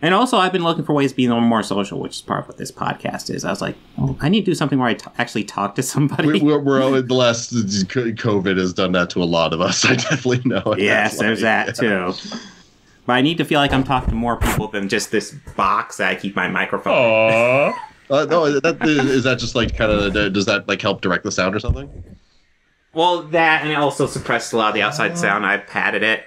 And also, I've been looking for ways to be a little more social, which is part of what this podcast is. I was like, oh, I need to do something where I actually talk to somebody. We're the last COVID has done that to a lot of us. I definitely know. Yes, there's that too. But I need to feel like I'm talking to more people than just this box that I keep my microphone in. No, is that just like kind of, does that like help direct the sound or something? Well, that, and it also suppressed a lot of the outside sound. I've padded it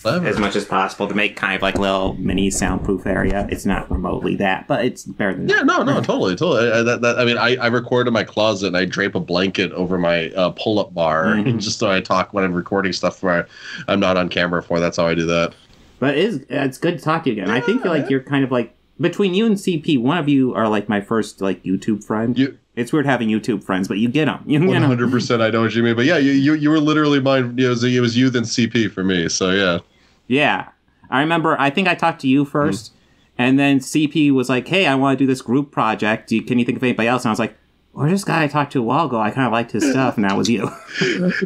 as much as possible to make kind of like a little mini soundproof area. It's not remotely that, but it's better than that. No, totally. I mean, I record in my closet and I drape a blanket over my pull-up bar just so I talk when I'm recording stuff where I'm not on camera for. That's how I do that. But it's good to talk to you again. I think like you're kind of like, between you and CP, one of you are like my first like YouTube friend. It's weird having YouTube friends, but you get them. 100%, I know what you mean. But yeah, you were literally mine. It was you then CP for me. So yeah. Yeah, I remember. I think I talked to you first, and then CP was like, "Hey, I want to do this group project. Can you think of anybody else?" And I was like, "Well, this guy I talked to a while ago. I kind of liked his stuff, and that was you."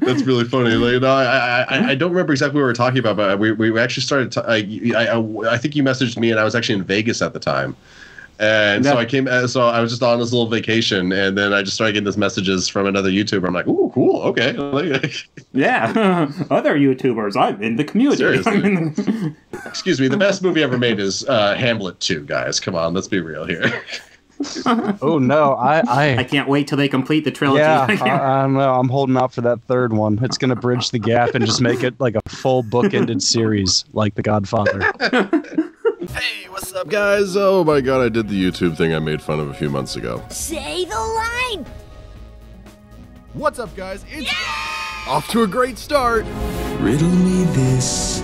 That's really funny. Like, no, I don't remember exactly what we were talking about, but we actually started. I think you messaged me, and I was actually in Vegas at the time. And so I came, so I was just on this little vacation, and then I just started getting these messages from another YouTuber. I'm like, ooh, cool, okay. Yeah, other YouTubers, I'm in the community. Excuse me, the best movie ever made is Hamlet 2, guys. Come on, let's be real here. Oh, no, I can't wait till they complete the trilogy. Yeah, I don't know. I'm holding out for that third one. It's going to bridge the gap and just make it like a full book-ended series like The Godfather. Hey, what's up, guys? Oh my god, I did the YouTube thing I made fun of a few months ago. Say the line! What's up, guys? It's off to a great start. Riddle me this,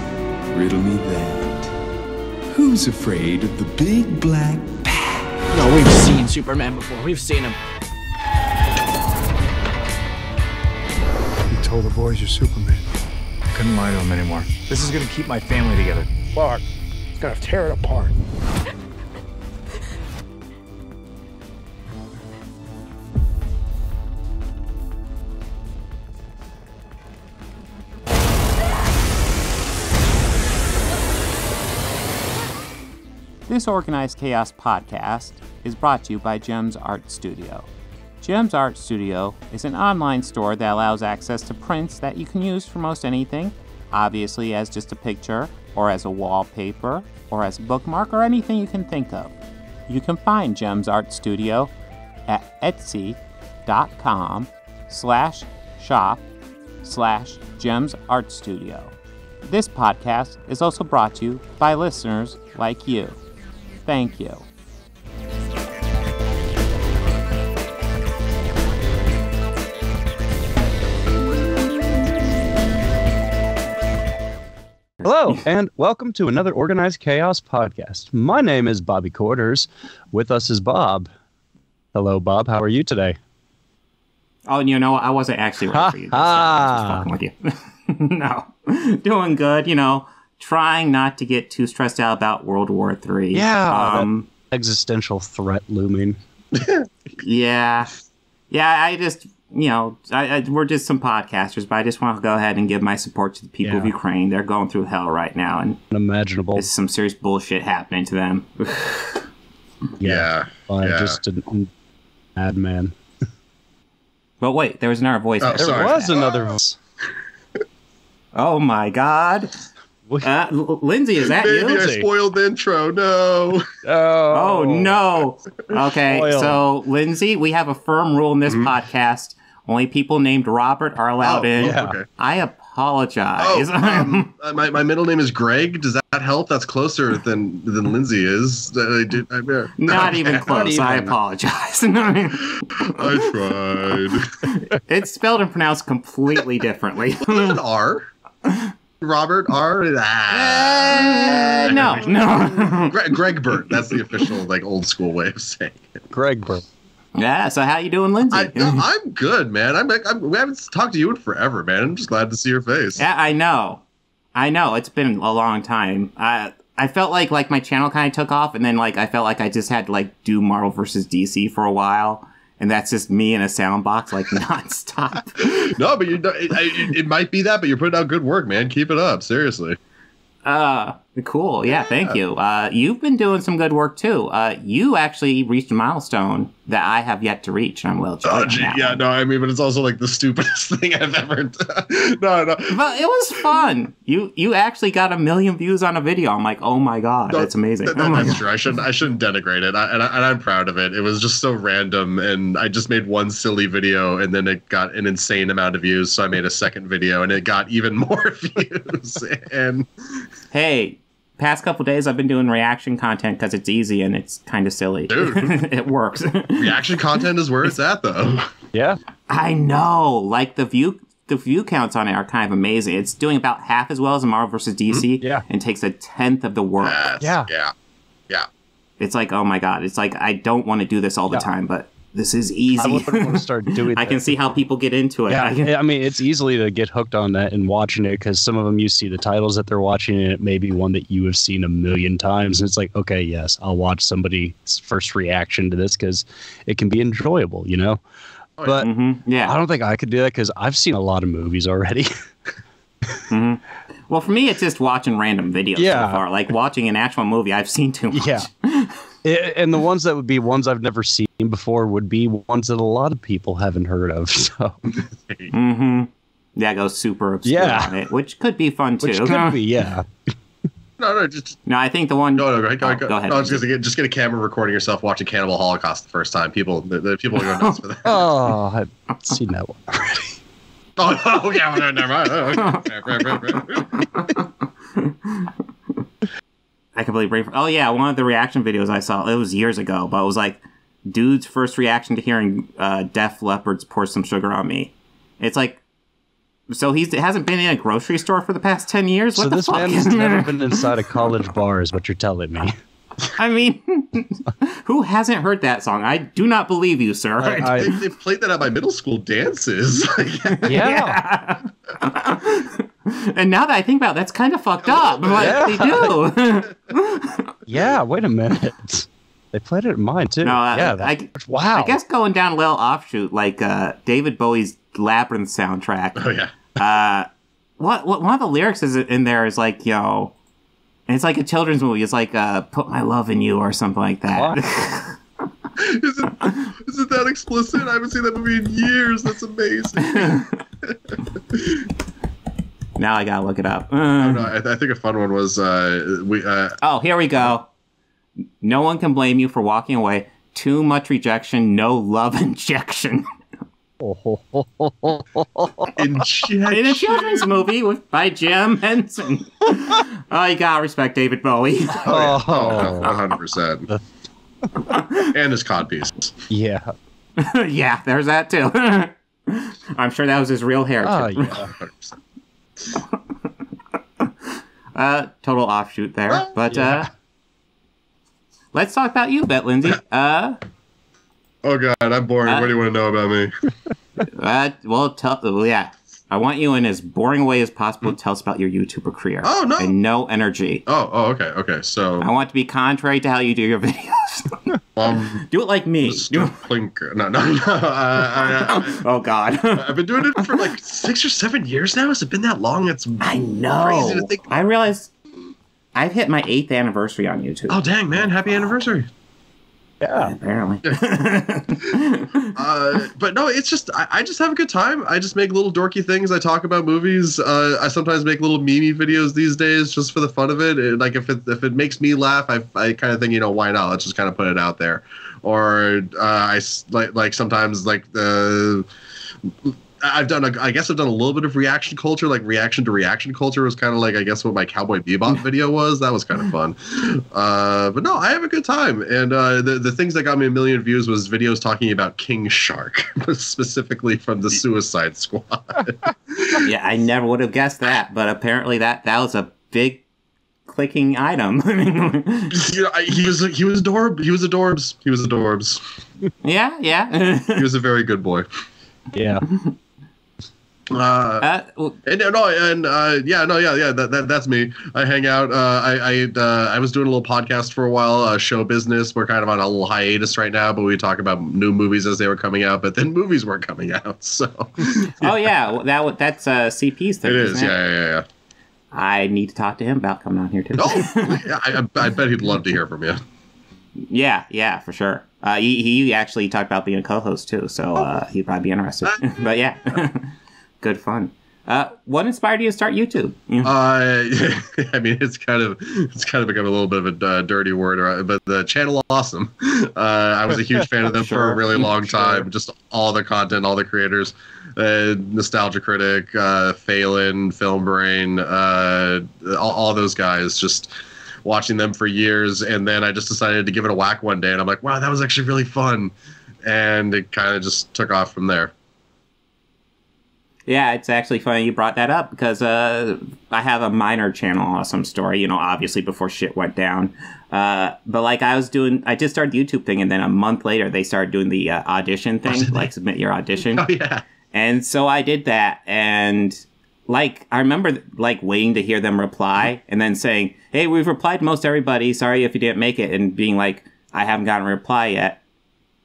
riddle me that. Who's afraid of the big black bat? No, we've seen Superman before. We've seen him. You told the boys you're Superman. I couldn't lie to them anymore. This is gonna keep my family together. Clark. Gonna tear it apart. This Organized Chaos podcast is brought to you by JEMS Art Studio. JEMS Art Studio is an online store that allows access to prints that you can use for most anything, obviously as just a picture, or as a wallpaper, or as a bookmark, or anything you can think of. You can find JEMS Art Studio at etsy.com/shop/JEMS Art Studio. This podcast is also brought to you by listeners like you. Thank you. Hello, and welcome to another Organized Chaos podcast. My name is Bobby Quarters. With us is Bob. Hello, Bob. How are you today? Oh, you know, I wasn't actually ready for you. I was just fucking with you. No. Doing good, you know. Trying not to get too stressed out about World War III. Yeah, existential threat looming. Yeah. Yeah, I just... You know, we're just some podcasters, but I just want to go ahead and give my support to the people of Ukraine. They're going through hell right now, and unimaginable. There's some serious bullshit happening to them. Just a madman. But wait, there was another voice. There was another voice. Oh my god. Lindsay, is that Maybe you? I spoiled the intro. No. Oh no. Okay, so Lindsay, we have a firm rule in this podcast. Only people named Robert are allowed in. Yeah. Okay. I apologize. My middle name is Greg. Does that help? That's closer than Lindsay is. Not even close. I apologize. I tried. It's spelled and pronounced completely differently. An R. Robert R. No. Greg Burt. That's the official, like, old school way of saying it. Greg Burt. Yeah. So how you doing, Lindsay? I'm good, man. We haven't talked to you in forever, man. I'm just glad to see your face. Yeah, I know. It's been a long time. I felt like my channel kind of took off, and then I felt like I just had to do Marvel versus DC for a while. And that's just me in a sound box, nonstop. No, but it might be that, but you're putting out good work, man. Keep it up, seriously. Yeah, Cool. Yeah, thank you. You've been doing some good work, too. You actually reached a milestone that I have yet to reach, and I'm well. But it's also like the stupidest thing I've ever done. No. But it was fun. You actually got 1 million views on a video. I'm like, oh my God, that's amazing. That's true. I shouldn't denigrate it. And I'm proud of it. It was just so random, and I just made one silly video, and then it got an insane amount of views, so I made a second video, and it got even more views. And hey, past couple days I've been doing reaction content because it's easy and it's kind of silly. Dude. It works. Reaction content is where it's at, though. Yeah. I know. Like, the view counts on it are kind of amazing. It's doing about half as well as Marvel vs. DC. Yeah. And takes 1/10 of the work. Yeah. It's like, oh my God. It's like, I don't want to do this all the time, but this is easy. I wouldn't want to start doing that. I can see how people get into it. Yeah, I mean, it's easily to get hooked on that and watching it because some of them you see the titles that they're watching, and it may be one that you have seen 1 million times. And it's like, okay, yes, I'll watch somebody's first reaction to this because it can be enjoyable, you know? But yeah, I don't think I could do that because I've seen a lot of movies already. Well, for me, it's just watching random videos so far. Like watching an actual movie, I've seen too much. Yeah. And the ones that would be ones I've never seen before would be ones that a lot of people haven't heard of. So, yeah, go super obscure on it, which could be fun too. Which could be, yeah. No, I think the one. No, go ahead. Go ahead. No, just get a camera recording yourself watching Cannibal Holocaust the first time. People are going nuts for that. Oh, I've seen that one already. Oh yeah, no, never mind. I completely brain. Oh yeah, one of the reaction videos I saw, it was years ago, but it was like dude's first reaction to hearing Def Leppard's "Pour Some Sugar on Me." It's like, so he hasn't been in a grocery store for the past 10 years. What the fuck? Man has never been inside a college bar, is what you're telling me. I mean, who hasn't heard that song? I do not believe you, sir. They played that at my middle school dances. Yeah. And now that I think about it, that's kind of fucked up. But they do. Yeah, wait a minute. They played it at mine, too. No, wow. I guess going down a little offshoot, like David Bowie's Labyrinth soundtrack. Oh, yeah. What one of the lyrics is in there is like, yo, and it's like a children's movie. It's like, put my love in you or something like that. Is it that explicit? I haven't seen that movie in years. That's amazing. Now I gotta look it up. I think a fun one was oh, here we go. No one can blame you for walking away. Too much rejection, no love injection. Injection. In a children's movie by Jim Henson. Oh, you gotta respect David Bowie. 100%. And his codpiece. Yeah. Yeah, there's that too. I'm sure that was his real hair. Oh, yeah. 100%. Total offshoot there. But let's talk about you, Bet Lindsay. Oh God, I'm boring. What do you want to know about me? Yeah. I want you in as boring a way as possible to tell us about your YouTuber career. Oh, no. And no energy. Okay. So I want to be contrary to how you do your videos. Do it like me. Plinker. No. Oh God. I've been doing it for like 6 or 7 years now. Has it been that long? I know. Crazy to think. I realized I've hit my 8th anniversary on YouTube. Oh dang, man! Happy anniversary. Yeah, apparently. But no, it's just I just have a good time. I just make little dorky things. I talk about movies. I sometimes make little meme videos these days just for the fun of it. Like if it makes me laugh, I kind of think, why not? Let's just kind of put it out there. Or I like sometimes like the. I guess I've done a little bit of reaction culture, like reaction to reaction culture was kind of like, I guess, what my Cowboy Bebop video was. That was kind of fun. But no, I have a good time. And the things that got me 1 million views was videos talking about King Shark, specifically from the Suicide Squad. Yeah, I never would have guessed that, but apparently that was a big clicking item. He was adorbs. Yeah. He was a very good boy. Yeah. That's me. I hang out. I was doing a little podcast for a while. Show business. We're kind of on a little hiatus right now, but we talk about new movies as they were coming out. But then movies weren't coming out. So. Oh yeah, that's CP's thing. It is. Yeah. I need to talk to him about coming on here too. Oh, yeah, I bet he'd love to hear from you. Yeah, for sure. He actually talked about being a co-host too, so he'd probably be interested. But yeah, good fun. What inspired you to start YouTube? I mean, it's kind of become a little bit of a dirty word, but the channel Awesome. I was a huge fan of them for a really long time. Just all the content, all the creators, Nostalgia Critic, Phelan, Film Brain, all those guys. Just watching them for years, and then I just decided to give it a whack one day, and I'm like, wow, that was actually really fun, and it kind of just took off from there. Yeah, it's actually funny you brought that up because I have a minor channel Awesome story, obviously before shit went down. But like I just started the YouTube thing, and then a month later they started doing the audition thing, like submit your audition. Oh, yeah. And so I did that, and like I remember like waiting to hear them reply and then saying, hey, we've replied to most everybody. Sorry if you didn't make it. And being like, I haven't gotten a reply yet.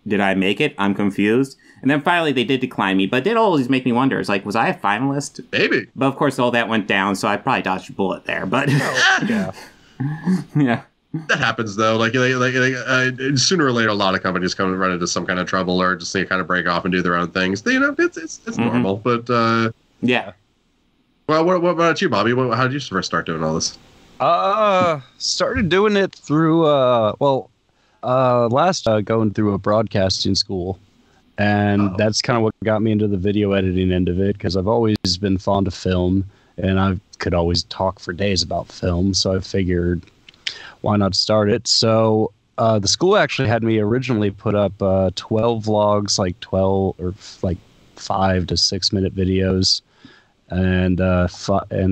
Did I make it? I'm confused. And then finally they did decline me, but it did always make me wonder. It's like, was I a finalist? Maybe. But of course all that went down, so I probably dodged a bullet there. But Yeah. yeah. That happens though. Like sooner or later, a lot of companies come and run into some kind of trouble, or just they kind of break off and do their own things. It's normal. But yeah. Well, what about you, Bobby? How did you first start doing all this? Started doing it through going through a broadcasting school, and that's kind of what got me into the video editing end of it, because I've always been fond of film, and I could always talk for days about film, so I figured why not start it. So the school actually had me originally put up 12 vlogs, like 12 or like 5 to 6 minute videos, and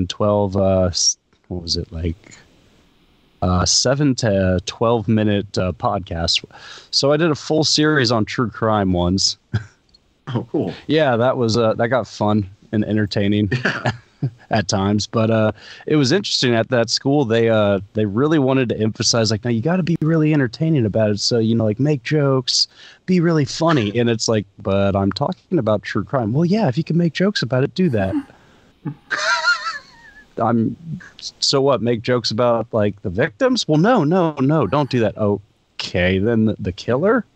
12 what was it, like 7 to 12 minute podcast. So I did a full series on true crime once. Oh, cool. Yeah, that was that got fun and entertaining at times. But it was interesting at that school. They really wanted to emphasize, like, now you got to be really entertaining about it. So, like, make jokes, be really funny. And it's like, but I'm talking about true crime. Well, yeah, if you can make jokes about it, do that. So what? Make jokes about like the victims? Well, no, don't do that. Okay, then the killer?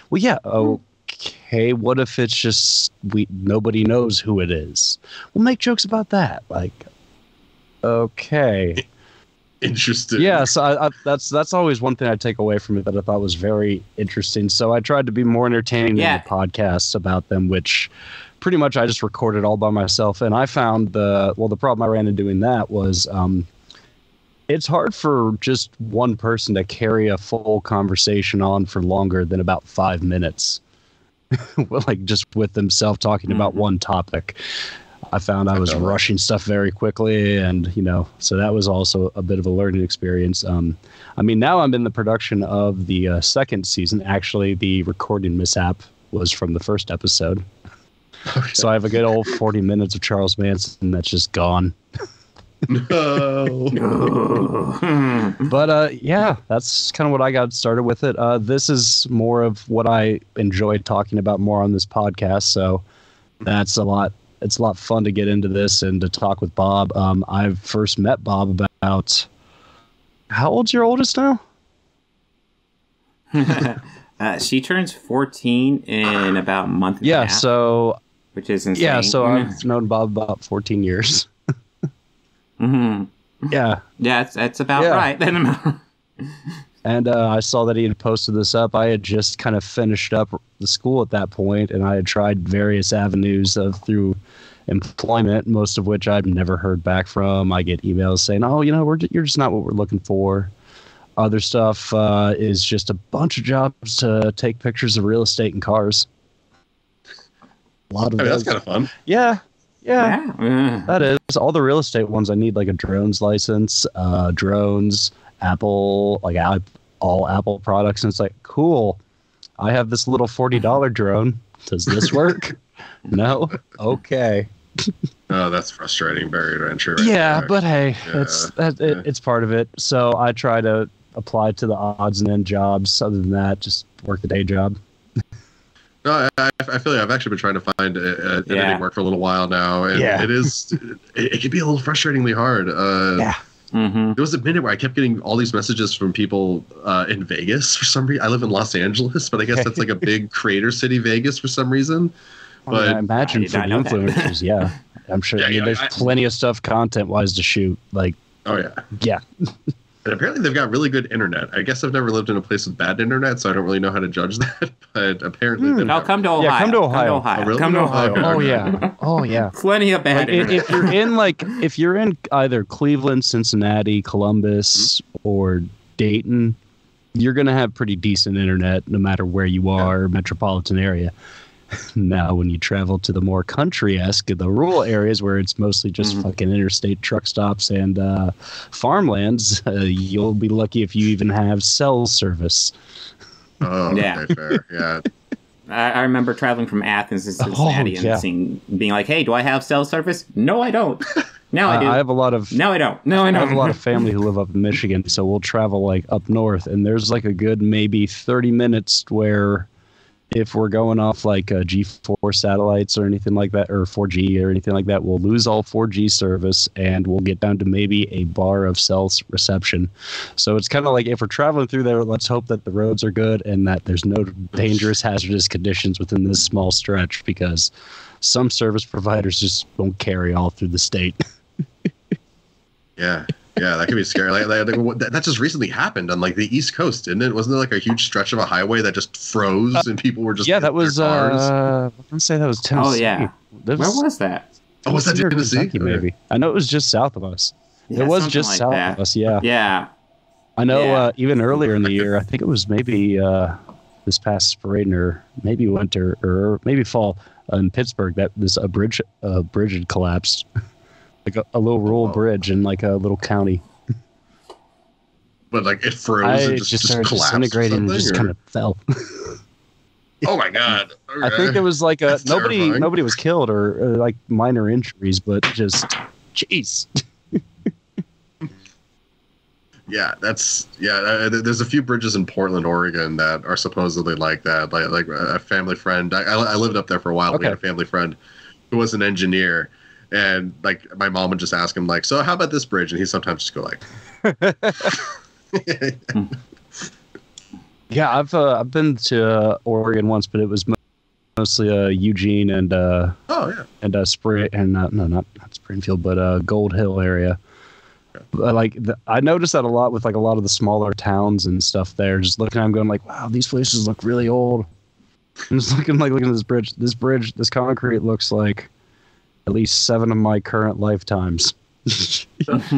Well, yeah. Okay, what if it's just nobody knows who it is? Well, make jokes about that. Like, okay, interesting. Yeah, so that's always one thing I take away from it that I thought was very interesting. So I tried to be more entertaining than the podcasts about them, which pretty much I just recorded all by myself. And I found the problem I ran into doing that was it's hard for just one person to carry a full conversation on for longer than about 5 minutes. Like just with themselves talking about one topic. I found I was rushing stuff very quickly, and so that was also a bit of a learning experience. I mean, now I'm in the production of the second season. Actually, the recording mishap was from the first episode. Okay. So I have a good old 40 minutes of Charles Manson that's just gone. No. But yeah, that's kind of what I got started with it. This is more of what I enjoyed talking about more on this podcast. So that's a lot. It's a lot fun to get into this and to talk with Bob. I first met Bob about, how old's your oldest now? She turns 14 in about a month and a half. So which is insane. Yeah, so I've known Bob about 14 years. Mm-hmm. Yeah. Yeah, that's about right. And I saw that he had posted this up. I had just kind of finished up the school at that point, and I had tried various avenues through employment, most of which I've never heard back from. I get emails saying, "Oh, you're just not what we're looking for." Other stuff is just a bunch of jobs to take pictures of real estate and cars. A lot of that's kind of fun. Yeah. That is. All the real estate ones, I need like a drones license, drones, Apple, like all Apple products. And it's like, cool. I have this little $40 drone. Does this work? No? Okay. Oh, that's frustrating. Barrier to entry. Right but hey, it's part of it. So I try to apply to the odds and end jobs. Other than that, just work the day job. No, I feel like I've actually been trying to find editing work for a little while now, and it can be a little frustratingly hard. There was a minute where I kept getting all these messages from people in Vegas for some reason. I live in Los Angeles, but I guess that's like a big creator city, Vegas, for some reason. But I imagine for the influencers, I'm sure there's plenty of stuff content-wise to shoot. Like, yeah. And apparently they've got really good internet. I guess I've never lived in a place with bad internet, so I don't really know how to judge that. But apparently, come to Ohio. Yeah, come to Ohio. Oh, really? Come to Ohio. Oh yeah. Plenty of bad internet. If you're in either Cleveland, Cincinnati, Columbus, or Dayton, you're gonna have pretty decent internet no matter where you are, metropolitan area. Now, when you travel to the more country-esque, the rural areas where it's mostly just fucking interstate truck stops and farmlands, you'll be lucky if you even have cell service. Oh, okay, fair. Yeah. I remember traveling from Athens to Cincinnati and being like, "Hey, do I have cell service?" No, I don't. Now I do. I have a lot of. No, I don't. No, I don't. I have a lot of family who live up in Michigan, so we'll travel like up north, and there's like a good maybe 30 minutes where, if we're going off like G4 satellites or anything like that, or 4G or anything like that, we'll lose all 4G service and we'll get down to maybe a bar of cell reception. So it's kind of like if we're traveling through there, let's hope that the roads are good and that there's no dangerous, hazardous conditions within this small stretch, because some service providers just won't carry all through the state. Yeah. Yeah, that could be scary. That just recently happened on like the East Coast, didn't it? Wasn't there like a huge stretch of a highway that just froze and people were just that was I'm gonna say that was Tennessee. Oh yeah, where was that? Oh, was that Tennessee? Kentucky, maybe. I know it was just south of us. Yeah, it was just like south of us. Yeah. Yeah. I know. Even earlier in the year, I think it was maybe this past spring or maybe winter or maybe fall in Pittsburgh that a bridge had collapsed. Like a little rural bridge in like a little county. But like it froze and just started collapsed disintegrating and just kind of fell. Oh my god! Okay. I think it was like nobody was killed or like minor injuries, but just jeez. There's a few bridges in Portland, Oregon that are supposedly like that. Like a family friend. I lived up there for a while. We had a family friend who was an engineer. And like my mom would just ask him like, "So how about this bridge?" And he sometimes just go like, "Yeah, I've been to Oregon once, but it was mostly Eugene and not Springfield, but Gold Hill area." I noticed that a lot with like a lot of the smaller towns and stuff there. Just looking at them, going like, "Wow, these places look really old." I'm just looking at this bridge. This concrete looks like at least 7 of my current lifetimes.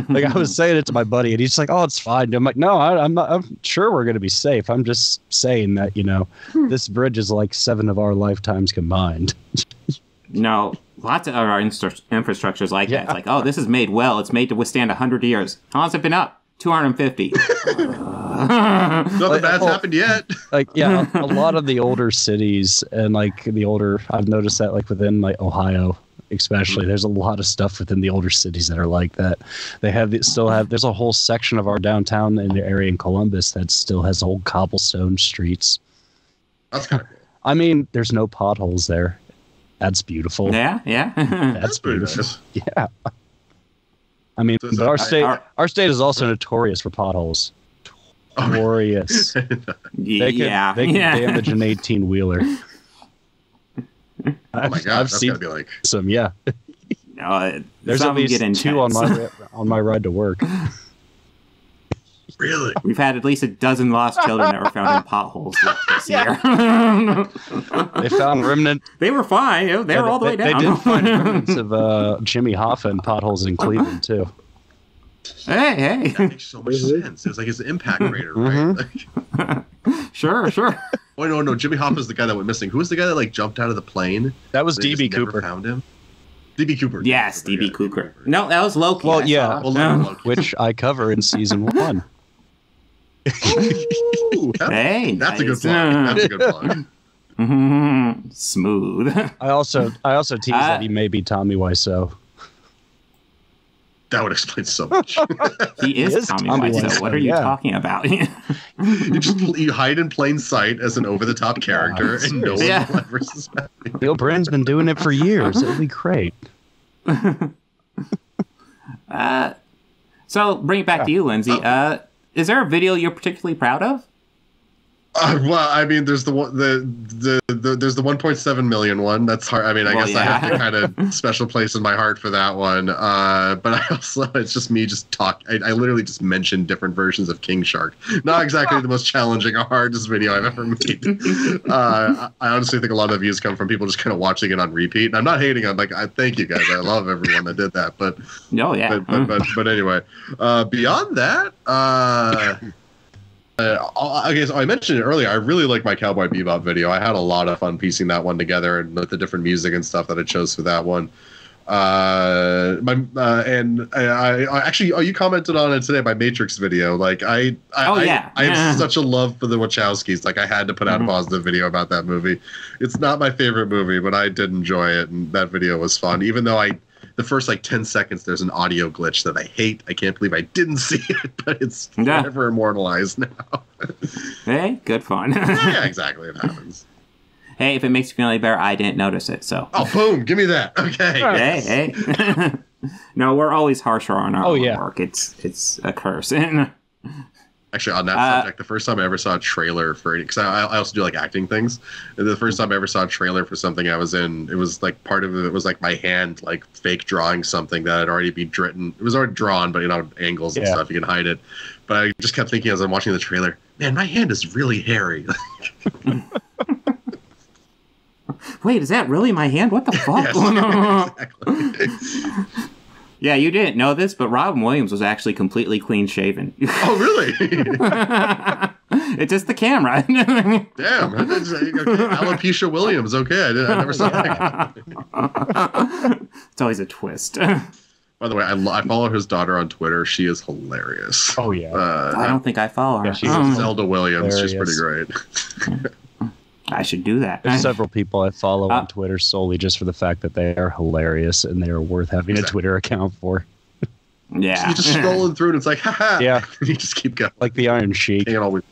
Like I was saying it to my buddy, and he's like, "Oh, it's fine." I'm like, "No, I'm not. I'm sure we're going to be safe. I'm just saying that this bridge is like 7 of our lifetimes combined." No, lots of our infrastructure is like that. It's like, oh, this is made well. It's made to withstand 100 years. How long's it been up? 250. Nothing bad's happened yet. A lot of the older cities and like I've noticed that like within like Ohio. Especially, there's a lot of stuff within the older cities that are like that. There's a whole section of our downtown in the area in Columbus that still has old cobblestone streets. That's kind of cool. I mean, there's no potholes there. That's beautiful. Yeah. That's beautiful. Nice. Yeah. I mean, but our state is also notorious for potholes. Notorious. They can damage an 18-wheeler. Oh my god, that's gotta be like some. Yeah. No, there's at least 2 on my ride to work. Really? We've had at least a dozen lost children that were found in potholes this year. They found remnants. They were fine. They were all the way down. They did find remnants of Jimmy Hoffa and potholes in Cleveland too. Hey. That makes so much sense. It's like his impact crater, right? Sure. Oh no, Jimmy Hoffa's the guy that went missing. Who was the guy that like jumped out of the plane? That was DB Cooper. Found him. DB Cooper. Yes, DB Cooper. No, that was Loki. Well, yeah, which I cover in season 1. Ooh, that's a good plug. That's a good plug. Smooth. I also tease that he may be Tommy Wiseau. That would explain so much. He is Tommy Wiseau. What are you talking about? you hide in plain sight as an over-the-top character, and no one will ever suspect you. Neil Brennan's been doing it for years. It'll be great. So bring it back to you, Lindsay. Is there a video you're particularly proud of? Well, I mean, there's the 1.7 million one. That's hard. I mean, I guess I have to kind of special place in my heart for that one. But I also, it's just me just talk. I literally just mentioned different versions of King Shark. Not exactly the most challenging or hardest video I've ever made. I honestly think a lot of the views come from people just kind of watching it on repeat. And I'm not hating. I'm like, I thank you guys. I love everyone that did that. But but anyway, beyond that, okay, so I mentioned it earlier. I really like my Cowboy Bebop video. I had a lot of fun piecing that one together and with the different music and stuff that I chose for that one. I actually, you commented on it today. My Matrix video. Like I have such a love for the Wachowskis. Like I had to put out a positive video about that movie. It's not my favorite movie, but I did enjoy it, and that video was fun. Even though the first 10 seconds, there's an audio glitch that I hate. I can't believe I didn't see it, but it's forever immortalized now. Hey, good fun. Yeah, exactly. It happens. Hey, if it makes you feel any better, I didn't notice it, so. Oh, boom. Give me that. Okay. Hey. No, we're always harsher on our own work. It's a curse. Actually, on that subject, the first time I ever saw a trailer for it, because I also do acting things. And the first time I ever saw a trailer for something I was in, it was part of it was my hand fake drawing something that had already been written. It was already drawn, but angles and stuff, you can hide it. But I just kept thinking as I'm watching the trailer, man, my hand is really hairy. Wait, is that really my hand? What the fuck? Yes, exactly. Yeah, you didn't know this, but Robin Williams was actually completely clean shaven. Oh, really? It's just the camera. Damn. Alopecia Williams. Okay, I never saw that. It's always a twist. By the way, I follow his daughter on Twitter. She is hilarious. Oh, yeah. I don't think I follow her. Yeah, she's Zelda Williams. Hilarious. She's pretty great. I should do that. There's several people I follow on Twitter solely just for the fact that they are hilarious and they are worth having a Twitter account for. Yeah. So you just scrolling through and it's like, haha. Yeah. And you just keep going. Like the Iron Sheik. Oh,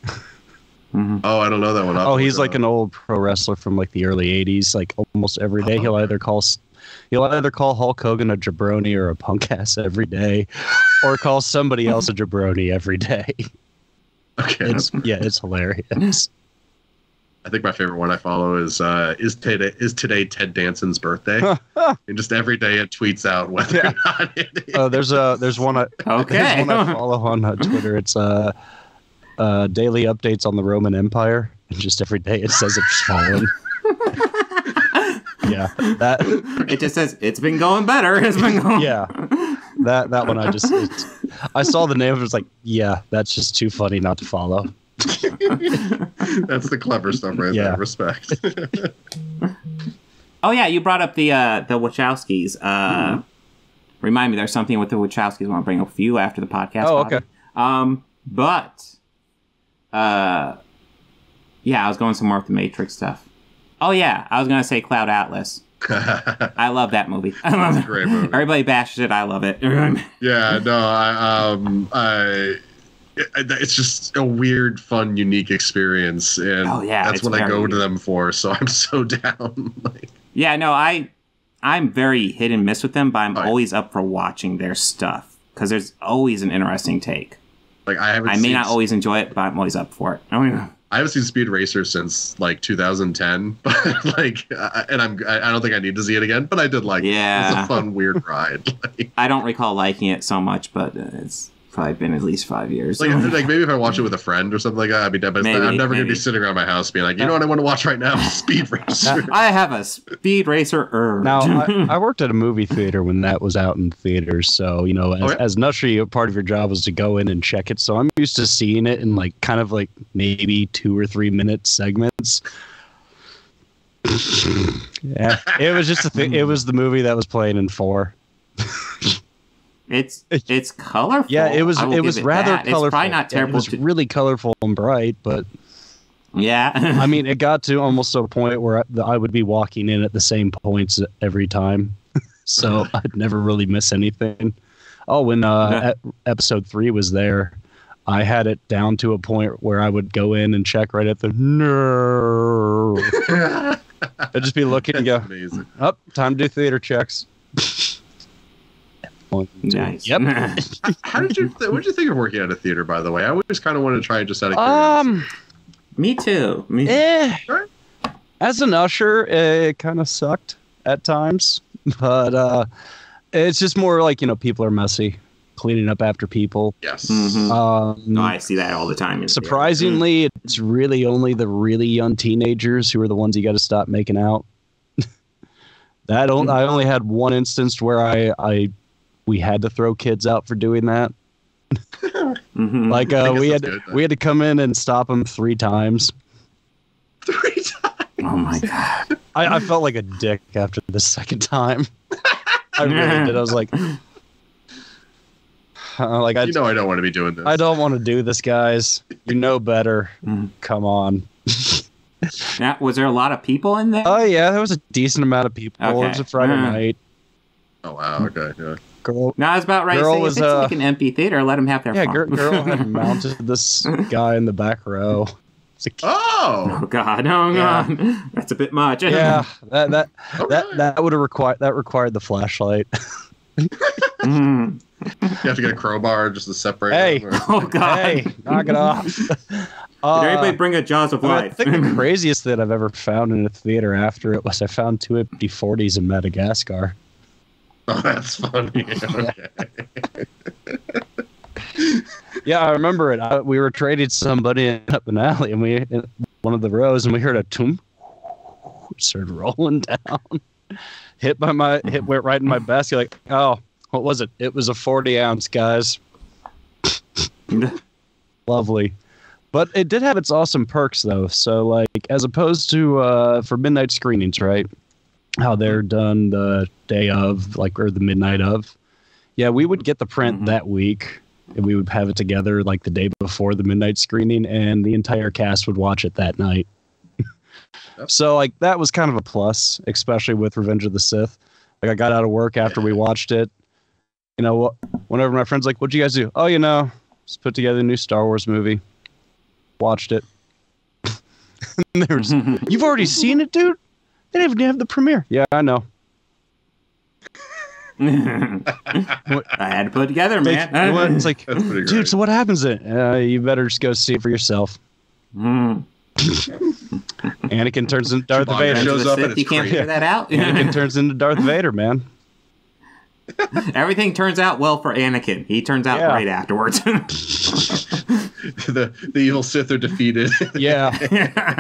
I don't know that one. Oh, he's like an old pro wrestler from the early 80s. Almost every day he'll either call Hulk Hogan a jabroni or a punk ass every day, or call somebody else a jabroni every day. Okay. It's hilarious. I think my favorite one I follow is today Ted Danson's birthday? And just every day it tweets out whether or not it is. Oh, there's one I follow on Twitter. It's daily updates on the Roman Empire, and just every day it says it's fallen. Yeah, that it just says it's been going better. It's been going. Yeah, that one I saw the name of it, was like, yeah, that's just too funny not to follow. That's the clever stuff right there. Respect. Oh yeah, you brought up the Wachowskis. Remind me, there's something with the Wachowskis I want to bring up for you after the podcast. Oh, okay. Yeah, I was going somewhere with the Matrix stuff. Oh yeah, I was gonna say Cloud Atlas. I love that movie. I love it. It's a great movie. Everybody bashes it. I love it. Yeah, no, it's just a weird, fun, unique experience, and that's what I go to them for. So I'm so down. Yeah, no, I'm very hit and miss with them, but I'm always up for watching their stuff because there's always an interesting take. I may not always enjoy it, but I'm always up for it. I haven't seen Speed Racer since 2010, but I don't think I need to see it again. But I did like it. It's a fun, weird ride. I don't recall liking it so much, but it's probably been at least 5 years. Maybe if I watch it with a friend or something like that, I'd be dead. But I'm never going to be sitting around my house being like, you know what I want to watch right now? Speed Racer. I have a Speed Racer urge. Now, I worked at a movie theater when that was out in theaters. So, as an usher, part of your job was to go in and check it. So I'm used to seeing it in maybe 2 or 3 minute segments. Yeah, it was just it was the movie that was playing in 4. It's colorful. Yeah, it was rather colorful. It's probably not terrible. It was really colorful and bright, but yeah. I mean, it got to almost a point where I would be walking in at the same points every time, so I'd never really miss anything. Oh, when episode 3 was there, I had it down to a point where I would go in and check right at the no. I'd just be looking and go, amazing. Up, time to do theater checks. Nice. Yep. What did you think of working at a theater, by the way? I always kind of wanted to try it just out of curiosity. Me too. As an usher, it kind of sucked at times, but it's just more like, people are messy, cleaning up after people. Yes. No, I see that all the time. Surprisingly, it's really only the really young teenagers who are the ones you got to stop making out. I only had one instance where we had to throw kids out for doing that. Like we had to come in and stop them 3 times. 3 times. Oh my god! I felt like a dick after the second time. I really did. I was like, I don't want to be doing this. I don't want to do this, guys. You know better. Come on. Now, was there a lot of people in there? Oh yeah, there was a decent amount of people. Okay. It was a Friday night. Oh wow. Okay. Yeah. Girl. No, I was about right to say, if it's like an empty theater, let them have their fun. Girl had mounted this guy in the back row. Oh God! Oh God! That's a bit much. Yeah, that would have required the flashlight. You have to get a crowbar just to separate. Hey! Them, Oh God! Hey, knock it off! Did anybody bring a Jaws of Life? I think the craziest that I've ever found in a theater after it was I found 2 empty 40s in Madagascar. Oh, that's funny. Okay. Yeah, I remember it. We were trading somebody up an alley, and in one of the rows, and we heard a toom. Started rolling down. Went right in my basket. Like, oh, what was it? It was a 40-ounce, guys. Lovely, but it did have its awesome perks, though. So, like, as opposed to for midnight screenings, right? How they're done the day of, like, or the midnight of. Yeah, we would get the print that week. And we would have it together like the day before the midnight screening, and the entire cast would watch it that night. So like that was kind of a plus, especially with Revenge of the Sith. Like I got out of work after we watched it. Whenever my friends like, "What'd you guys do?" "Oh, just put together a new Star Wars movie. Watched it." And they were just, "You've already seen it, dude? They didn't even have the premiere." "Yeah, I know." I had to put it together, man. It's like, dude, so what happens then? You better just go see it for yourself. Anakin turns into Darth Vader. Shows up and you can't figure that out. Anakin turns into Darth Vader, man. Everything turns out well for Anakin. He turns out great afterwards. The evil Sith are defeated. Yeah.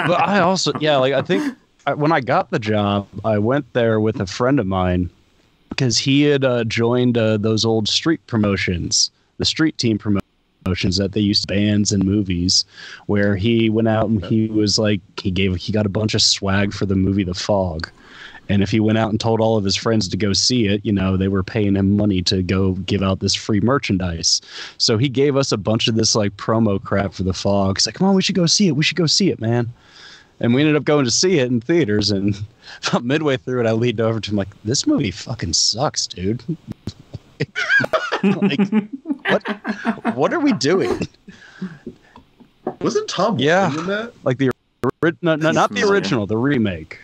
But I also, I think when I got the job, I went there with a friend of mine. Because he had joined those old street promotions, the street team promotions that they used to bands and movies, where he went out and he was like, he got a bunch of swag for the movie The Fog. And if he went out and told all of his friends to go see it, they were paying him money to go give out this free merchandise. So he gave us a bunch of this like promo crap for The Fog. He's like, "Come on, we should go see it. We should go see it, man." And we ended up going to see it in theaters, and about midway through it, I leaned over to him like, "This movie fucking sucks, dude." Like, what are we doing? Wasn't Tom Welling in that? Like not the original, the remake.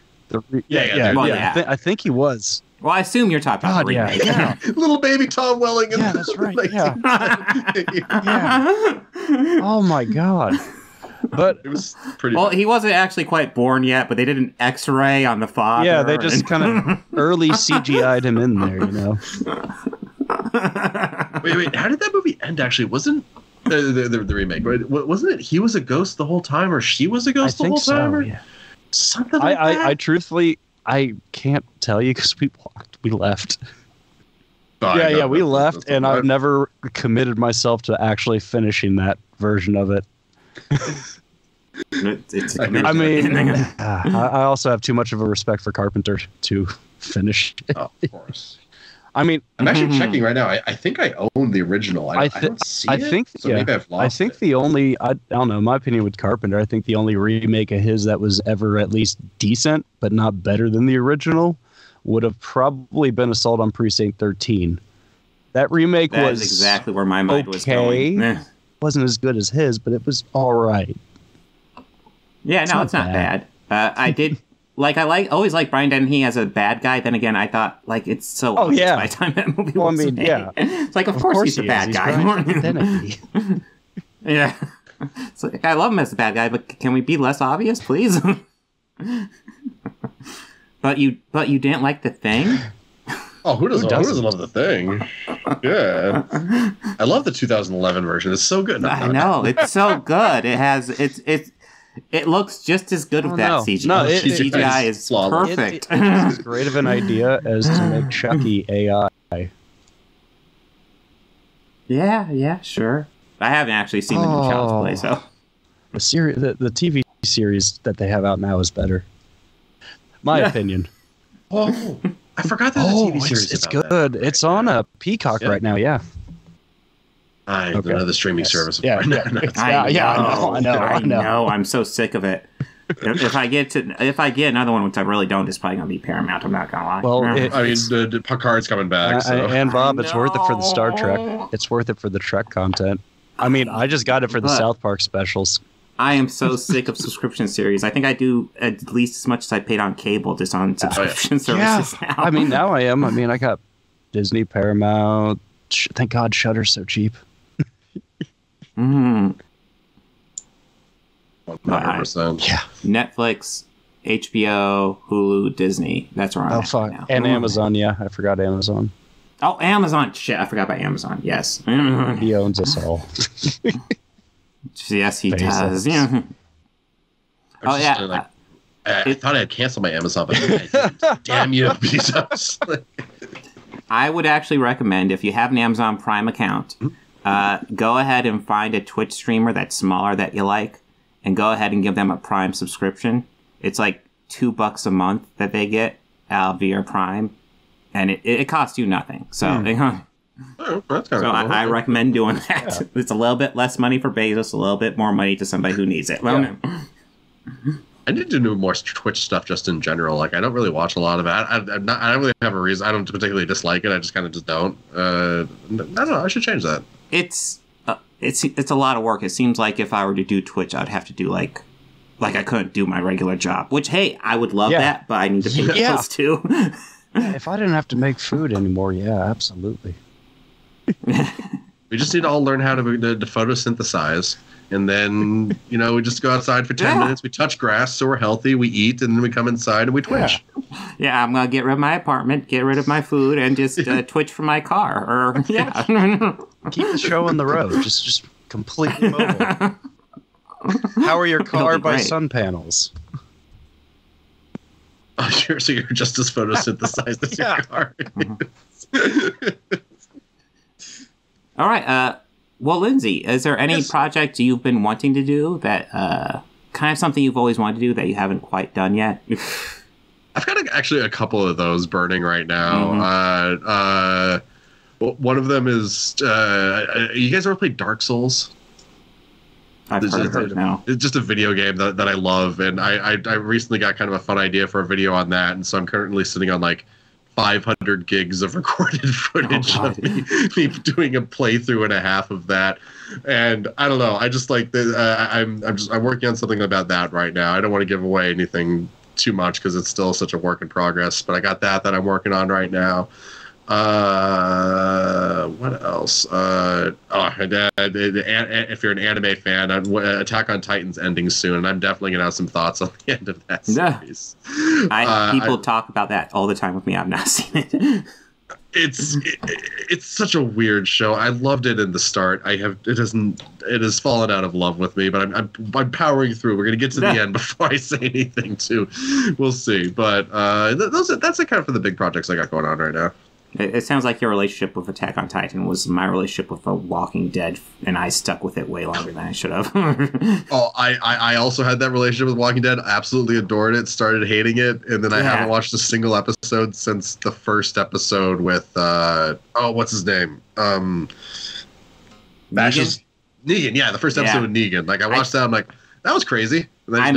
I think he was. Well, I assume you're talking about the remake. Yeah. Little baby Tom Welling. Yeah, that's right. Yeah. Oh my God. But it was pretty. Well, he wasn't actually quite born yet, but they did an X-ray on the father. Yeah, they just kind of early CGI'd him in there, Wait, how did that movie end? Actually, wasn't the remake? Right? Wasn't it? He was a ghost the whole time, or she was a ghost the whole time, or something like that? I truthfully, I can't tell you because we left. Oh, we left, and I've never committed myself to actually finishing that version of it. I mean, I also have too much of a respect for Carpenter to finish. Oh, of course. I mean, I'm actually checking right now. I think I own the original. I don't see it. So maybe I've lost I think the only, I don't know, my opinion with Carpenter, I think the only remake of his that was ever at least decent, but not better than the original, would have probably been Assault on Precinct 13. That remake That was is exactly where my mind was going. It wasn't as good as his, but it was all right. Yeah, no, it's not bad. I always like Brian Dennehy as a bad guy. Then again, I thought, like, it's so obvious by the time that movie was made. Yeah. It's like, of course he's a bad guy. Yeah. It's like, I love him as a bad guy, but can we be less obvious, please? But you didn't like The Thing? Oh, who doesn't love The Thing? Yeah. I love the 2011 version. It's so good. I know. It's so good. It looks just as good with that CGI. No, CGI is perfect. It's as great of an idea as to make Chucky AI. Yeah, sure. I haven't actually seen the new Child's Play, so the TV series that they have out now is better. My opinion. Oh, I forgot that the TV series. It's good. That. It's on a Peacock right now. Yeah. I know the streaming service. Yeah, I know. I'm so sick of it. If I get another one, which I really don't, it's probably gonna be Paramount. I'm not gonna lie. Well, the Picard's coming back. And Bob, it's worth it for the Star Trek. It's worth it for the Trek content. I mean, I just got it for the South Park specials. I am so sick of subscription series. I think I do at least as much as I paid on cable, just on subscription services now. I mean, now I am. I mean, I got Disney, Paramount. Thank God Shudder's so cheap. 100%. Yeah. Netflix, HBO, Hulu, Disney. That's where I'm at now. And Amazon, yeah. I forgot Amazon. Oh, Amazon. Shit, I forgot about Amazon. Yes. He owns us all. Yes, he does. Yeah. I thought I had canceled my Amazon, but I didn't. Damn you, Bezos. I would actually recommend, if you have an Amazon Prime account, go ahead and find a Twitch streamer that's smaller that you like, and go ahead and give them a Prime subscription. It's like $2 a month that they get via Prime, and it costs you nothing. So, I recommend doing that. Yeah. It's a little bit less money for Bezos, a little bit more money to somebody who needs it. Yeah. I need to do more Twitch stuff just in general. Like, I don't really watch a lot of it. I don't really have a reason. I don't particularly dislike it. I just kind of just don't. I don't know. I should change that. It's a lot of work. It seems like if I were to do Twitch, I'd have to do like I couldn't do my regular job. Which, hey, I would love that, but I need to pay bills too. If I didn't have to make food anymore, yeah, absolutely. We just need to all learn how to photosynthesize, and then we just go outside for 10 minutes. We touch grass, so we're healthy. We eat, and then we come inside and we Twitch. Yeah, I'm gonna get rid of my apartment, get rid of my food, and just Twitch from my car. Keep the show on the road. Just completely mobile. Power your car by sun panels. Oh, so you're just as photosynthesized as your car. All right. Well, Lindsay, is there any project you've been wanting to do that kind of something you've always wanted to do that you haven't quite done yet? I've got actually a couple of those burning right now. One of them is, you guys ever played Dark Souls? I've heard of it now. It's just a video game that I love, and I recently got kind of a fun idea for a video on that, and so I'm currently sitting on like 500 gigs of recorded footage of me doing a playthrough and a half of that, and I don't know. I just like I'm working on something about that right now. I don't want to give away anything too much because it's still such a work in progress. But I got that I'm working on right now. What else? If you're an anime fan, Attack on Titan's ending soon, and I'm definitely gonna have some thoughts on the end of that series. People talk about that all the time with me. I've not seen it. It's such a weird show. I loved it in the start. It has fallen out of love with me, but I'm powering through. We're gonna get to the end before I say anything too. We'll see. But that's kind of for the big projects I got going on right now. It sounds like your relationship with Attack on Titan was my relationship with The Walking Dead, and I stuck with it way longer than I should have. I also had that relationship with Walking Dead. Absolutely adored it, started hating it, and then I haven't watched a single episode since the first episode with, what's his name? Negan? Negan, yeah, the first episode with Negan. Like, I watched that, I'm like, that was crazy. I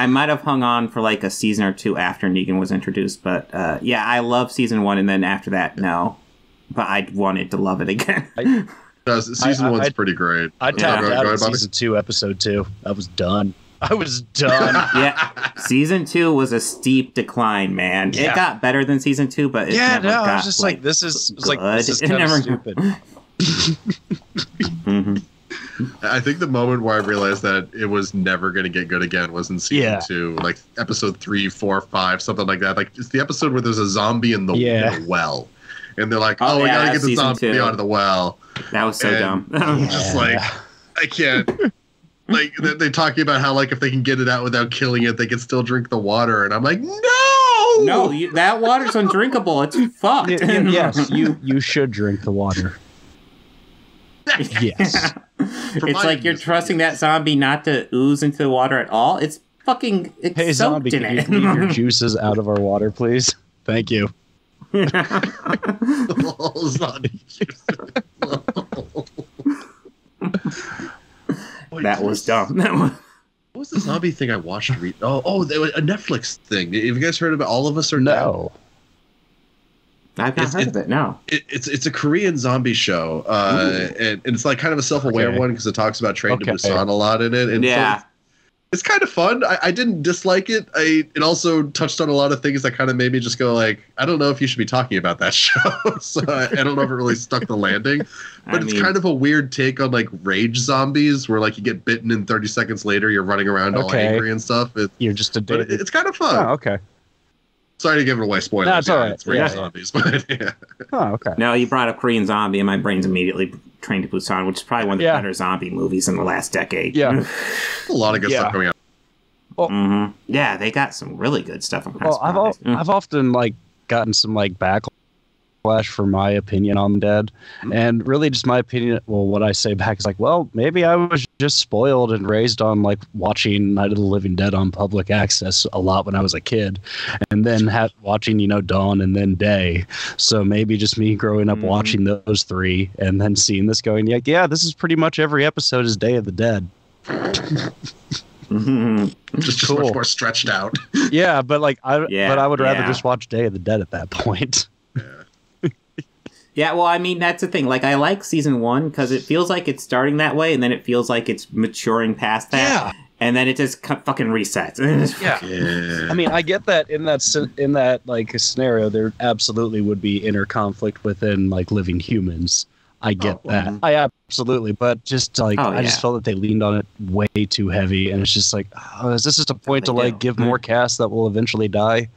might have hung on for like a season or two after Negan was introduced, but I love season 1, and then after that, no. but I wanted to love it again. Season 1's pretty great. I tapped out of season 2, episode 2. I was done. Yeah, season 2 was a steep decline, man. Yeah. It got better than season 2, but it never got, I was just like, this is kind of stupid. Mm-hmm. I think the moment where I realized that it was never going to get good again was in season 2, like episode 3, 4, 5, something like that. Like it's the episode where there's a zombie in the well, and they're like, "Oh, we gotta get the zombie out of the well." That was so dumb. I'm just like, I can't. Like they're talking about how like if they can get it out without killing it, they can still drink the water, and I'm like, no, that water's undrinkable. It's fucked. Yes, you should drink the water. Yes. It's like you're trusting that zombie not to ooze into the water at all. It's fucking hey, zombie, can you leave your juices out of our water, please? Thank you. That was dumb. What was the zombie thing I watched? There was a Netflix thing. Have you guys heard about All of Us or No? I've not heard of it. No. It's a Korean zombie show, and it's like kind of a self-aware one because it talks about Train to Busan a lot in it. And so it's kind of fun. I didn't dislike it. It also touched on a lot of things that kind of made me just go like, I don't know if you should be talking about that show. So I don't know if it really stuck the landing. But it's kind of a weird take on like rage zombies, where like you get bitten and 30 seconds later you're running around all angry and stuff. You're just a but it's kind of fun. Oh, okay. Sorry to give it away. Spoilers. No, it's all right. It's rage zombies, but yeah. Oh, okay. No, you brought up Korean Zombie, and my brain's immediately Train to Busan, which is probably one of the better zombie movies in the last decade. Yeah. A lot of good stuff going on. Well, yeah, they got some really good stuff. I've often like gotten some like backlash for my opinion on Dead, and really just my opinion. Well, what I say back is like, well, maybe I was just spoiled and raised on like watching Night of the Living Dead on public access a lot when I was a kid, and then watching Dawn and then Day. So maybe just me growing up watching those three and then seeing this going, yeah, this is pretty much every episode is Day of the Dead. Just cool. Much more stretched out. Yeah, but like I would rather just watch Day of the Dead at that point. Yeah, well, I mean, that's the thing. Like, I like season 1 because it feels like it's starting that way, and then it feels like it's maturing past that. Yeah. And then it just fucking resets. Yeah. I mean, I get that in that like scenario, there absolutely would be inner conflict within like living humans. I get that. I absolutely, but just like I just felt that they leaned on it way too heavy, and it's just like, is this just a point to like give more cast that will eventually die?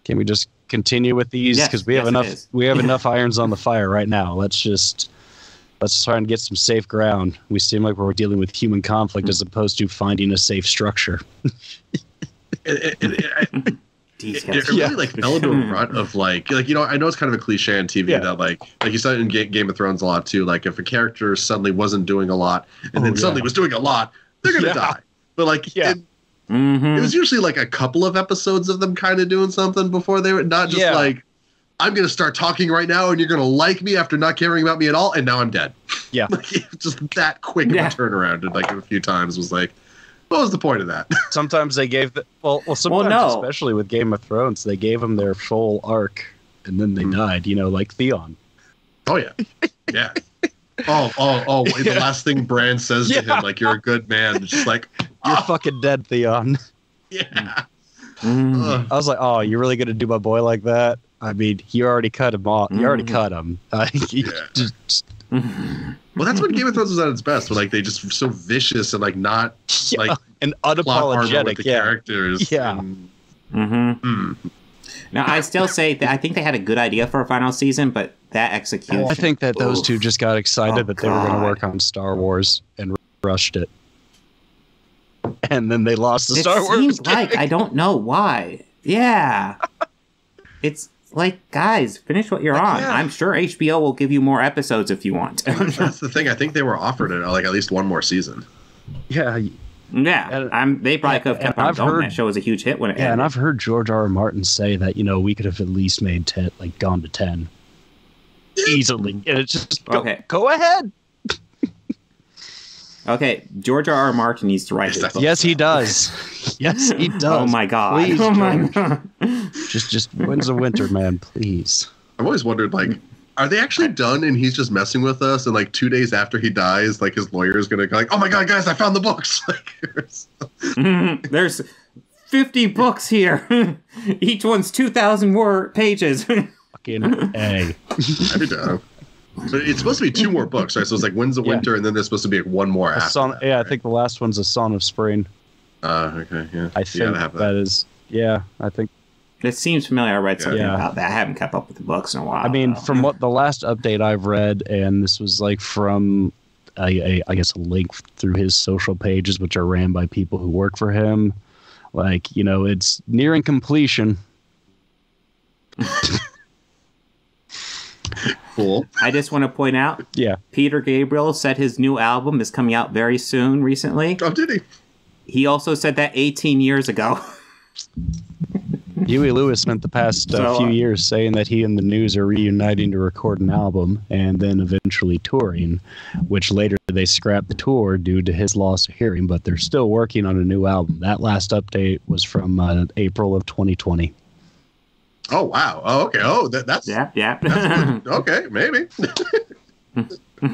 Can we just continue with these because we have enough irons on the fire right now? Let's try and get some safe ground. We seem like we're dealing with human conflict as opposed to finding a safe structure. It really like fell into a rut of like I know it's kind of a cliche on TV that like you said in Game of Thrones a lot too. Like if a character suddenly wasn't doing a lot and then suddenly was doing a lot, they're gonna die. But like it was usually like a couple of episodes of them kind of doing something before they were not just like, I'm going to start talking right now and you're going to like me after not caring about me at all. And now I'm dead. Yeah. Like, just that quick of a turnaround and like a few times was like, what was the point of that? Sometimes they gave especially with Game of Thrones, they gave them their full arc and then they died, like Theon. Oh yeah. Yeah. The last thing Bran says to him, like, you're a good man. It's just like, you're fucking dead, Theon. Yeah. I was like, oh, you're really going to do my boy like that? I mean, you already cut him off. You already cut him. Well, that's when Game of Thrones was at its best. When like they just were so vicious and like not like and unapologetic with the characters. Yeah. Now, I still say that I think they had a good idea for a final season, but that execution. I think that those two just got excited that they were going to work on Star Wars and rushed it. And then they lost the Star Wars. It seems like, I don't know why. Yeah. It's like, guys, finish what you're on. I'm sure HBO will give you more episodes if you want. That's the thing. I think they were offered it like at least one more season. Yeah. Yeah. They probably could have kept on going. That show was a huge hit when it ended. And I've heard George R. R. Martin say that, we could have at least made 10, like gone to 10 easily. And it's just go ahead. Okay, George R. R. Martin needs to write his book. Yes, he does. Yes, he does. Oh my god! Please, my god! Just when's the winter, man? Please. I've always wondered, like, Are they actually done and he's just messing with us? And like 2 days after he dies, like his lawyer is going to go like, oh my God, guys, I found the books. There's 50 books here. Each one's 2,000 pages. Fucking A. I'd be down. So it's supposed to be 2 more books, right? So it's like Winds of Winter, and then there's supposed to be like 1 more after that, yeah, right? I think the last one's A Song of Spring. Okay, yeah. I think that is, yeah, I think. It seems familiar. I read something about that. I haven't kept up with the books in a while. I mean, from what the last update I've read, and this was like from, I guess, a link through his social pages, which are ran by people who work for him. Like, you know, it's nearing completion. Cool. I just want to point out, Peter Gabriel said his new album is coming out very soon recently. Oh, did he? He also said that 18 years ago. Huey Lewis spent the past few years saying that he and the News are reuniting to record an album and then eventually touring, which later they scrapped the tour due to his loss of hearing, but they're still working on a new album. That last update was from April of 2020. Oh, wow. Oh, okay. Oh, that's... Yeah. That's okay, maybe.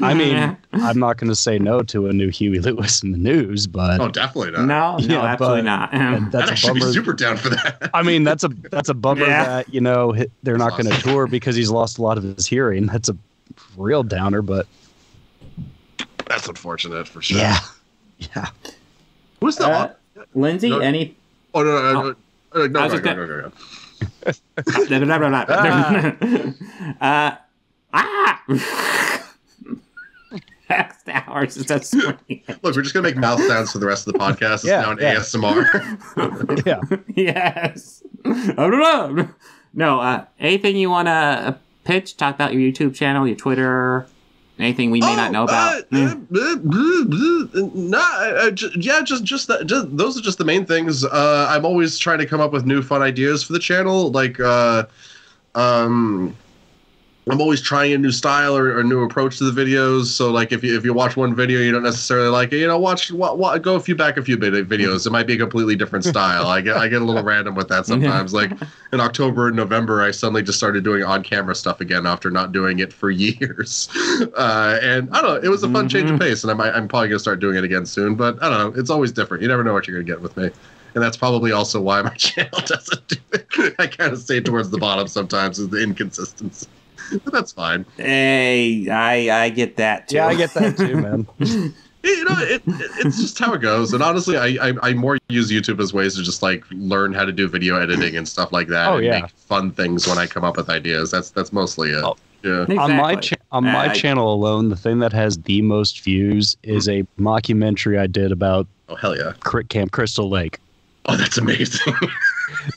I mean, I'm not going to say no to a new Huey Lewis in the News, but... Oh, definitely not. No, absolutely not. I'd actually be super down for that. I mean, that's a bummer that, you know, they're not going to tour because he's lost a lot of his hearing. That's a real downer, but... That's unfortunate, for sure. Yeah. Who's the... Lindsay, no, any... Oh, no. No. Next hours is that funny. Look, we're just gonna make mouth sounds for the rest of the podcast. It's now an ASMR. Yeah. Yes. I don't know. No. Anything you want to pitch? Talk about your YouTube channel, your Twitter. Anything we may not know about? Just those are just the main things. I'm always trying to come up with new fun ideas for the channel. Like, I'm always trying a new style or a new approach to the videos. So, like, if you watch one video, you don't necessarily like it. You know, go back a few videos. It might be a completely different style. I get a little random with that sometimes. Like in October and November, I suddenly just started doing on-camera stuff again after not doing it for years. And I don't know, it was a fun change of pace, and I'm probably gonna start doing it again soon. But I don't know, it's always different. You never know what you're gonna get with me. And that's probably also why my channel doesn't do it. I kind of stay towards the bottom sometimes with the inconsistency. But that's fine. Hey, I get that too. Yeah, I get that too, man. You know, it's just how it goes. And honestly, I more use YouTube as ways to just like learn how to do video editing and stuff like that. Make fun things when I come up with ideas. That's mostly it. Oh. Yeah. Exactly. On my channel alone, the thing that has the most views is a mockumentary I did about Camp Crystal Lake. Oh, that's amazing.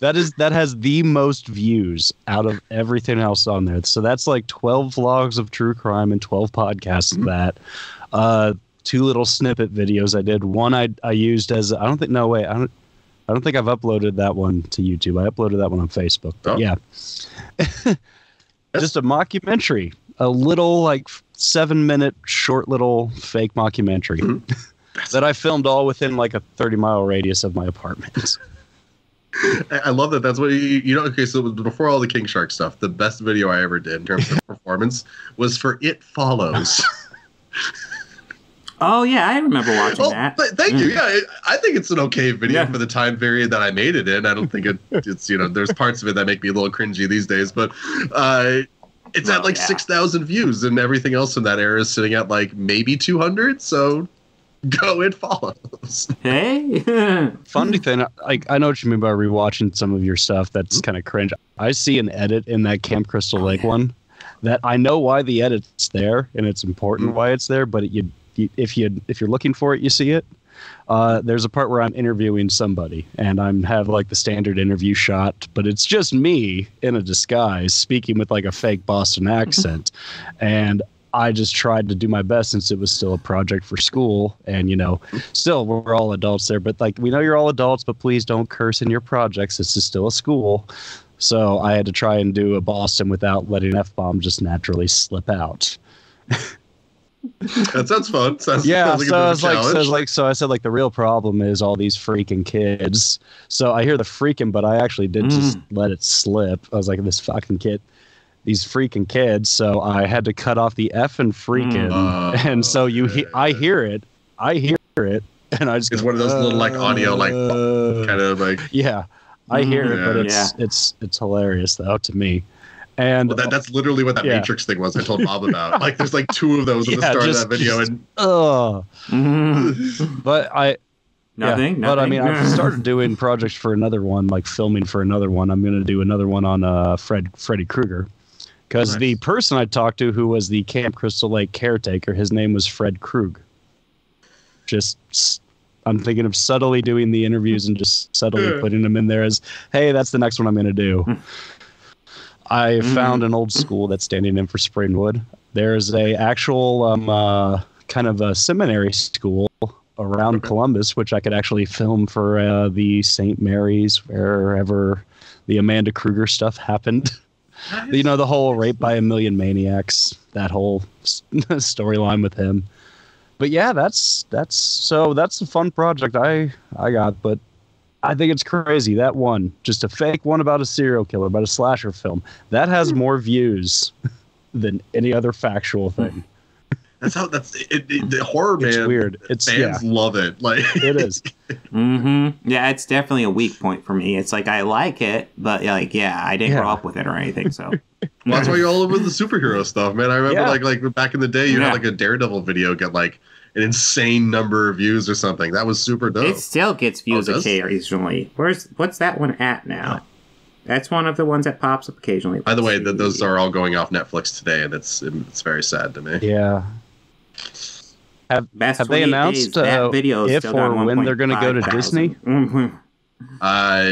That has the most views out of everything else on there. So that's like 12 vlogs of true crime and 12 podcasts of that. 2 little snippet videos I did. One I used as I don't think I've uploaded that one to YouTube. I uploaded that one on Facebook. But yeah. Just a mockumentary. A little like 7-minute short little fake mockumentary that I filmed all within like a 30-mile radius of my apartment. I love that. That's what you know. Okay, so before all the King Shark stuff, the best video I ever did in terms of performance was for It Follows. Oh yeah, I remember watching that. Thank you. Yeah, I think it's an okay video for the time period that I made it in. I don't think it's there's parts of it that make me a little cringy these days, but it's at like 6,000 views, and everything else in that era is sitting at like maybe 200. So. Go, It Follows. Hey. Funny thing, I know what you mean by rewatching some of your stuff. That's kind of cringe. I see an edit in that Camp Crystal Lake one that I know why the edit's there and it's important why it's there. But if you're looking for it, you see it. There's a part where I'm interviewing somebody and I have like the standard interview shot, but it's just me in a disguise speaking with like a fake Boston accent, and I just tried to do my best since it was still a project for school. And, still we're all adults there, but like, we know you're all adults, but please don't curse in your projects. This is still a school. So I had to try and do a Boston without letting an F-bomb just naturally slip out. That sounds fun. Sounds like so I said, like, the real problem is all these freaking kids. So I hear the freaking, but I actually did just let it slip. I was like, this fucking kid. these freaking kids. So I had to cut off the F and freaking, and so I hear it, and I just it's one of those little like audio like kind of like I hear it, but it's hilarious though to me. And that's literally what that Matrix thing was I told Bob about. Like there's like 2 of those at the start of that video, but Nothing. But I mean, I've started doing projects for another one, like filming for another one. I'm going to do another one on Freddy Krueger, because the person I talked to who was the Camp Crystal Lake caretaker, his name was Fred Krug. I'm thinking of subtly doing the interviews and just subtly putting them in there as, hey, that's the next one I'm going to do. I found an old school that's standing in for Springwood. There's a actual kind of a seminary school around Columbus, which I could actually film for the St. Mary's, wherever the Amanda Kruger stuff happened. You know, the whole Rape by a Million Maniacs, that whole storyline with him. But yeah, that's a fun project I got, but I think it's crazy. That one, just a fake one about a serial killer, about a slasher film, that has more views than any other factual thing. The horror band. It's weird. Fans love it. Like it is. Yeah, it's definitely a weak point for me. It's like I like it, but like I didn't grow up with it or anything. So that's why you're all over the superhero stuff, man. I remember like back in the day, you had like a Daredevil video get like an insane number of views or something. That was super dope. It still gets views occasionally. What's that one at now? That's one of the ones that pops up occasionally. By the way, those are all going off Netflix today, and it's very sad to me. Yeah. Have they announced if or when they're going to go to Disney?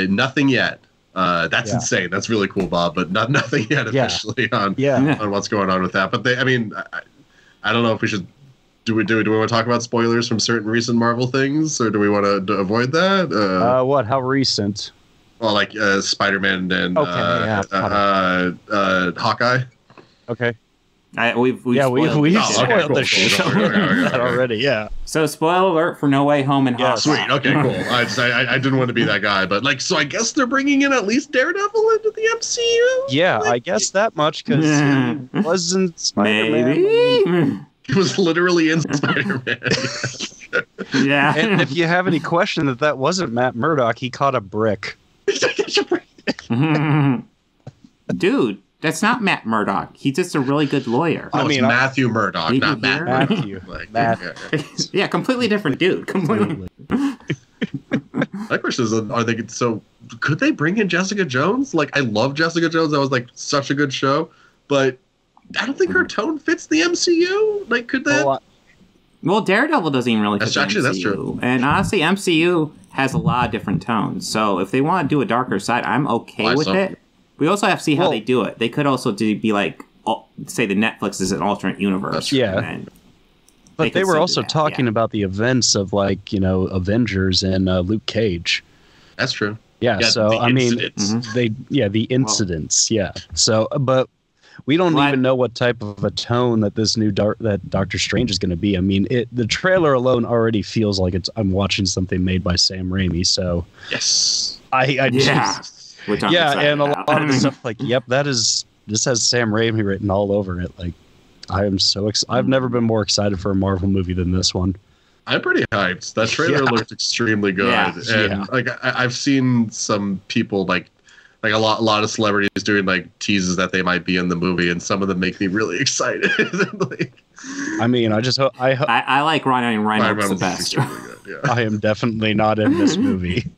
Nothing yet. That's insane. That's really cool, Bob. But nothing yet officially on what's going on with that. But I don't know if we should. Do we want to talk about spoilers from certain recent Marvel things, or do we want to avoid that? What? How recent? Well, like Spider-Man and Hawkeye. Okay. We've spoiled the shit already. Yeah. So spoiler alert for No Way Home and Hawkeye. Sweet. Okay. Cool. I didn't want to be that guy, but like, so I guess they're bringing in at least Daredevil into the MCU. Yeah, I guess that much because he wasn't Spider-Man. Maybe. He was literally in Spider-Man. Yeah. And if you have any question that wasn't Matt Murdock, he caught a brick. Dude. That's not Matt Murdock. He's just a really good lawyer. It's Matthew Murdock, not Matt. Matthew. Yeah, completely different dude. Completely. My question is, could they bring in Jessica Jones? Like, I love Jessica Jones. That was like such a good show, but I don't think her tone fits the MCU. Like, could that? Well, Daredevil doesn't even really fit the MCU. That's true. And honestly, MCU has a lot of different tones. So if they want to do a darker side, I'm okay with it. We also have to see how they do it. They could also be like, say the Netflix is an alternate universe. Yeah. But they were also talking about the events of like, Avengers and Luke Cage. That's true. Yeah. So, the incidents. Yeah. So, but we don't even know what type of a tone that this new that Doctor Strange is going to be. I mean, the trailer alone already feels like I'm watching something made by Sam Raimi. So yes, and a lot of the stuff like, this has Sam Raimi written all over it. Like, I am so I've never been more excited for a Marvel movie than this one. I'm pretty hyped. That trailer looked extremely good, like I've seen some people like a lot of celebrities doing like teases that they might be in the movie, and some of them make me really excited. I mean, I just hope I like Ryan Reynolds the best. Yeah. I am definitely not in this movie.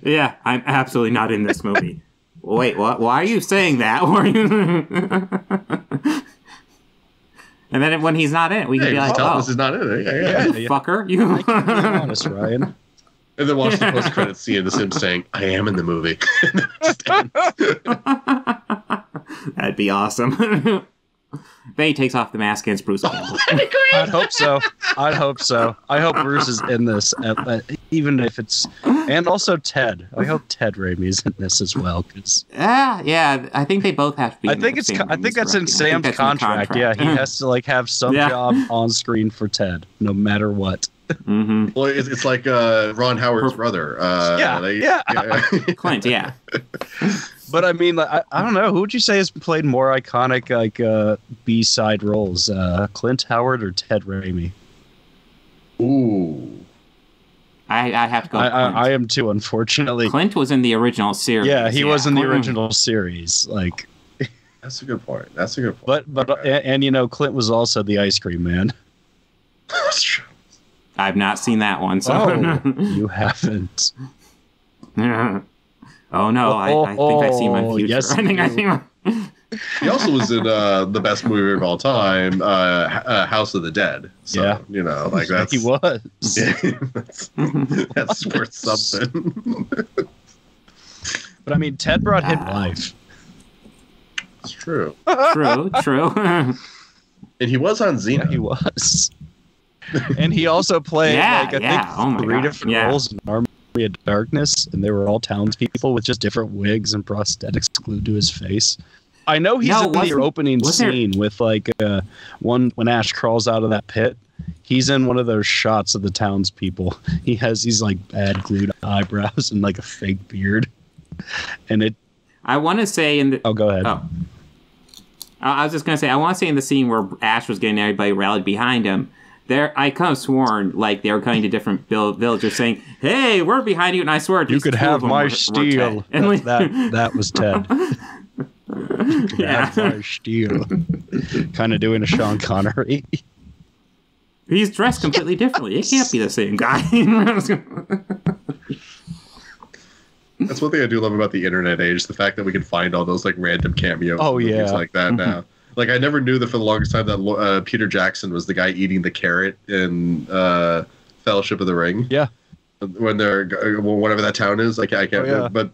Yeah, I'm absolutely not in this movie. Wait, what? Why are you saying that? And then when he's not in it, we can be like, "Oh, this is not in it." Fucker, you. I can be honest, Ryan. And then watch the post-credits scene of him saying, "I am in the movie." That'd be awesome. Then he takes off the mask against Bruce Campbell. I hope so. I hope Bruce is in this, even if it's... And also Ted. I hope Ted Raimi is in this as well. Cause, I think they both have to be I think that's in Sam's contract. Yeah, he has to have some job on screen for Ted, no matter what. Mm-hmm. Well, it's like Ron Howard's brother. Clint, yeah. But I mean, like, I don't know. Who would you say has played more iconic like B-side roles, Clint Howard or Ted Raimi? Ooh. I have to go. I am too, unfortunately. Clint was in the original series. Yeah, he was in the original series. Like, that's a good point. That's a good point. But okay. and you know, Clint was also the ice cream man. That's true. I've not seen that one. So you haven't. Oh no! I think I see my future. Yes, I think I see my. He also was in the best movie of all time, House of the Dead. So, yeah, you know, like that's he was. That's worth something. But I mean, Ted brought him life. It's true. True. And he was on Xena. Yeah, he was. And he also played I think 3 different roles in Army of Darkness, and they were all townspeople with just different wigs and prosthetics glued to his face. I know he's in the opening scene with like one when Ash crawls out of that pit. He's in one of those shots of the townspeople. He has these like bad glued eyebrows and like a fake beard. And it. I want to say in the. Oh, go ahead. Oh. I was just gonna say I want to say in the scene where Ash was getting everybody rallied behind him. I could have sworn like they were going to different villagers saying, "Hey, we're behind you," and I swear you could have my steel. That was Ted. My steel. Kind of doing a Sean Connery. He's dressed completely differently. It can't be the same guy. That's one thing I do love about the internet age, the fact that we can find all those like random cameos. Oh yeah, things like that now. Like I never knew that for the longest time that Peter Jackson was the guy eating the carrot in Fellowship of the Ring. Yeah, when they're whatever that town is, like I can't. But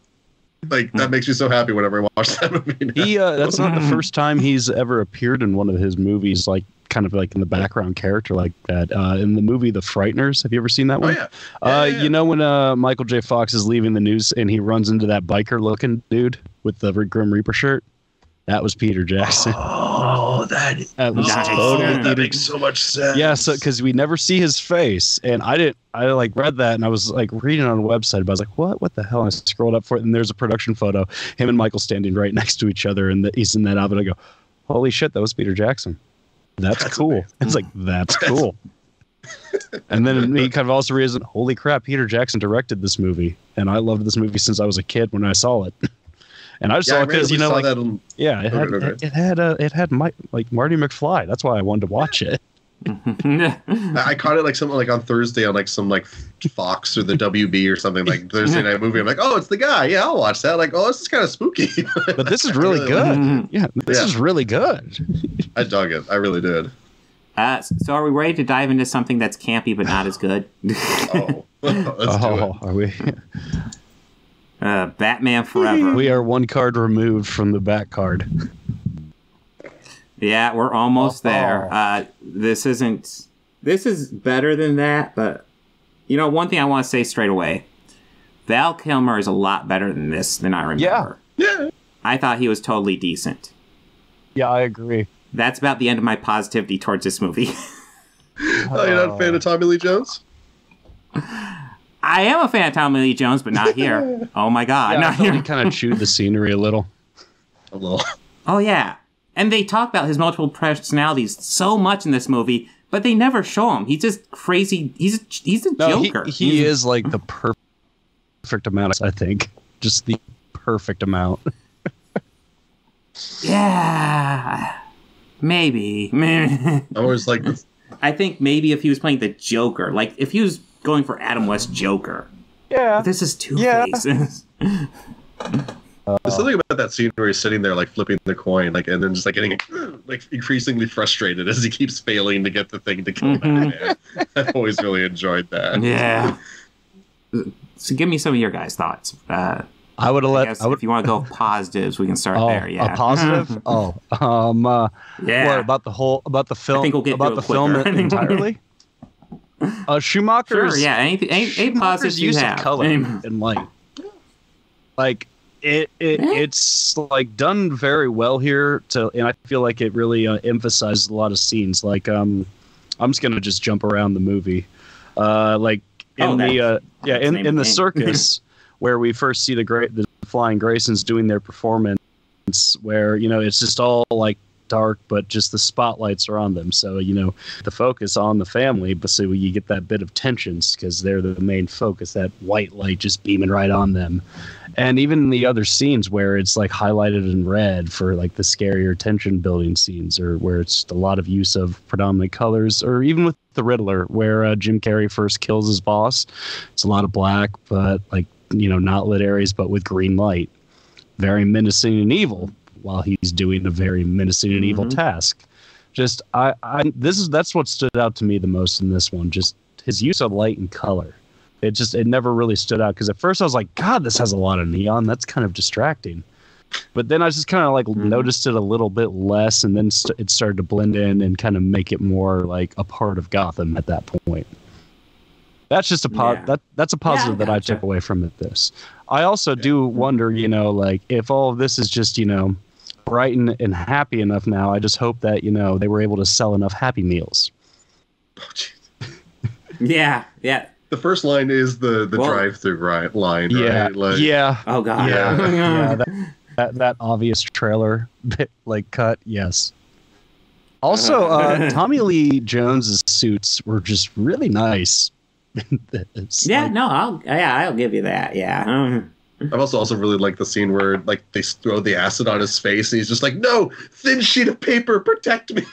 like that makes me so happy whenever I watch that movie. Now. That's not the first time he's ever appeared in one of his movies, like kind of like in the background character like that. In the movie The Frighteners, have you ever seen that one? Yeah. You know when Michael J. Fox is leaving the news and he runs into that biker-looking dude with the Grim Reaper shirt? That was Peter Jackson. Oh, that was totally that makes so much sense. Yeah, so because we never see his face, and I like read that, and I was like reading on a website, but I was like, what the hell? And I scrolled up for it, and there's a production photo, him and Michael standing right next to each other, and he's in that outfit. I go, holy shit, that was Peter Jackson. That's cool. Amazing. It's like that's cool. And then he kind of also realized, holy crap, Peter Jackson directed this movie, and I loved this movie since I was a kid when I saw it. And I just saw it because it had Marty McFly. That's why I wanted to watch it. I caught it like something like on Thursday on like some like Fox or the WB or something like Thursday night movie. I'm like, oh, it's the guy. Yeah, I'll watch that. Like, oh, this is kind of spooky. But this is really good. Yeah, this is really good. I dug it. I really did. So are we ready to dive into something that's campy but not as good? Let's do it. Are we? Batman Forever. We are one card removed from the back card. Yeah, we're almost there. This is better than that, but you know, one thing I want to say straight away. Val Kilmer is a lot better than this than I remember. Yeah. I thought he was totally decent. Yeah, I agree. That's about the end of my positivity towards this movie. Oh, you're not a fan of Tommy Lee Jones? I am a fan of Tommy Lee Jones, but not here. Oh my God. Yeah, not here. He kind of chewed the scenery a little. Oh yeah. And they talk about his multiple personalities so much in this movie, but they never show him. He's just crazy. He's a joker. He is like the perfect amount, I think. Just the perfect amount. Yeah. Maybe. I always like this. I think maybe if he was playing the Joker, like if he was going for Adam West Joker. Yeah. But this is Two-Face. There's something about that scene where he's sitting there like flipping the coin, like, and then just like getting like increasingly frustrated as he keeps failing to get the thing to kill Batman. I've always really enjoyed that. Yeah. So give me some of your guys' thoughts. I would have let. If you want to go positives, we can start there. Yeah, a positive. Yeah. What about the film? I think we'll get about the film entirely. Schumacher's. Sure. Yeah. Any positives you have? Of color and light. Like it's like done very well here. And I feel like it really emphasizes a lot of scenes. Like I'm just gonna just jump around the movie. Like in the circus. Where we first see the Flying Graysons doing their performance where, you know, it's just all like dark, but just the spotlights are on them. So, you know, the focus on the family, but so you get that bit of tensions because they're the main focus, that white light just beaming right on them. And even in the other scenes where it's like highlighted in red for like the scarier tension building scenes, or where it's a lot of use of predominant colors, or even with the Riddler where Jim Carrey first kills his boss, it's a lot of black, but like, you know, not lit areas, but with green light, very menacing and evil while he's doing a very menacing and evil task. Just that's what stood out to me the most in this one, just his use of light and color. It never really stood out, because at first I was like, God, this has a lot of neon, that's kind of distracting. But then I just kind of like noticed it a little bit less, and then it started to blend in and kind of make it more like a part of Gotham at that point. That's just that's a positive that I took away from this. I also do wonder, you know, like if all of this is just, you know, bright and happy enough now, I just hope that, you know, they were able to sell enough Happy Meals. Oh, yeah. The first line is the drive-through line, yeah, right? Like, yeah. Oh God. Yeah. That obvious trailer bit, like cut. Yes. Also, Tommy Lee Jones's suits were just really nice. I'll give you that. Yeah. I've also really liked the scene where like they throw the acid on his face and he's just like, no, thin sheet of paper, protect me.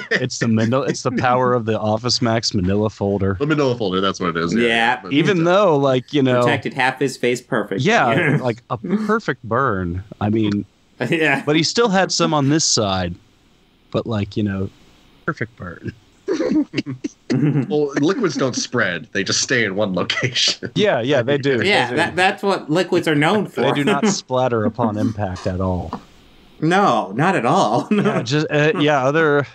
It's the power of the Office Max Manila folder. The Manila folder, that's what it is. Yeah. Even though, like, you know, protected half his face perfect. Yeah, like a perfect burn. I mean, yeah. But he still had some on this side. But like, you know, perfect burn. Well, liquids don't spread; they just stay in one location. Yeah, they do. Yeah, that's what liquids are known for. They do not splatter upon impact at all. No, not at all. Other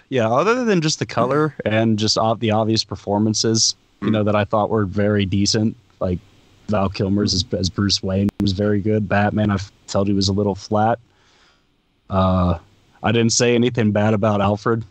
than just the color and just the obvious performances, you know, that I thought were very decent. Like Val Kilmer's as Bruce Wayne was very good. Batman, I felt he was a little flat. I didn't say anything bad about Alfred.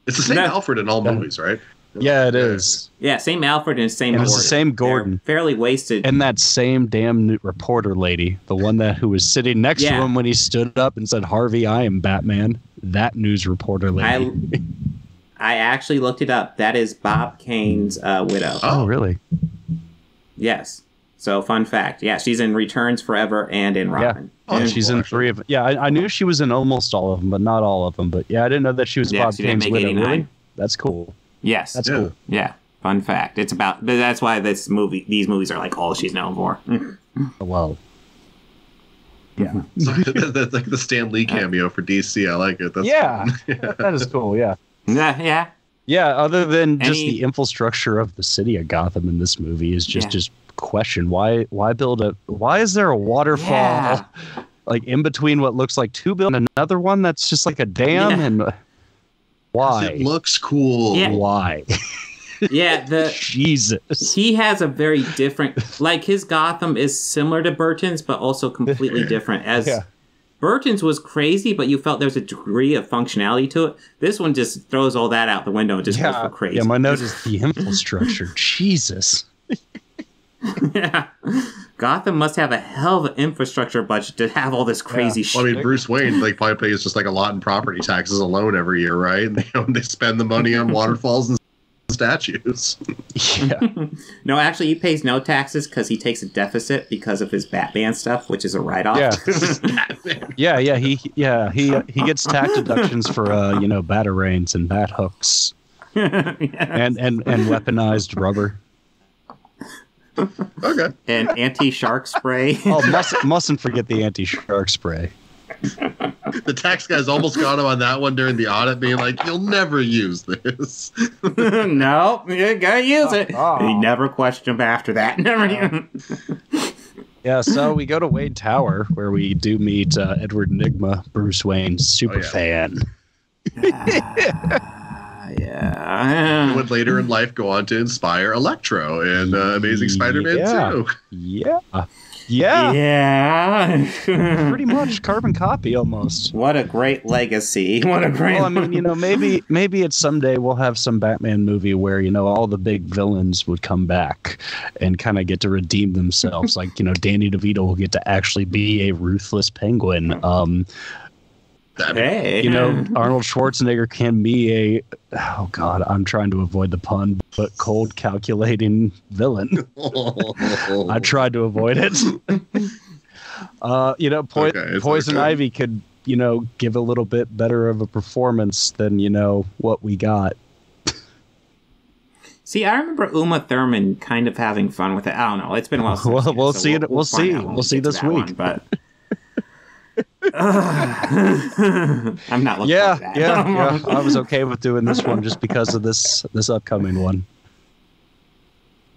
It's the same Alfred in all movies, right? Yeah, it is. Yeah, same Alfred and same Gordon. It's the same Gordon. They're fairly wasted. And that same damn reporter lady, the one who was sitting next to him when he stood up and said, Harvey, I am Batman. That news reporter lady. I actually looked it up. That is Bob Kane's widow. Oh, really? Yes. So, fun fact. Yeah, she's in Returns Forever and in Robin. Yeah. Oh, she's in 3 of them. Yeah, I knew she was in almost all of them, but not all of them. But yeah, I didn't know that she was Bob Kane's widow. 89. Really? That's cool. Yes. That's cool. Yeah. Fun fact. That's why these movies are like all she's known for. Well. Yeah. So that's like the Stan Lee cameo for DC. I like it. That is cool. Yeah. Yeah. Yeah. Other than just the infrastructure of the city of Gotham in this movie is just question. Why is there a waterfall like in between what looks like 2 buildings and another one that's just like a dam? And why? It looks cool. Yeah. Why? Yeah, Jesus. He has a very different, like his Gotham is similar to Burton's, but also completely different. Burton's was crazy, but you felt there's a degree of functionality to it. This one just throws all that out the window and just goes for crazy. Yeah, my note is the infrastructure. Jesus. Yeah. Gotham must have a hell of an infrastructure budget to have all this crazy shit. Well, I mean, Bruce Wayne probably pays just like a lot in property taxes alone every year, right? And they spend the money on waterfalls and statues. Yeah. No, actually, he pays no taxes because he takes a deficit because of his Batman stuff, which is a write-off. Yeah. He gets tax deductions for batarangs and bat hooks, and weaponized rubber. Okay. And anti-shark spray. Oh, mustn't forget the anti-shark spray. The tax guys almost got him on that one during the audit, being like, "You'll never use this." No, you gotta use it. He never questioned him after that. Never. Yeah, so we go to Wayne Tower, where we do meet Edward Nygma, Bruce Wayne's super fan. Yeah. And would later in life go on to inspire Electro in Amazing Spider-Man 2. Yeah. Pretty much carbon copy almost. What a great legacy. What a great. Well, I mean, you know, maybe it's someday we'll have some Batman movie where, you know, all the big villains would come back and kind of get to redeem themselves. Like, you know, Danny DeVito will get to actually be a ruthless penguin. Hey. You know, Arnold Schwarzenegger can be a, oh God, I'm trying to avoid the pun, but cold calculating villain. I tried to avoid it. You know, Poison Ivy could, you know, give a little bit better of a performance than, you know, what we got. See, I remember Uma Thurman kind of having fun with it. I don't know. It's been a while since we'll see this week. One, but I'm not looking for that. Yeah. I was okay with doing this one just because of this upcoming one.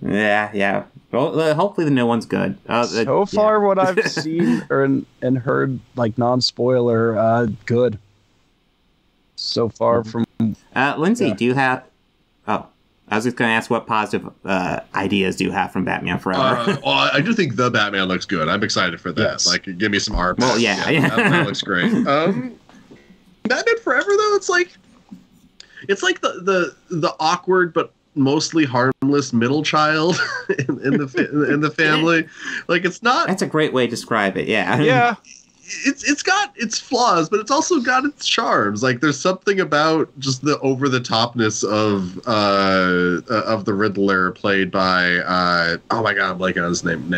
Yeah. Well, hopefully the new one's good. So far, what I've seen and heard, like non-spoiler, good. So far from Lindsay, do you have? Oh, I was just going to ask, what positive ideas do you have from Batman Forever? Well, I do think the Batman looks good. I'm excited for that. Yes. Like, give me some art. Well, yeah. That looks great. Batman Forever, though, it's like the awkward but mostly harmless middle child in the family. Like, it's not. That's a great way to describe it. Yeah. Yeah. It's got its flaws, but it's also got its charms. Like, there's something about just the over the topness of the Riddler, played by oh my God, I'm blanking on his name.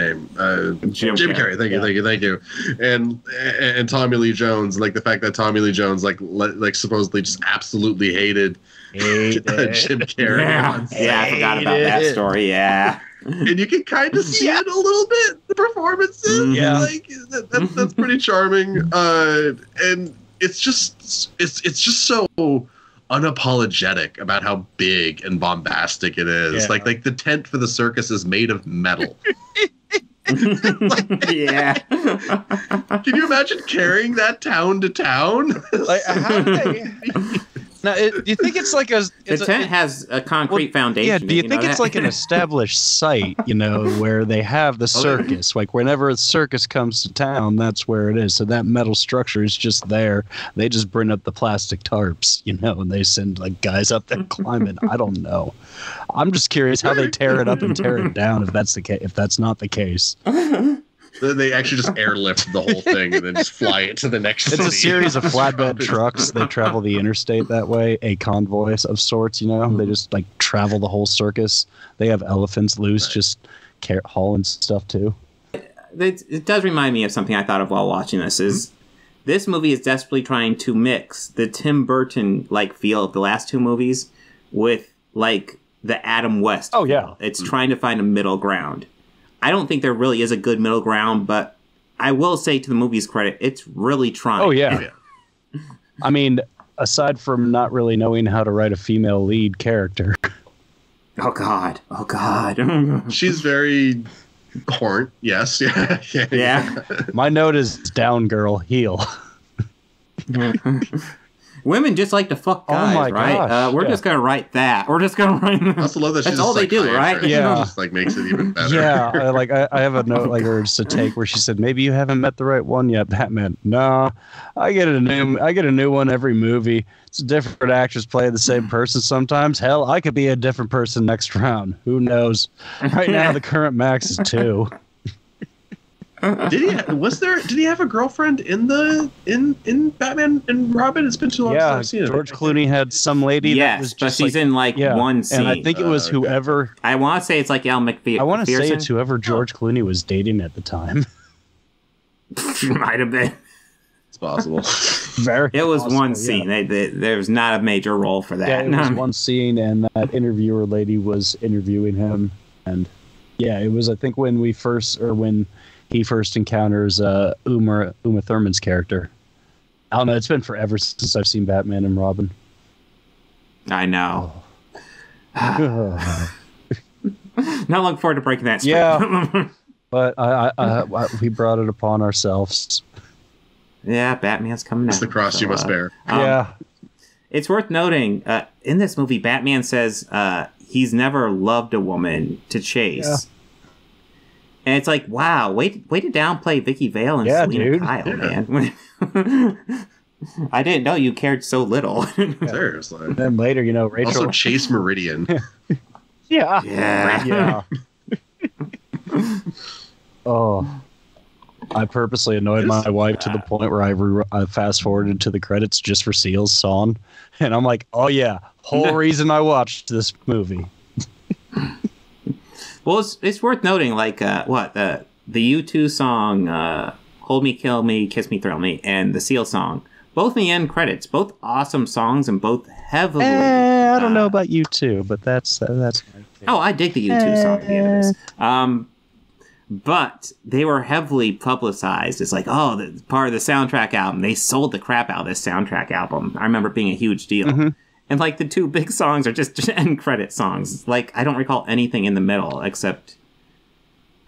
Jim Carrey. Thank you. And Tommy Lee Jones. Like, the fact that Tommy Lee Jones like supposedly just absolutely hated Jim Carrey. Yeah, I forgot about that story. Yeah. And you can kind of see it a little bit, the performances. Yeah. Like, that's pretty charming. And it's just so unapologetic about how big and bombastic it is. Yeah. Like the tent for the circus is made of metal. Yeah. Can you imagine carrying that town to town? Like, how do they? Now, do you think it's like the tent has a concrete foundation? Yeah, do you think it's like an established site, you know, where they have the circus? Like, whenever a circus comes to town, that's where it is. So that metal structure is just there. They just bring up the plastic tarps, you know, and they send, like, guys up there climbing. I don't know. I'm just curious how they tear it up and tear it down if that's the case. If that's not the case. They actually just airlift the whole thing and then just fly it to the next city. It's a series of flatbed trucks. They travel the interstate that way, a convoy of sorts, you know. They just, like, travel the whole circus. They have elephants loose, just hauling stuff, too. It does remind me of something I thought of while watching this. This movie is desperately trying to mix the Tim Burton, like, feel of the last two movies with, like, the Adam West feel. Yeah. It's trying to find a middle ground. I don't think there really is a good middle ground, but I will say, to the movie's credit, it's really trying. Oh, yeah. I mean, aside from not really knowing how to write a female lead character. Oh, God. She's very horny. Yes. Yeah. My note is down, girl, heel. Women just like to fuck guys, right? Gosh, we're just gonna write that. We're just gonna write. I also love that that's all they do, right? Yeah, just like makes it even better. Yeah, I have a note like or just a take where she said, "Maybe you haven't met the right one yet, Batman." No, I get a new one every movie. It's a different actress playing the same person sometimes. Hell, I could be a different person next round. Who knows? Right now, the current max is 2. Did he have a girlfriend in Batman and Robin? It's been too long since I've seen it. George Clooney had some lady that was just, but she's in one scene. And I think it was whoever. I want to say it's like Elle McPherson. I want to say it's whoever George Clooney was dating at the time. Might have been. It's possible. It was one scene. There was not a major role for that. Yeah, it was one scene, and that interviewer lady was interviewing him, and it was, I think, when he first encounters Uma Thurman's character. I don't know. It's been forever since I've seen Batman and Robin. I know. Not looking forward to breaking that streak. Yeah, but we brought it upon ourselves. Yeah, Batman's coming out. It's the cross you must bear. It's worth noting, in this movie, Batman says he's never loved a woman to chase. Yeah. And it's like, wow, way to downplay Vicky Vale and Selena Kyle, man. I didn't know you cared so little. Seriously. And then later, Rachel... Also Chase Meridian. Yeah. Oh... I purposely annoyed my wife to the point where I fast-forwarded to the credits just for Seal's song. And I'm like, oh yeah, whole reason I watched this movie. Well, it's worth noting, like, the U2 song, Hold Me, Kill Me, Kiss Me, Thrill Me, and the Seal song, both in the end credits, both awesome songs and both heavily... I don't know about U2, but that's my thing. Oh, I dig the U2 song at the end of this. But they were heavily publicized. It's like, oh, the part of the soundtrack album. They sold the crap out of this soundtrack album. I remember it being a huge deal. Mm-hmm. And, like, the two big songs are just end credit songs. Like, I don't recall anything in the middle except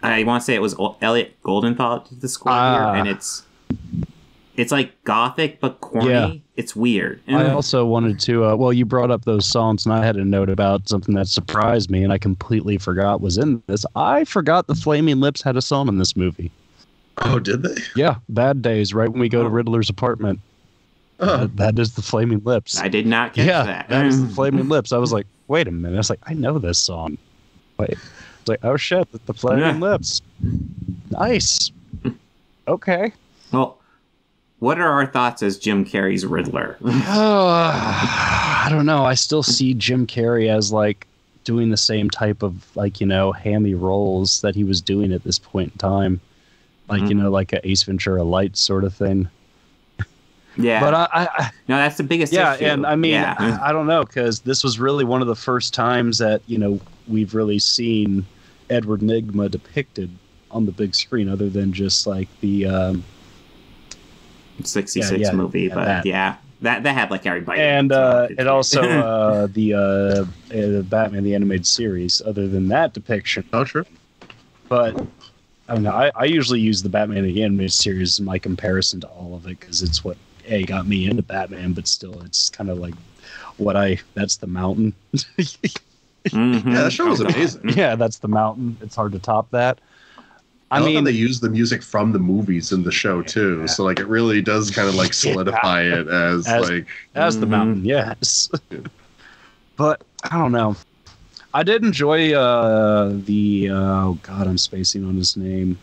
I want to say it was Elliot Goldenthal did the score here, and it's like gothic but corny. Yeah. It's weird. And I also wanted to, you brought up those songs, and I had a note about something that surprised me, and I completely forgot was in this. I forgot the Flaming Lips had a song in this movie. Oh, did they? Yeah, Bad Days, right when we go to Riddler's apartment. That is the Flaming Lips. I did not catch that. That is the Flaming Lips. I was like, wait a minute. I was like, I know this song. Wait. It's like, oh shit, the Flaming Lips. Nice. Okay. Well, what are our thoughts as Jim Carrey's Riddler? I don't know. I still see Jim Carrey as like doing the same type of hammy roles that he was doing at this point in time. Like, like a Ace Ventura Light sort of thing. Yeah. But I no, that's the biggest issue. And I mean, I don't know, because this was really one of the first times that, we've really seen Edward Nygma depicted on the big screen, other than just like the 66 movie, but that had like everybody. And it also the Batman the Animated Series. Other than that depiction, true. But I don't know. I usually use the Batman the Animated Series in my comparison to all of it, because it's what got me into Batman, but still, it's kind of like that's the mountain. Mm-hmm. Yeah, that show was amazing. Yeah, that's the mountain. It's hard to top that. I mean, they use the music from the movies in the show too, so like it really does kind of like solidify it as the mountain. Yes, but I don't know. I did enjoy I'm spacing on his name.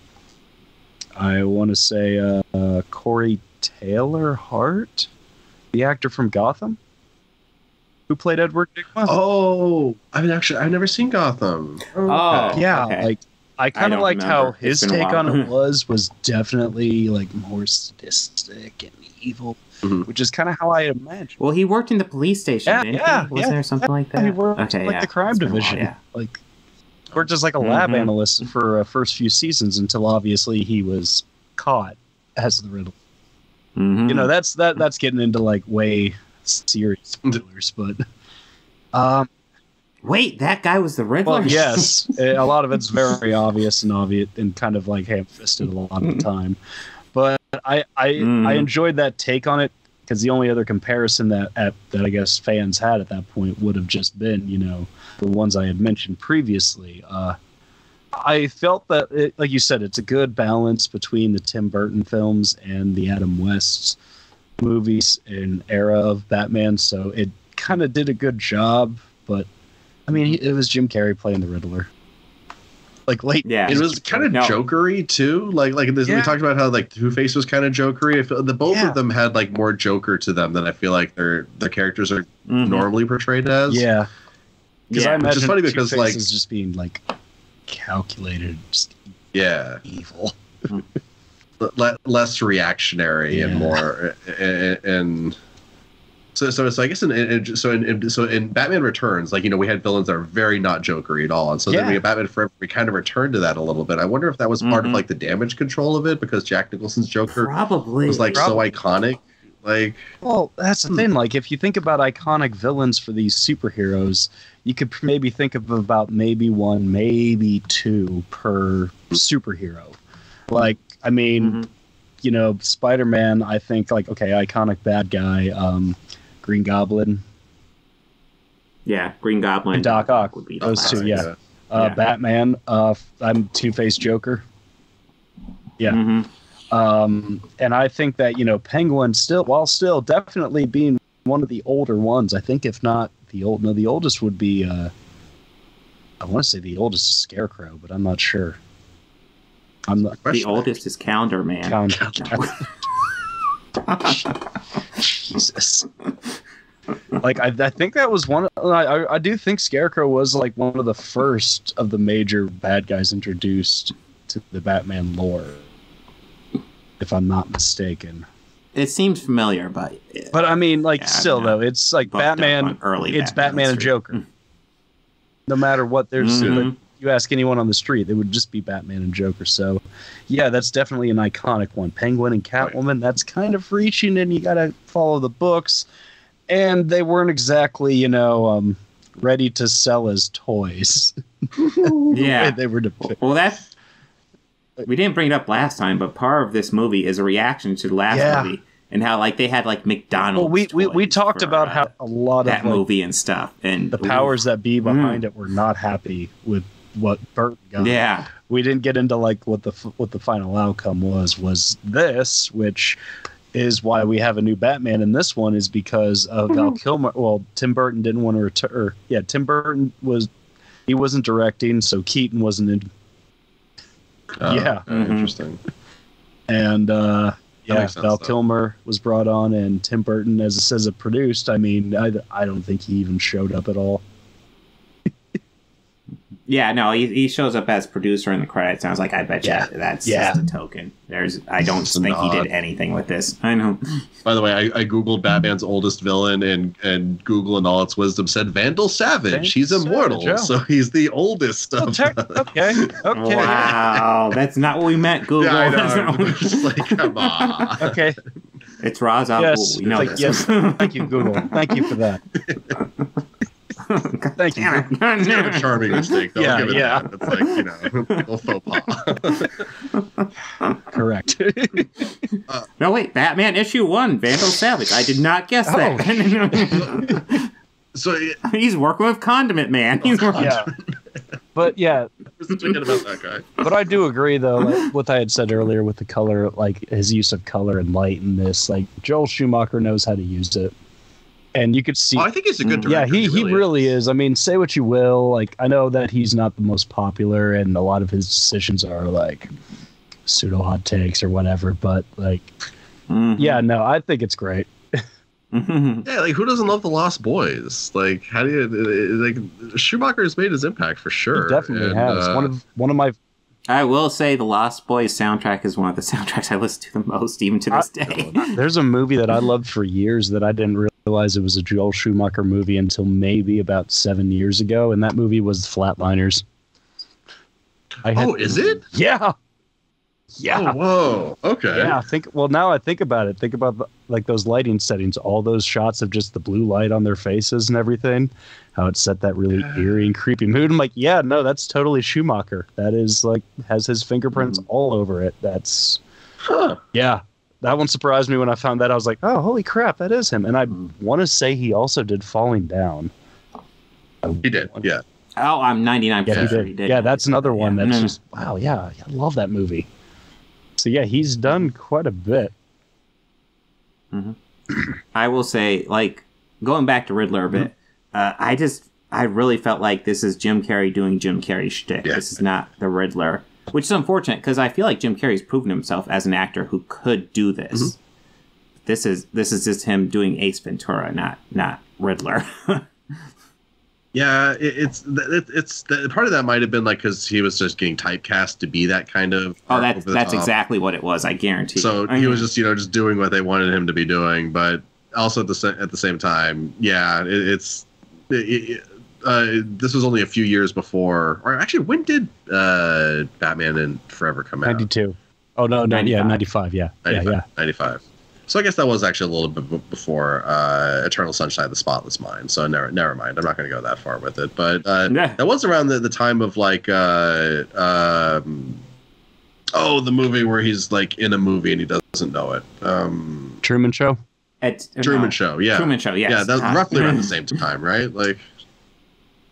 I want to say Corey Taylor Hart, the actor from Gotham, who played Edward Nygma. Oh, I've never seen Gotham. Oh, yeah, okay. like. I kind of liked how his take on it was definitely like more sadistic and evil, which is kind of how I imagined. Well, he worked in the police station, didn't he? Was there something like that? He worked the crime division. Like, worked as like a lab analyst for first few seasons until obviously he was caught as the Riddler. Mm-hmm. That's getting into like way serious spoilers, but wait, that guy was the Riddler? Well, yes. A lot of it's very obvious and kind of like ham-fisted a lot of the time. But I enjoyed that take on it, because the only other comparison that I guess fans had at that point would have just been, the ones I had mentioned previously. I felt that, like you said, it's a good balance between the Tim Burton films and the Adam West movies and era of Batman, so it kind of did a good job, but I mean, it was Jim Carrey playing the Riddler. Like it was kind of jokery too. Like we talked about how like Two-Face was kind of jokery. I feel the both of them had like more Joker to them than I feel like their characters are normally portrayed as. Yeah, because I imagine it's funny because Two-Face is just being like calculated, just evil, less reactionary and more and. So I guess in Batman Returns, like, we had villains that are very not jokery at all, and so then we had Batman Forever. We kind of returned to that a little bit. I wonder if that was part of like the damage control of it, because Jack Nicholson's Joker was like so iconic. Like, well, that's the thing. Like, if you think about iconic villains for these superheroes, you could maybe think of about maybe one, maybe two per superhero. Like, I mean, Spider-Man. I think like iconic bad guy. Green Goblin. Yeah, Green Goblin. And Doc Ock would be those two, yeah. Yeah. Batman, I'm Two-Face Joker. Yeah. Mm-hmm. And I think that, Penguin while still definitely being one of the older ones, I think if not the oldest would be, I want to say the oldest is Scarecrow, but I'm not sure. The oldest is Calendar Man. Jesus. Like, I think that was one. I do think Scarecrow was like one of the first of the major bad guys introduced to the Batman lore, if I'm not mistaken. It seems familiar, but I mean, like, still though, it's like Batman. It's Batman and Joker. No matter what there's, like, you ask anyone on the street, it would just be Batman and Joker. So, yeah, that's definitely an iconic one. Penguin and Catwoman. That's kind of reaching, and you got to follow the books. And they weren't exactly, ready to sell as toys. Yeah. They were depicted. Well, we didn't bring it up last time, but part of this movie is a reaction to the last movie and how, like, they had, like, McDonald's. Well, we talked about how a lot that of that movie and stuff, and the powers that be behind it were not happy with what Burton got. Yeah. We didn't get into, like, what the final outcome was this, which is why we have a new Batman in this one, is because of Val Kilmer. Well, Tim Burton didn't want to return. Yeah, Tim Burton wasn't directing, so Keaton wasn't in. Interesting. And Val Kilmer was brought on, and Tim Burton, as it says, it produced. I mean, I don't think he even showed up at all. Yeah, no, he shows up as producer in the credits, and I was like, I bet you that's just a token. I don't think he did anything with this. I know. By the way, I googled Batman's oldest villain, and Google in all its wisdom said Vandal Savage. He's immortal, so he's the oldest. Okay. Wow, that's not what we meant, Google. Yeah, I know. Just like, come on. Okay. It's Ra's al Ghul. We know this. Yes. Thank you, Google. Thank you for that. Thank you. It's kind of a charming mistake, though. Yeah, I'll give it that. It's like, a little faux pas. Correct. No, wait. Batman issue 1, Vandal Savage. I did not guess that. So he's working with Condiment Man. But yeah. Thinking about that guy. But I do agree, though, like what I had said earlier with the color, like his use of color and light in this. Like, Joel Schumacher knows how to use it. And you could see. I think he's a good director. Yeah, he really is. I mean, say what you will. Like, I know that he's not the most popular, and a lot of his decisions are like pseudo hot takes or whatever. But like, yeah, no, I think it's great. Yeah, like, who doesn't love The Lost Boys? Like, how do you like? Schumacher has made his impact for sure. He definitely has. One of my. I will say the Lost Boys soundtrack is one of the soundtracks I listen to the most, even to this day. There's a movie that I loved for years that I didn't realize it was a Joel Schumacher movie until maybe about 7 years ago, and that movie was Flatliners. Is it? Yeah. Yeah. Oh, whoa. Okay. Yeah. Now I think about it. Think about like those lighting settings, all those shots of just the blue light on their faces and everything, how it set that really eerie and creepy mood. I'm like, yeah, no, that's totally Schumacher. That is like, has his fingerprints all over it. That's, yeah. That one surprised me when I found that. I was like, oh, holy crap, that is him. And I want to say he also did Falling Down. He did, yeah. Oh, I'm 99% sure he did. Yeah, that's another one that's just, wow, yeah, I love that movie. So, yeah, he's done quite a bit. I will say, like, going back to Riddler a bit, I really felt like this is Jim Carrey doing Jim Carrey shtick. Yeah. This is not the Riddler, which is unfortunate because I feel like Jim Carrey's proven himself as an actor who could do this. This is just him doing Ace Ventura, not Riddler. Yeah, it's part of that might have been like because he was just getting typecast to be that kind of. Oh, that's exactly what it was. I guarantee. So he was just doing what they wanted him to be doing, but also at the same time, yeah, this was only a few years before, or actually, when did Batman and Forever come out? 92. Oh no, 95. Yeah, 95. So I guess that was actually a little bit before Eternal Sunshine of the Spotless Mind. So never mind. I'm not going to go that far with it. But that was around the time of like, the movie where he's like in a movie and he doesn't know it. Truman Show? Truman Show, yeah. Truman Show, yes. Yeah, that was roughly around the same time, right? Like,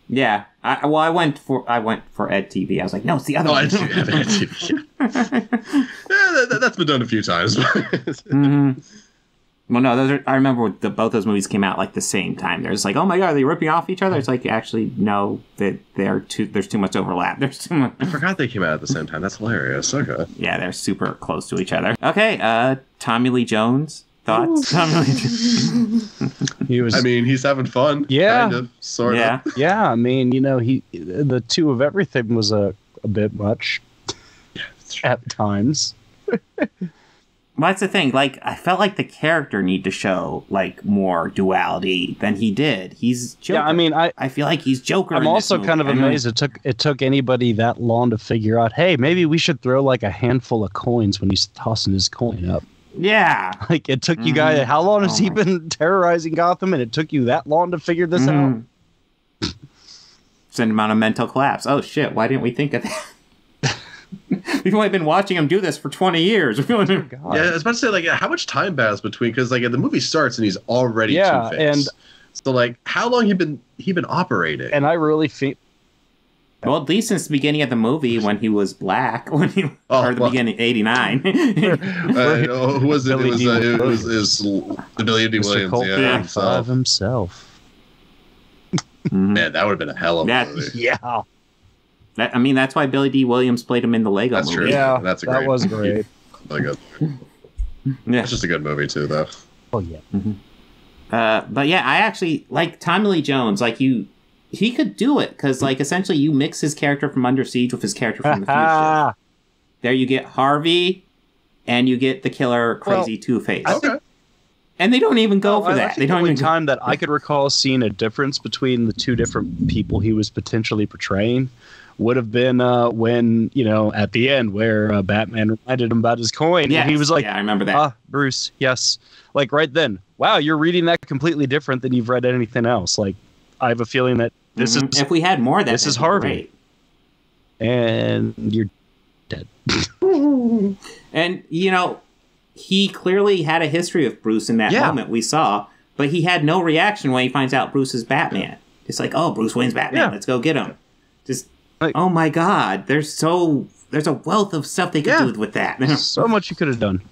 yeah. I went for Ed TV. I was like, no, it's the other one. Ed TV. Yeah, that's been done a few times. Well, no, I remember both those movies came out like the same time. There's like, oh my god, are they ripping off each other? It's like, actually, no, that there's too much overlap. There's too much. I forgot they came out at the same time. That's hilarious. Okay. Yeah, they're super close to each other. Okay, Tommy Lee Jones. Thoughts? Tommy Lee Jones. I mean, he's having fun. Yeah. Kind of, sort of. Yeah, I mean, the two of everything was a bit much at times. Well, that's the thing. Like, I felt like the character need to show like more duality than he did. He's Joker. Yeah, I mean, I feel like he's Joker. I'm also kind of amazed it took anybody that long to figure out. Hey, maybe we should throw like a handful of coins when he's tossing his coin up. Yeah, like it took you guys. How long has he been terrorizing Gotham, and it took you that long to figure this out? Send him on a mental collapse. Oh shit! Why didn't we think of that? We've only been watching him do this for 20 years. Yeah, I was about to say, like, how much time passed between? Because like the movie starts and he's already Two-Face. And so like, how long he been operating? And I really feel. Well, at least since the beginning of the movie when he was black, beginning '89. Who was it? It was Billy D. Williams. Of himself. Man, that would have been a hell of a movie. Yeah. I mean, that's why Billy D. Williams played him in the Lego movie. True. Yeah, that was great. Lego. Yeah, it's just a good movie too, though. Oh yeah. But yeah, I actually like Tommy Lee Jones. Like he could do it because like essentially you mix his character from Under Siege with his character from The Fugitive. There you get Harvey, and you get the killer crazy Two-Face. Okay. And they don't even go for that. They don't even time that I could recall seeing a difference between the two different people he was potentially portraying would have been when, at the end where Batman reminded him about his coin. Yes. And he was like, yeah, I remember that. Bruce, yes. Like right then, wow, you're reading that completely different than you've read anything else. Like, I have a feeling that this is... If we had more of that, this is Harvey. Great. And you're dead. And, he clearly had a history with Bruce in that moment we saw, but he had no reaction when he finds out Bruce is Batman. It's like, oh, Bruce Wayne's Batman. Let's go get him. Just, oh my God, there's a wealth of stuff they could do with that. So much you could have done.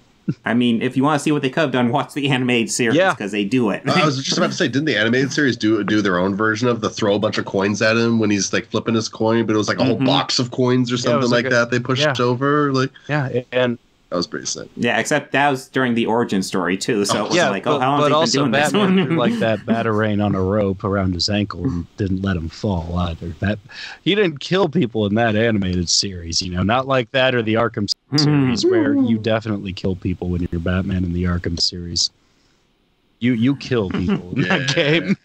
I mean, if you want to see what they could have done, watch the animated series because they do it. I was just about to say, didn't the animated series do their own version of the throw a bunch of coins at him when he's like flipping his coin, but it was like a whole box of coins or something like that they pushed over? Like, and that was pretty sick. Yeah, except that was during the origin story too. So it was like, how long have they been doing Batman this? threw like that Batarang on a rope around his ankle and didn't let him fall either. He didn't kill people in that animated series, not like that or the Arkham series where you definitely kill people when you're Batman in the Arkham series. You kill people in that game.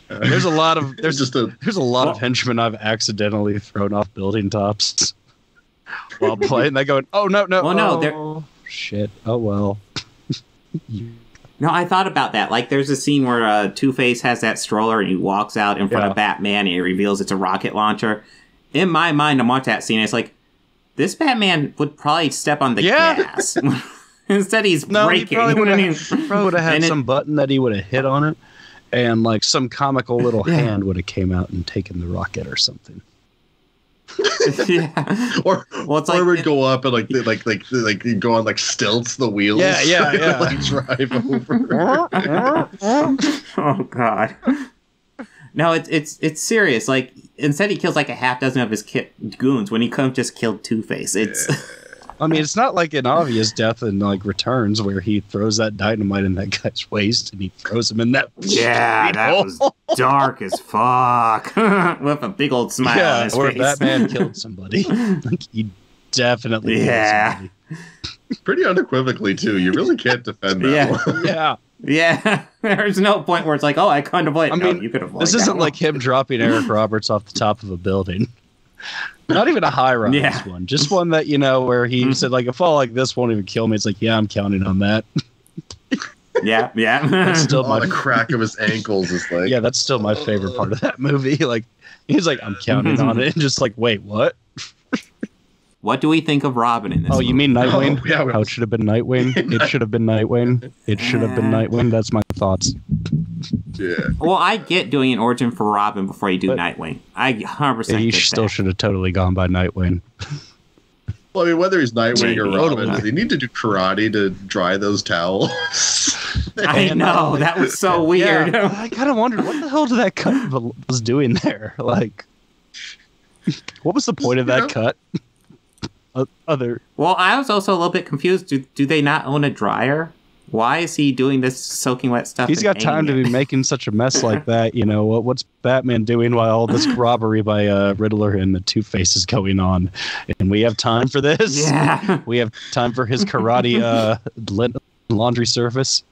There's a lot of henchmen I've accidentally thrown off building tops while playing. They're going, oh no. Well, no, shit. Oh well. No, I thought about that. Like, there's a scene where Two-Face has that stroller and he walks out in front of Batman and he reveals it's a rocket launcher. In my mind, I'm watching that scene. It's like, this Batman would probably step on the gas. Instead, he's breaking. He probably would have had some button that he would have hit on it, and like some comical little hand would have came out and taken the rocket or something. Or would go up and like go on like stilts the wheels. Like drive over. Oh God. No, it's serious. Like, instead he kills like a half dozen of his goons when he could have just killed Two-Face. I mean, it's not like an obvious death in like Returns where he throws that dynamite in that guy's waist and he throws him in that. Yeah, that was dark as fuck. With a big old smile on his face. Batman killed somebody. Like, he definitely killed somebody. Pretty unequivocally too. You really can't defend that one. Yeah, there's no point where it's like, oh, I couldn't avoid. I mean, you could avoid. This isn't like him dropping Eric Roberts off the top of a building. Not even a high-rise one. Just one that, where he said, like, a fall like this won't even kill me. It's like, yeah, I'm counting on that. Yeah. That's still the crack of his ankles is like... Yeah, that's still my favorite part of that movie. Like, he's like, I'm counting on it. And just like, wait, what? What do we think of Robin in this movie? You mean Nightwing? Oh, yeah, How it should have been Nightwing? It should have been Nightwing. It should have been Nightwing. That's my thoughts. Yeah. Well, I get doing an origin for Robin before you do Nightwing. I 100% He get still that. should have totally gone by Nightwing. Well, I mean, whether he's Nightwing or Robin, Totally. does he need to do karate to dry those towels? I know, that was so weird. Yeah, I kind of wondered, what the hell did that cut was doing there? Like, what was the point of that cut? Well, I was also a little bit confused. Do they not own a dryer? Why is he doing this soaking wet stuff? He's got time to be making such a mess like that. You know, what's Batman doing while all this robbery by Riddler and the Two-Face is going on? And we have time for this? Yeah. We have time for his karate laundry service?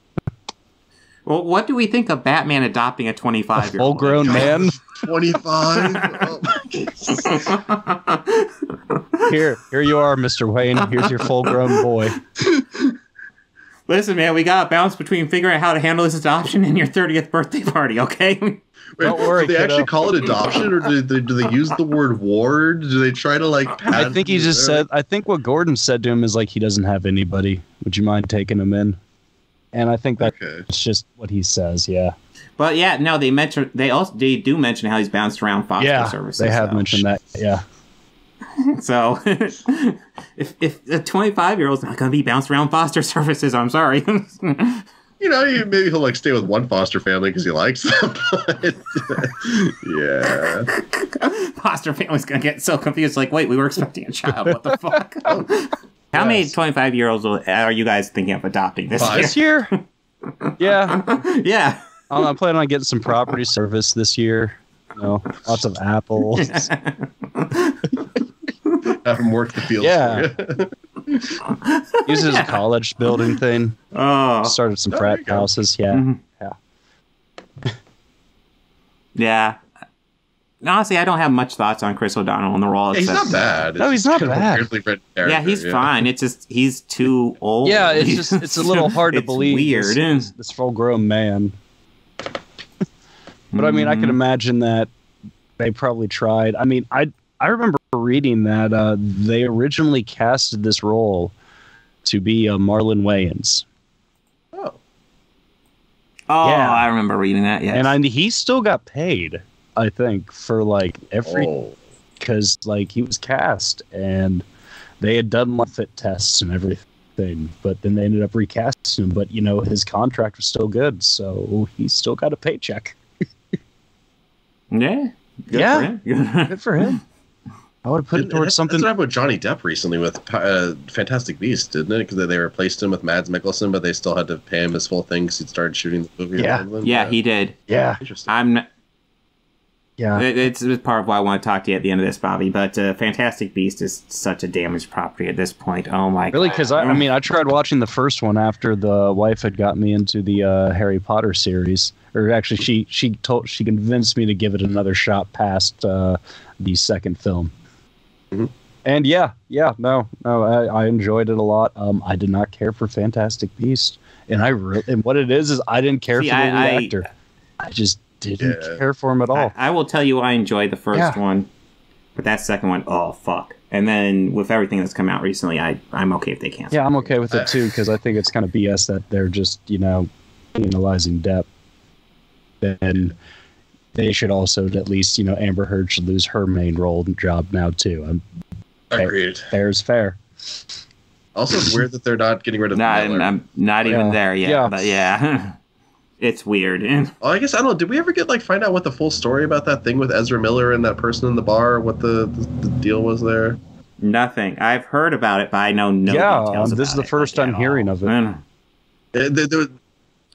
Well, what do we think of Batman adopting a 25-year-old? Full-grown man? 25? Here you are, Mr. Wayne. Here's your full-grown boy. Listen, man, we got to balance between figuring out how to handle this adoption and your 30th birthday party, okay? Wait, Don't worry, do they actually kiddo. call it adoption, or do they use the word ward? Do they try to like? I think he just said. I think what Gordon said to him is like, he doesn't have anybody. Would you mind taking him in? And I think that's just what he says. Yeah. But yeah, no, they do mention how he's bounced around foster services. They have though. mentioned that. Yeah. So if a 25-year-old's not going to be bounced around foster services, I'm sorry. You know, maybe he'll like stay with one foster family because he likes them. But, yeah. Foster family's going to get so confused. Like, wait, we were expecting a child. What the fuck? How many 25-year-olds are you guys thinking of adopting this year? This year? Yeah. Yeah. I'm planning on getting some property service this year. You know, lots of apples. Have him work the fields. Yeah. For you. Use it as a college building thing. Oh. Started some frat houses. Yeah. Mm-hmm. Yeah. Yeah. Honestly, I don't have much thoughts on Chris O'Donnell in the role. Yeah, he's not bad. No, he's not bad. Yeah, he's fine. It's just he's too old. Yeah, it's a little hard to it's believe. Weird. This full-grown man. But I mean, I can imagine that they probably tried. I mean, I remember reading that they originally casted this role to be Marlon Wayans. Oh, yeah. I remember reading that. Yeah, and he still got paid. I think for like because like he was cast and they had done like fit tests and everything, but then they ended up recasting him. But you know, his contract was still good, so he still got a paycheck. Yeah. Good for him. I would have put it towards something. That's what happened with Johnny Depp recently with Fantastic Beasts, didn't it? Because they replaced him with Mads Mikkelsen, but they still had to pay him his full thing because he'd started shooting the movie. Yeah, he did. Yeah. Interesting. It's part of why I want to talk to you at the end of this, Bobby. But Fantastic Beast is such a damaged property at this point. Oh my god! Really? Because I mean, I tried watching the first one after the wife had got me into the Harry Potter series, or actually, she convinced me to give it another shot past the second film. Mm-hmm. And I enjoyed it a lot. I did not care for Fantastic Beast, and and what it is I didn't care for the lead actor. I just didn't care for him at all. I will tell you, I enjoyed the first one, but that second one, oh fuck! And then with everything that's come out recently, I'm okay if they cancel. Yeah, I'm okay with it too because I think it's kind of BS that they're just penalizing Depp. Then they should also at least Amber Heard should lose her main role job now too. Agreed. Fair is fair. Also, it's weird that they're not getting rid of. I'm not even there yet. Yeah. But yeah. It's weird. Well, I guess I don't know. Did we ever find out what the full story about that thing with Ezra Miller and that person in the bar? What the deal was there? Nothing. I've heard about it, but I know no details. This is the first I'm hearing of it. It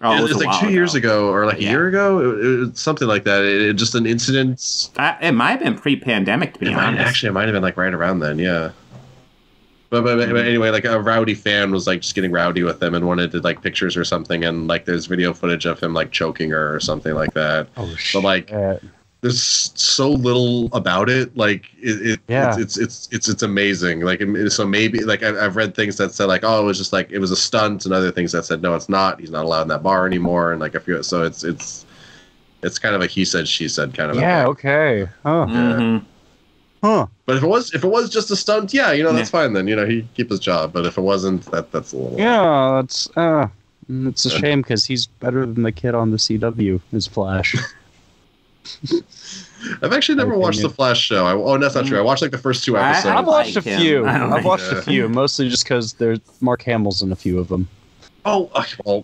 was like 2 years ago or like a year ago. It was something like that. It just an incident. It might have been pre-pandemic, to be honest. It might have been like right around then. Yeah. But anyway, like a rowdy fan was like just getting rowdy with them and wanted to like pictures or something, and like there's video footage of him like choking her or something like that. Oh shit! But like, there's so little about it. Like it's amazing. Like so maybe like I've read things that said like, oh, it was just like it was a stunt, and other things that said no, it's not. He's not allowed in that bar anymore, and like a few. So it's kind of a he said she said kind of. Yeah. Okay. Oh. Mm-hmm. Huh. But if it was just a stunt, that's fine then. He'd keep his job. But if it wasn't, that's a little... Yeah, it's a shame because he's better than the kid on the CW, is Flash. I've actually never watched the Flash show. That's not true. I watched like the first 2 episodes. I've watched a few. I've watched a few, mostly just because there's Mark Hamill's in a few of them. Oh, well.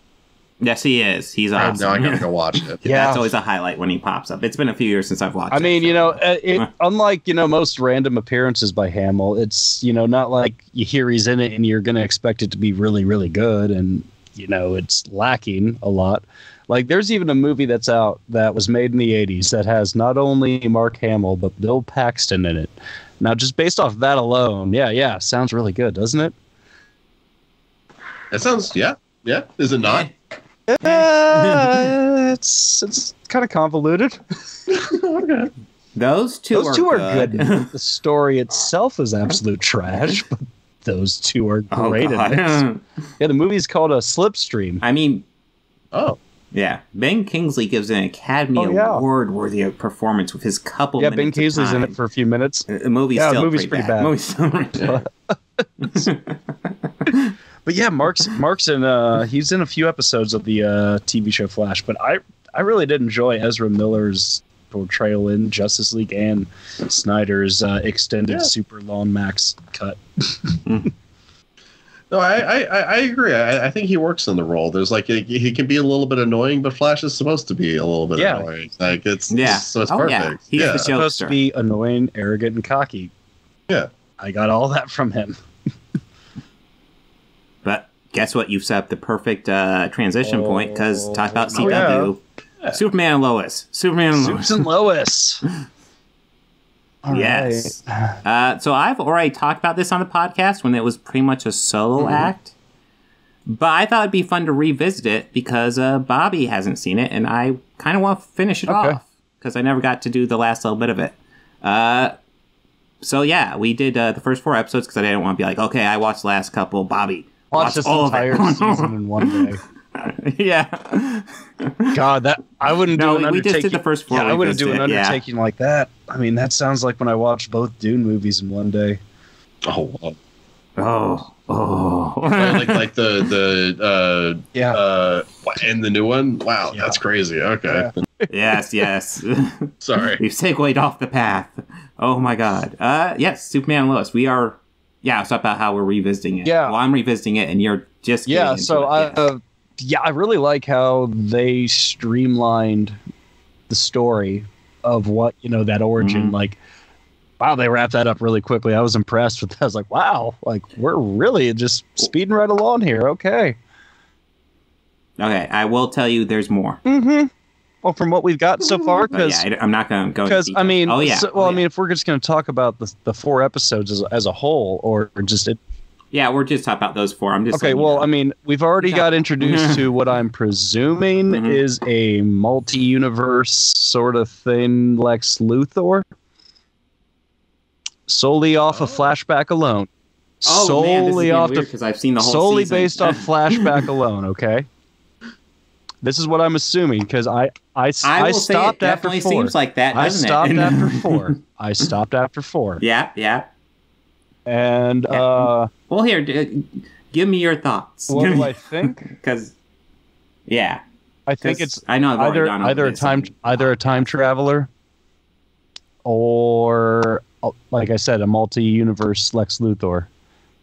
Yes, he is. He's awesome. Now I gotta go watch it. Yeah, that's always a highlight when he pops up. It's been a few years since I've watched it. I mean, unlike, most random appearances by Hamill, it's, not like you hear he's in it and you're going to expect it to be really, really good. And, it's lacking a lot. Like, there's even a movie that's out that was made in the 80s that has not only Mark Hamill, but Bill Paxton in it. Now, just based off that alone, yeah, sounds really good, doesn't it? It sounds, yeah. Is it not? It's kind of convoluted. Okay. Those two are good. The story itself is absolute trash, but those two are great in it. Yeah, the movie's called a Slipstream. I mean, yeah. Ben Kingsley gives an Academy Award-worthy performance with his couple minutes. Yeah, Ben Kingsley's in it for a few minutes. The movie's pretty bad. Movie's still pretty bad. But yeah, Mark's in he's in a few episodes of the TV show Flash, but I really did enjoy Ezra Miller's portrayal in Justice League and Snyder's extended super long max cut. No, I agree. I think he works in the role. There's like he can be a little bit annoying, but Flash is supposed to be a little bit annoying. Like so it's perfect. Yeah. He's supposed to be annoying, arrogant, and cocky. Yeah, I got all that from him. But guess what? You've set up the perfect transition point because talk about CW. Yeah. Superman and Lois. Susan Lois. Yes. Right. So I've already talked about this on the podcast when it was pretty much a solo act. But I thought it'd be fun to revisit it because Bobby hasn't seen it, and I kind of want to finish it off because I never got to do the last little bit of it. So yeah, we did the first 4 episodes because I didn't want to be like, okay, I watched the last couple. Bobby, watch this all entire season in one day. Yeah. God, that I wouldn't do an undertaking. We just did the first 4. Yeah, I wouldn't do an undertaking like that. I mean, that sounds like when I watched both Dune movies in one day. Oh. like the and the new one. Wow, that's crazy. Okay. Yeah. Yes. Sorry, we've segued off the path. Oh my God. Yes, Superman and Lois. We are. Yeah, it's about how we're revisiting it. Yeah. Well, I'm revisiting it, and you're just I really like how they streamlined the story of what, that origin. Like, wow, they wrapped that up really quickly. I was impressed with that. I was like, wow, like we're really just speeding right along here. Okay, I will tell you there's more. Well, from what we've got so far, because I'm not going to go because I mean, I mean, if we're just going to talk about the 4 episodes as a whole, or just it. Yeah, we're just talking about those 4. I'm just okay. Well, I mean, we've already got introduced to what I'm presuming is a multi-universe sort of thing, Lex Luthor, solely off of flashback alone. Oh solely man, this is off because I've seen the whole solely season. Based off flashback alone. Okay, this is what I'm assuming because I stopped after 4. Seems like that. I stopped after 4. I stopped after 4. Yeah. And well, here, give me your thoughts. What do I think? Because, I think it's I know either a time traveler, or like I said, a multi-universe Lex Luthor,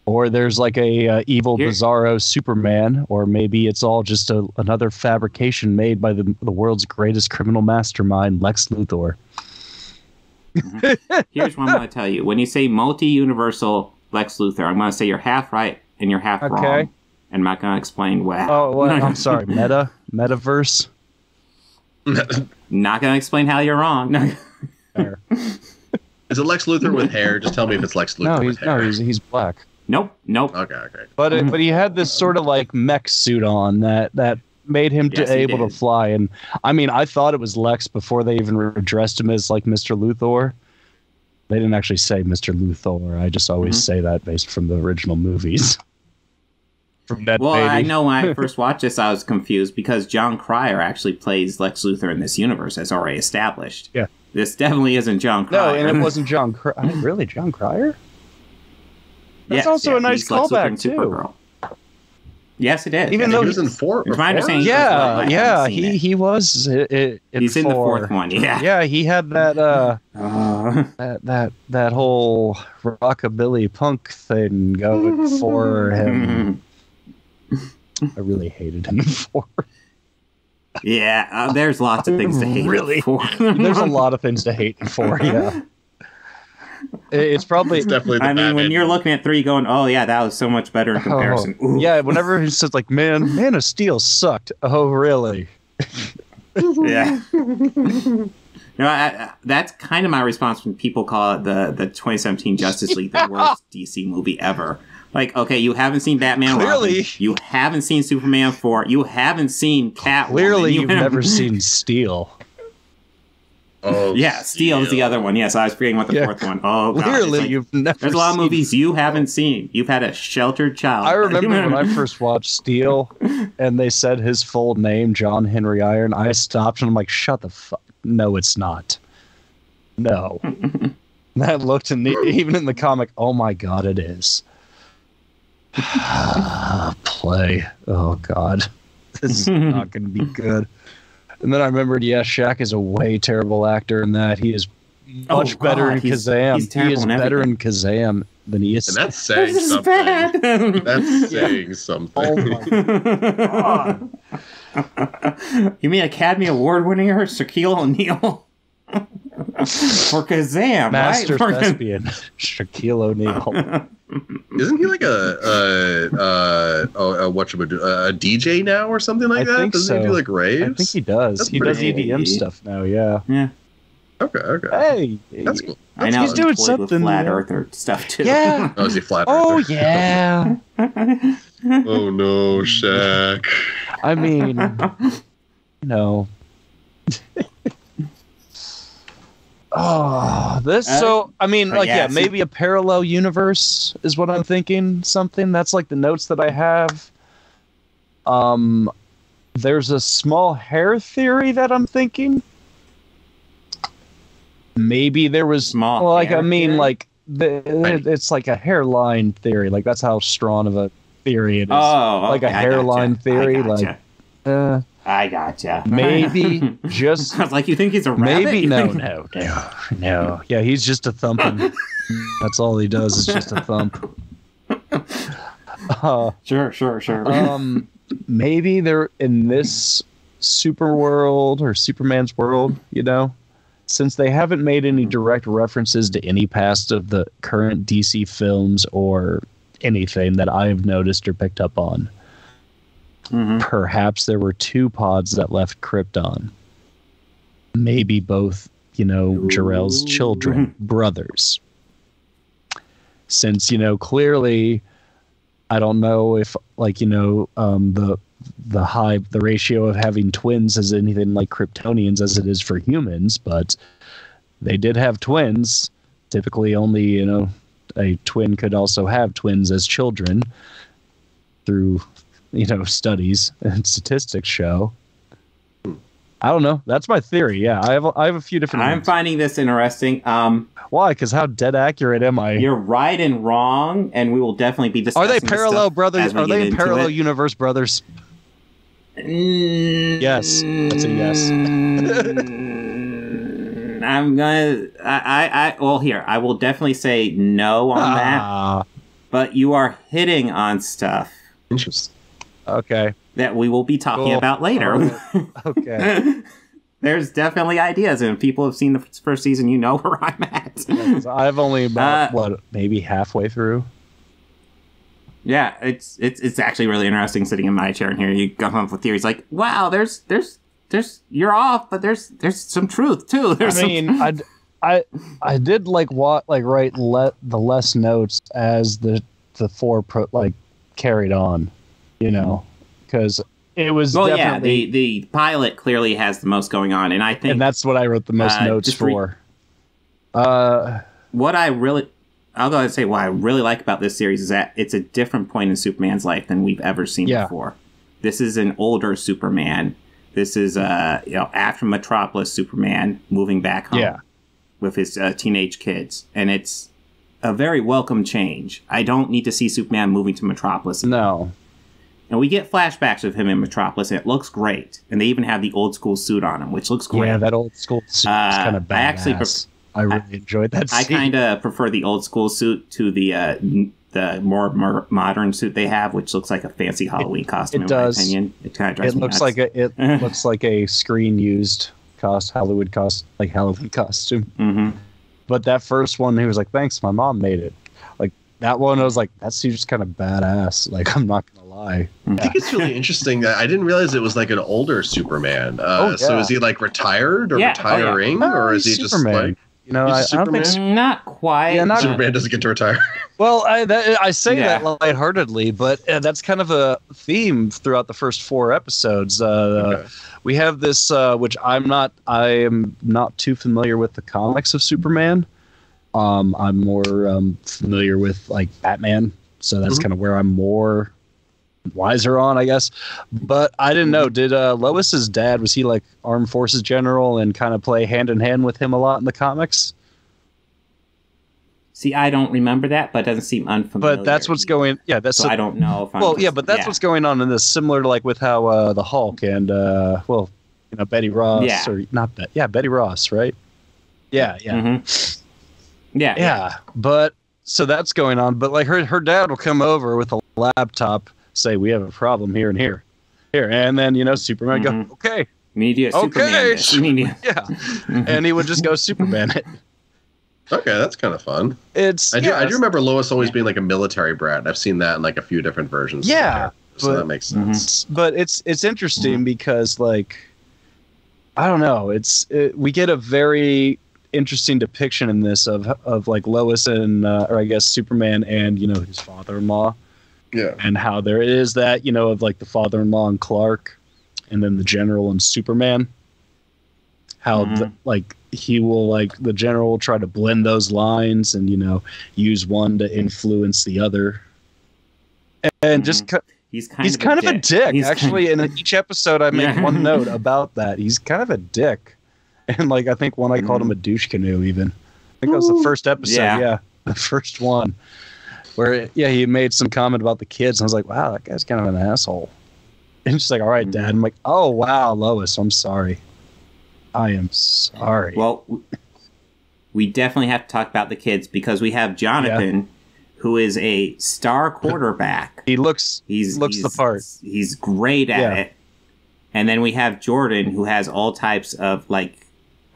or there's like a evil Bizarro Superman, or maybe it's all just another fabrication made by the world's greatest criminal mastermind, Lex Luthor. Here's what I'm going to tell you. When you say multi-universal Lex Luthor, I'm going to say you're half right and you're half wrong. And I'm not going to explain why. Oh, well, I'm sorry. Metaverse? Not going to explain how you're wrong. No. Is it Lex Luthor with hair? Just tell me if it's Lex Luthor with hair. No, he's black. Nope. Okay. But he had this sort of like mech suit on that made him able to fly. And I mean, I thought it was Lex before they even addressed him as like Mr. Luthor. They didn't actually say Mr. Luthor. I just always say that based from the original movies. I know when I first watched this, I was confused because John Cryer actually plays Lex Luthor in this universe, as already established. Yeah. This definitely isn't John No, Cryer. and it wasn't John Cryer. Really, John Cryer? That's Yes, also a nice he's Lex Luthor in callback too. Supergirl. Yes, it is. Even though he was in 4. It's my understanding. Yeah, he was. He's in the 4th one. Yeah, yeah, he had that that whole rockabilly punk thing going for him. I really hated him in 4. Yeah, there's lots of things to hate. Really, 4. There's a lot of things to hate in 4. Yeah. It's definitely. I mean, when you're looking at 3, going, "Oh yeah, that was so much better in comparison." Yeah, whenever he says like, "Man of Steel sucked." Oh, really? Yeah. That's kind of my response when people call it the 2017 Justice League the worst DC movie ever. Like, okay, you haven't seen Batman. Clearly, Robin, you haven't seen Superman 4. You haven't seen Catwoman. Clearly, you've never seen Steel. Oh, yeah, Steel is the other one. Yes, I was forgetting what the 4th one. Oh, God. Clearly, you've never. There's a lot of movies you haven't seen. You've had a sheltered child. I remember when I first watched Steel, and they said his full name, John Henry Iron. I stopped and I'm like, "Shut the fuck! No, it's not. No." That looked in even in the comic. Oh my God, it is. Play. Oh God, this is not going to be good. And then I remembered, Shaq is a way terrible actor in that. He is much better in Kazam. He is better in Kazam than he is. And that's saying something. That's saying something. Oh my God. You mean Academy Award winner Shaquille O'Neal? For Kazam, Master right? thespian Shaquille O'Neal. Isn't he like a DJ now or something like that? Think Doesn't he do like raves? I think he does. That's He does pretty EDM stuff now. Yeah. Yeah. Okay. Hey, That's cool. I know he's doing with something. Flat Earther stuff too. Yeah. Oh, is he flat? Oh Earther? yeah. Oh no, Shaq. I mean, no. Oh, this. So I mean, like, yeah, maybe a parallel universe is what I'm thinking. Something that's like the notes that I have. There's a small hair theory that I'm thinking. Maybe there was small. Well, like, hair I mean, theory? like it's like a hairline theory. Like that's how strong of a theory it is. Oh, like a hairline theory. Like, I gotcha. Maybe just. I was like, you think he's a rabbit? Maybe no. Yeah, he's just a thumping. That's all he does is just a thump. Sure. Maybe they're in this super world or Superman's world, since they haven't made any direct references to any past of the current DC films or anything that I've noticed or picked up on. Mm-hmm. Perhaps there were 2 pods that left Krypton. Maybe both, Jor-El's children, brothers. Since, clearly, I don't know if, like, the ratio of having twins is anything like Kryptonians as it is for humans, but they did have twins. Typically, only, a twin could also have twins as children through studies and statistics show. I don't know. That's my theory. Yeah, I have a few different. I'm finding this interesting. Why? Because how dead accurate am I? You're right and wrong, and we will definitely be discussing. Are they parallel brothers? Are they parallel it. Universe brothers? Yes, that's a yes. I'm gonna. Well, here I will definitely say no on that. But you are hitting on stuff. Interesting. Okay. That we will be talking about later. Okay. There's definitely ideas, and if people have seen the first season, you know where I'm at. Yeah, I've only about maybe halfway through. Yeah, it's actually really interesting sitting in my chair and hearing you come up with theories like, wow, there's you're off, but there's some truth too. I did write the less notes as the 4 carried on, because it was definitely the pilot clearly has the most going on, and I think that's what I wrote the most notes for. What I really like about this series is that it's a different point in Superman's life than we've ever seen before. This is an older Superman This is after Metropolis Superman moving back home with his teenage kids, and it's a very welcome change. I don't need to see Superman moving to Metropolis. No. And we get flashbacks of him in Metropolis, and it looks great. And they even have the old school suit on him, which looks great. Yeah, that old school suit is kind of badass. I really enjoyed that scene. I kind of prefer the old school suit to the more modern suit they have, which looks like a fancy Halloween costume. It does. My opinion. It kind of drives me nuts. It looks like a screen used Halloween costume. Mm-hmm. But that first one, he was like, "Thanks, my mom made it." Like that one, I was like, "That suit's kind of badass." Like, I'm not gonna lie. I think it's really interesting that I didn't realize it was like an older Superman. So is he like retired or retiring, or is he Superman. just like? You know, I don't think not quite. Yeah, Superman doesn't get to retire. Well, I say that lightheartedly, but that's kind of a theme throughout the first 4 episodes. We have this, which I am not too familiar with the comics of Superman. I'm more familiar with like Batman, so that's kind of where I'm more wiser on, I guess. But I didn't know. Did Lois's dad, was he like armed forces general and kind of play hand in hand with him a lot in the comics? See, I don't remember that, but it doesn't seem unfamiliar. But that's what's going. Yeah, that's. So I don't know if. But that's what's going on in this. Similar to like with how the Hulk and Betty Ross or not Bet. Yeah, Betty Ross, right? Yeah. Mm-hmm. Yeah. But so that's going on. But like her dad will come over with a laptop, say we have a problem here and here, and then Superman go okay. We need to Superman this. And he would just go Superman it. Okay, that's kind of fun. I do remember Lois always being like a military brat. I've seen that in like a few different versions. Yeah, so that makes sense. But it's interesting because like I don't know, we get a very interesting depiction in this of like Lois and or I guess Superman and his father-in-law. Yeah, and how there is that of like the father-in-law and Clark, and then the general and Superman. How he will the general will try to blend those lines and use one to influence the other, and he's kind of a dick. In each episode I make one note about that. He's kind of a dick, and I think I called him a douche canoe even. I think that was the first episode. The first one where he made some comment about the kids and I was like, wow, that guy's kind of an asshole. And she's like, all right, Dad. I'm like, oh wow, Lois, I'm sorry. I am sorry. Well, we definitely have to talk about the kids because we have Jonathan, who is a star quarterback. He looks the part. He's great at it. And then we have Jordan, who has all types of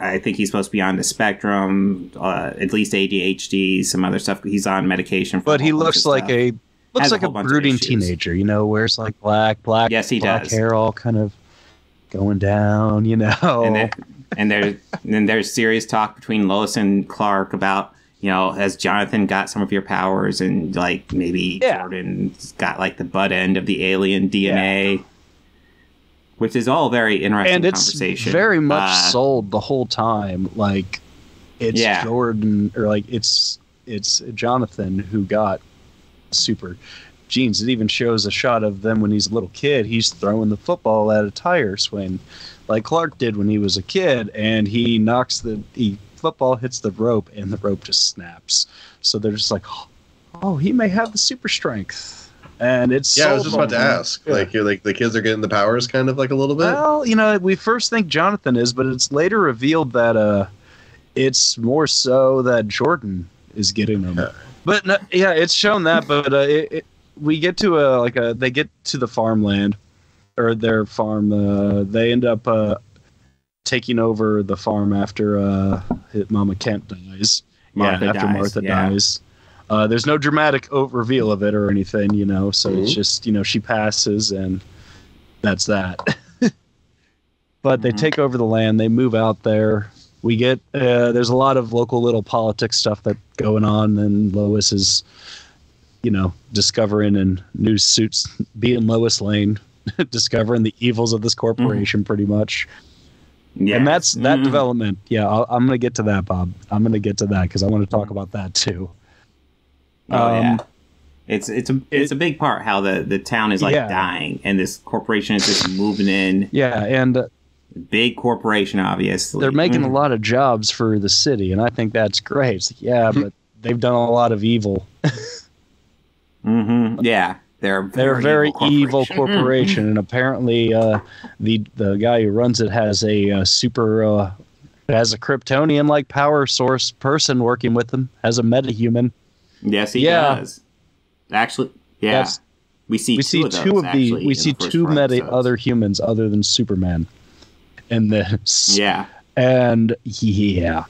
I think he's supposed to be on the spectrum, at least ADHD, some other stuff. He's on medication. But he looks like a brooding teenager. Wears like black. Yes, he black does. Hair all kind of going down, And there's serious talk between Lois and Clark about, has Jonathan got some of your powers, and maybe Jordan's got the butt end of the alien DNA, which is all very interesting conversation. It's very much sold the whole time. It's Jordan or it's Jonathan who got super genes. It even shows a shot of them when he's a little kid. He's throwing the football at a tire swing like Clark did when he was a kid, and he knocks the football hits the rope and the rope just snaps. So they're just like, oh, he may have the super strength. And it's I was just about to ask. The kids are getting the powers kind of a little bit? Well, we first think Jonathan is, but it's later revealed that it's more so that Jordan is getting them. But no, it's shown that, but we get to they get to the farmland or their farm. They end up taking over the farm after Mama Kent dies. Martha dies. There's no dramatic reveal of it or anything, so it's just, she passes and that's that. But they take over the land. They move out there. We get, there's a lot of local little politics stuff that's going on, and Lois is, discovering in new suits, being Lois Lane, discovering the evils of this corporation pretty much. Yeah. And that's that development. Yeah, I'm going to get to that, Bob. I'm going to get to that because I want to talk about that too. It's a big part how the town is like dying, and this corporation is just moving in. Yeah, and big corporation, obviously. They're making a lot of jobs for the city, and I think that's great. It's like, yeah, but they've done a lot of evil. Yeah, they're a very evil corporation, and apparently the guy who runs it has a has a Kryptonian-like power source person working with him, has a metahuman. Yes, he does. Actually, yeah. We see two of these. We see two other humans other than Superman in this. Yeah. And yeah.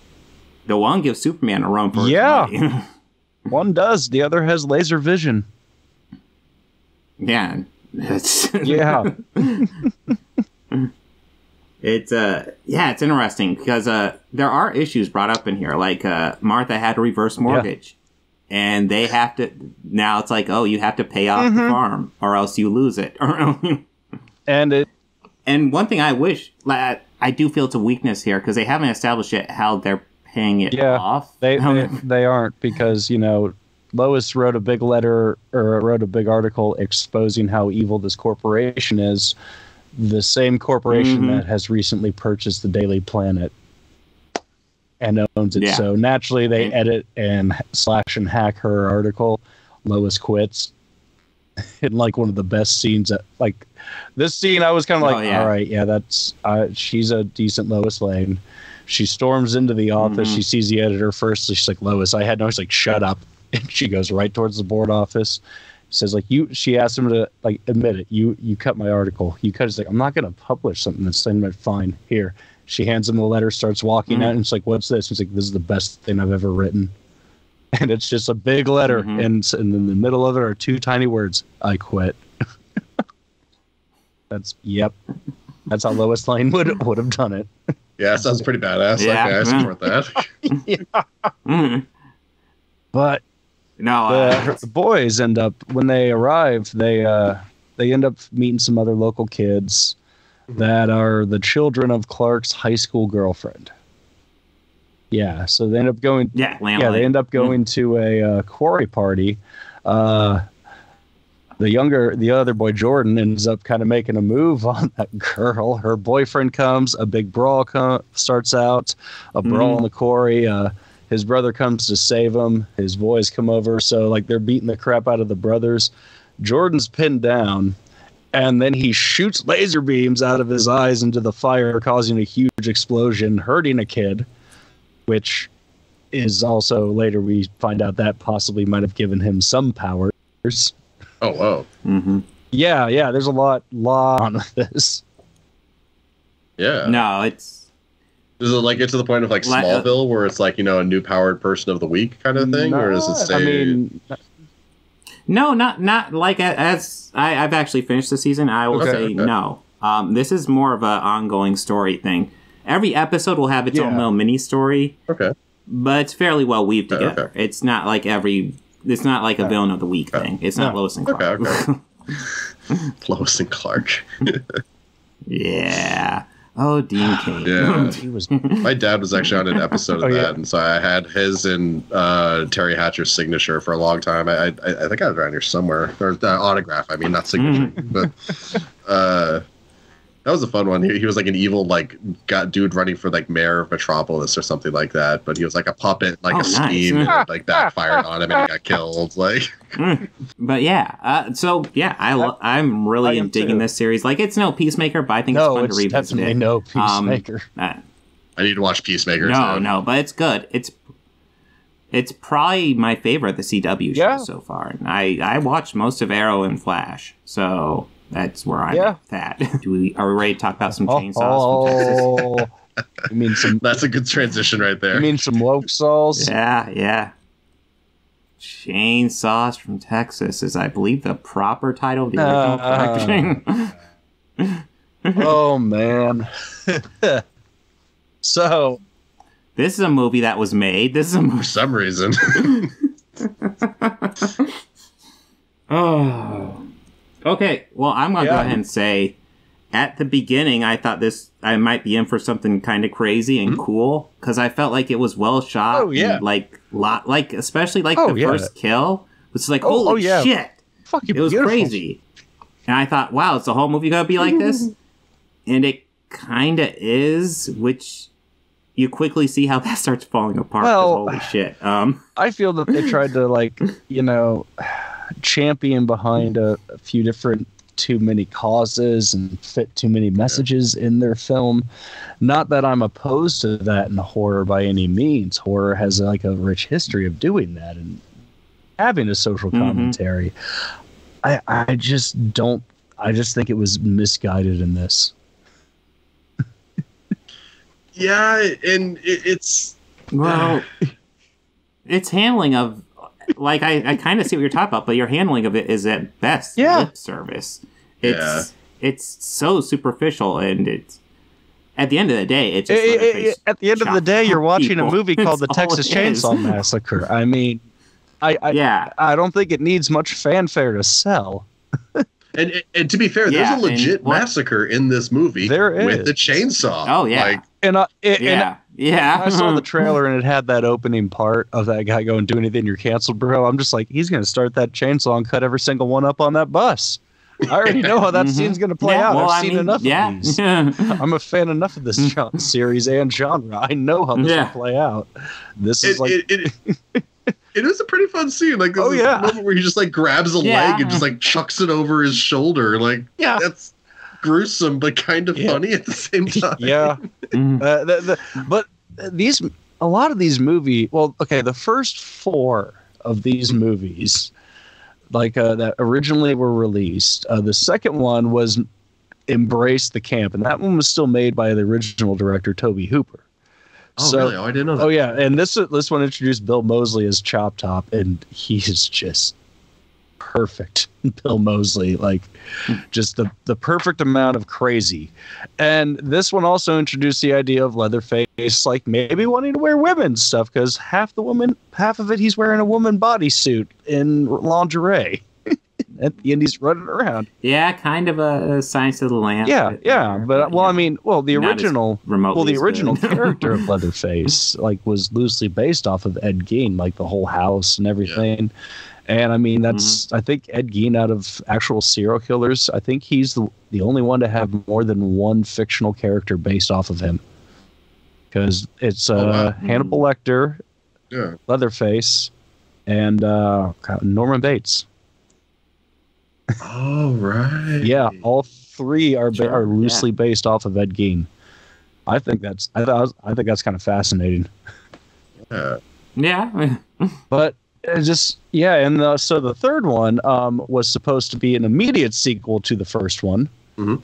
The one gives Superman a run for his money. One does. The other has laser vision. Yeah. Yeah. It's interesting because there are issues brought up in here. Like Martha had a reverse mortgage. And they have to, now it's like, oh, you have to pay off the farm or else you lose it. And one thing I wish, I do feel it's a weakness here because they haven't established yet how they're paying it off. They aren't, because, Lois wrote a big letter or wrote a big article exposing how evil this corporation is. The same corporation that has recently purchased the Daily Planet and owns it. So naturally they edit and slash and hack her article. Lois quits. In like one of the best scenes. Like this scene, I was kind of like, all right, that's she's a decent Lois Lane. She storms into the office. She sees the editor first. She's like, Lois, I had no. She's like, shut up. And she goes right towards the board office. Says like, she asked him to like admit it. You cut my article. You cut it. She's like, I'm not going to publish something that's fine. Here. She hands him the letter, starts walking out, and it's like, what's this? He's like, this is the best thing I've ever written. And it's just a big letter, and in the middle of it are two tiny words, I quit. That's how Lois Lane would have done it. Yeah, sounds pretty badass. Yeah, okay, I support that. But the boys end up, when they arrive, they end up meeting some other local kids that are the children of Clark's high school girlfriend. Yeah, so they end up going. They end up going to a quarry party. The other boy Jordan ends up kind of making a move on that girl. Her boyfriend comes. A big brawl starts out. A brawl in the quarry. His brother comes to save him. His boys come over. So like they're beating the crap out of the brothers. Jordan's pinned down. And then he shoots laser beams out of his eyes into the fire, causing a huge explosion, hurting a kid, which is also later we find out that possibly might have given him some powers. Oh, whoa. Yeah, there's a lot on this. Yeah. No, does it like get to the point of like Smallville where it's like, a new powered person of the week kind of thing? Or does it stay... No, not like as I've actually finished the season. I will say no. This is more of an ongoing story thing. Every episode will have its own little mini story. Okay. But it's fairly well weaved together. Okay. It's not like it's not like a villain of the week thing. It's not Lois and Clark. Okay. Lois and Clark. Yeah. Oh, Dean Kane. Yeah. My dad was actually on an episode of that, and so I had his and Terry Hatcher's signature for a long time. I think I was around here somewhere. Or autograph, I mean, not signature. But that was a fun one. He was like an evil dude running for like mayor of Metropolis or something like that. But he was like a puppet, like a scheme, and it, like backfired on him and he got killed. Like, but yeah, I'm really digging this series. Like, it's no Peacemaker, but I think it's fun to revisit. Definitely no Peacemaker. I need to watch Peacemaker. No, but it's good. It's probably my favorite of the CW show so far. And I watched most of Arrow and Flash, so. That's where I'm at. Are we ready to talk about some chainsaws from Texas? You mean some? That's a good transition right there. You mean some woke saws? Yeah. Chainsaws from Texas is, I believe, the proper title of the original collection. Oh, man. So. This is a movie that was made. For some reason. Oh. Okay, well, I'm going to go ahead and say, at the beginning, I thought I might be in for something kind of crazy and cool, because I felt like it was well shot. Oh, yeah. And, especially the first kill, It's like, holy shit. Fucking it was beautiful. crazy. And I thought, wow, is the whole movie going to be like this? And it kind of is, which you quickly see how that starts falling apart. Well, holy shit. I feel that they tried to, like, you know, champion behind a few different too many causes and fit too many messages in their film. Not that I'm opposed to that in horror by any means. Horror has like a rich history of doing that and having a social commentary. I just think it was misguided in this. Yeah, and it's well, it's handling of, like, I kind of see what you're talking about, but your handling of it is at best lip service. It's so superficial, and it's at the end of the day, it's just at the end of the day, you're watching a movie called The Texas Chainsaw Massacre. I mean, I don't think it needs much fanfare to sell. And to be fair, there's a legit massacre in this movie. There is. With the chainsaw. Oh yeah. Like, and I saw the the trailer and it had that opening part of that guy going, "Do anything, you're canceled, bro." I'm just like, he's gonna start that chainsaw and cut every single one up on that bus. I already know how that scene's gonna play out. Well, I've seen enough of these. I'm a fan enough of this series and genre. I know how this will play out. This is it is a pretty fun scene. Like, this moment where he just like grabs a leg and just like chucks it over his shoulder. Like, that's gruesome, but kind of funny at the same time. Yeah. But a lot of these movies, the first 4 of these movies, like that originally were released. The second one was Embrace the Camp, and that one was still made by the original director, Tobe Hooper. Oh, really? Oh, I didn't know that. Oh, yeah. And this one introduced Bill Moseley as Chop Top, and he is just perfect. Bill Moseley, like, just the perfect amount of crazy. And this one also introduced the idea of Leatherface, like, maybe wanting to wear women's stuff, because half of it he's wearing a woman bodysuit in lingerie. At the end, he's running around. Yeah, kind of a Science of the Lamb. But I mean, the original character of Leatherface, like, was loosely based off of Ed Gein, like the whole house and everything. And I mean, that's I think Ed Gein, out of actual serial killers, I think he's the only one to have more than one fictional character based off of him. Because it's Hannibal Lecter, Leatherface, and Norman Bates. Oh, right. Yeah, all 3 are loosely based off of Ed Gein. I think that's kind of fascinating. Yeah. But so the third one was supposed to be an immediate sequel to the first one. Mm-hmm.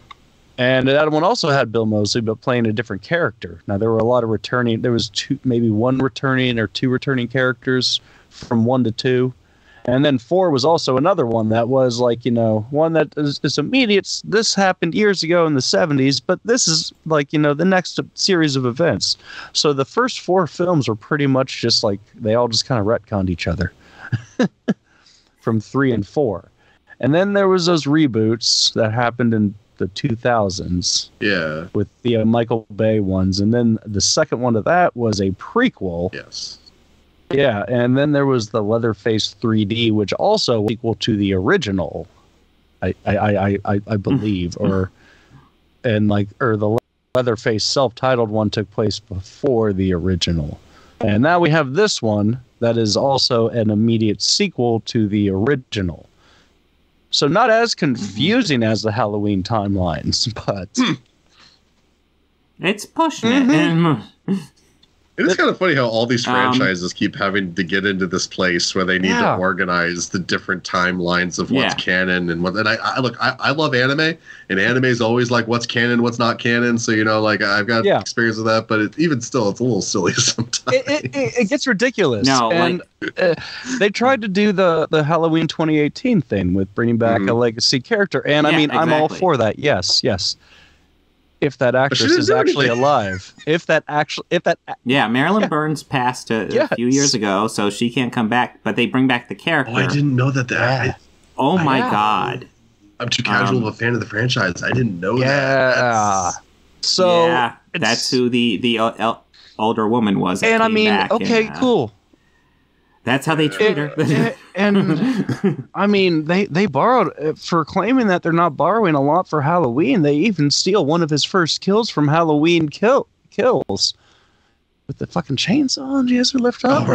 And that one also had Bill Moseley, but playing a different character. Now, there were a lot of returning. There was maybe 1 returning or 2 returning characters from 1 to 2. And then 4 was also another one that was like, one that is immediate. This happened years ago in the 70s, but this is like, the next series of events. So the first 4 films were pretty much just like, they all just kind of retconned each other from 3 and 4. And then there was those reboots that happened in the 2000s. Yeah. With the Michael Bay ones. And then the second one to that was a prequel. Yes. Yeah, and then there was the Leatherface 3D, which also was equal to the original, I believe, or the Leatherface self-titled one took place before the original, and now we have this one that is also an immediate sequel to the original. So not as confusing as the Halloween timelines, but it's pushing it. It is kind of funny how all these franchises keep having to get into this place where they need to organize the different timelines of what's canon and what. And I love anime, and anime is always like what's canon, what's not canon. So I've got experience with that, but even still, it's a little silly sometimes. It gets ridiculous. They tried to do the Halloween 2018 thing with bringing back a legacy character, and I mean, I'm all for that. Yes. If that actress is actually alive. Marilyn Burns passed a few years ago, so she can't come back, but they bring back the character. Oh, I didn't know that. Oh my God. I'm too casual of a fan of the franchise. I didn't know that. That's who the older woman was. And I mean, cool. That's how they treat her. And I mean, they borrowed for claiming that they're not borrowing a lot for Halloween. They even steal one of his first kills from Halloween Kills with the fucking chainsaw and he has her lift up.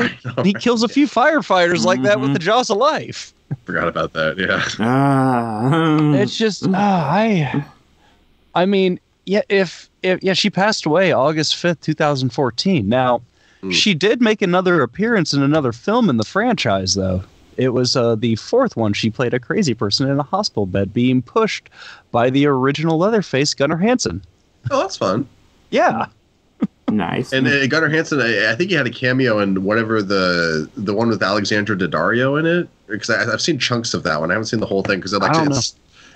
He kills a few firefighters like that with the jaws of life. Forgot about that. Yeah. It's just I mean, yeah. If she passed away August 5th, 2014. Now. She did make another appearance in another film in the franchise, though. It was the fourth one. She played a crazy person in a hospital bed being pushed by the original Leatherface, Gunnar Hansen. Oh, that's fun. Yeah. Nice. And Gunnar Hansen, I think he had a cameo in whatever the one with Alexandra Daddario in it. Because I've seen chunks of that one. I haven't seen the whole thing because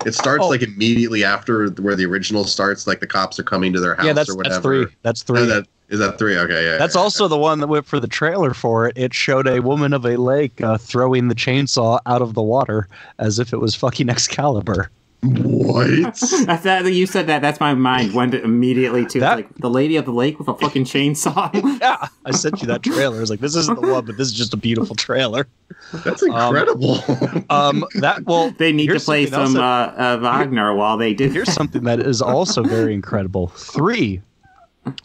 it starts like immediately after where the original starts. Like the cops are coming to their house or whatever. That's three. Is that 3? Okay, yeah. That's also the one that went for the trailer for it. It showed a woman of a lake throwing the chainsaw out of the water as if it was fucking Excalibur. What? That's that. You said that. That's my mind went immediately to like the lady of the lake with a fucking chainsaw. Yeah, I sent you that trailer. I was like, this isn't the one, but this is just a beautiful trailer. That's incredible. They need to play some Wagner while they do. Here's something that is also very incredible. 3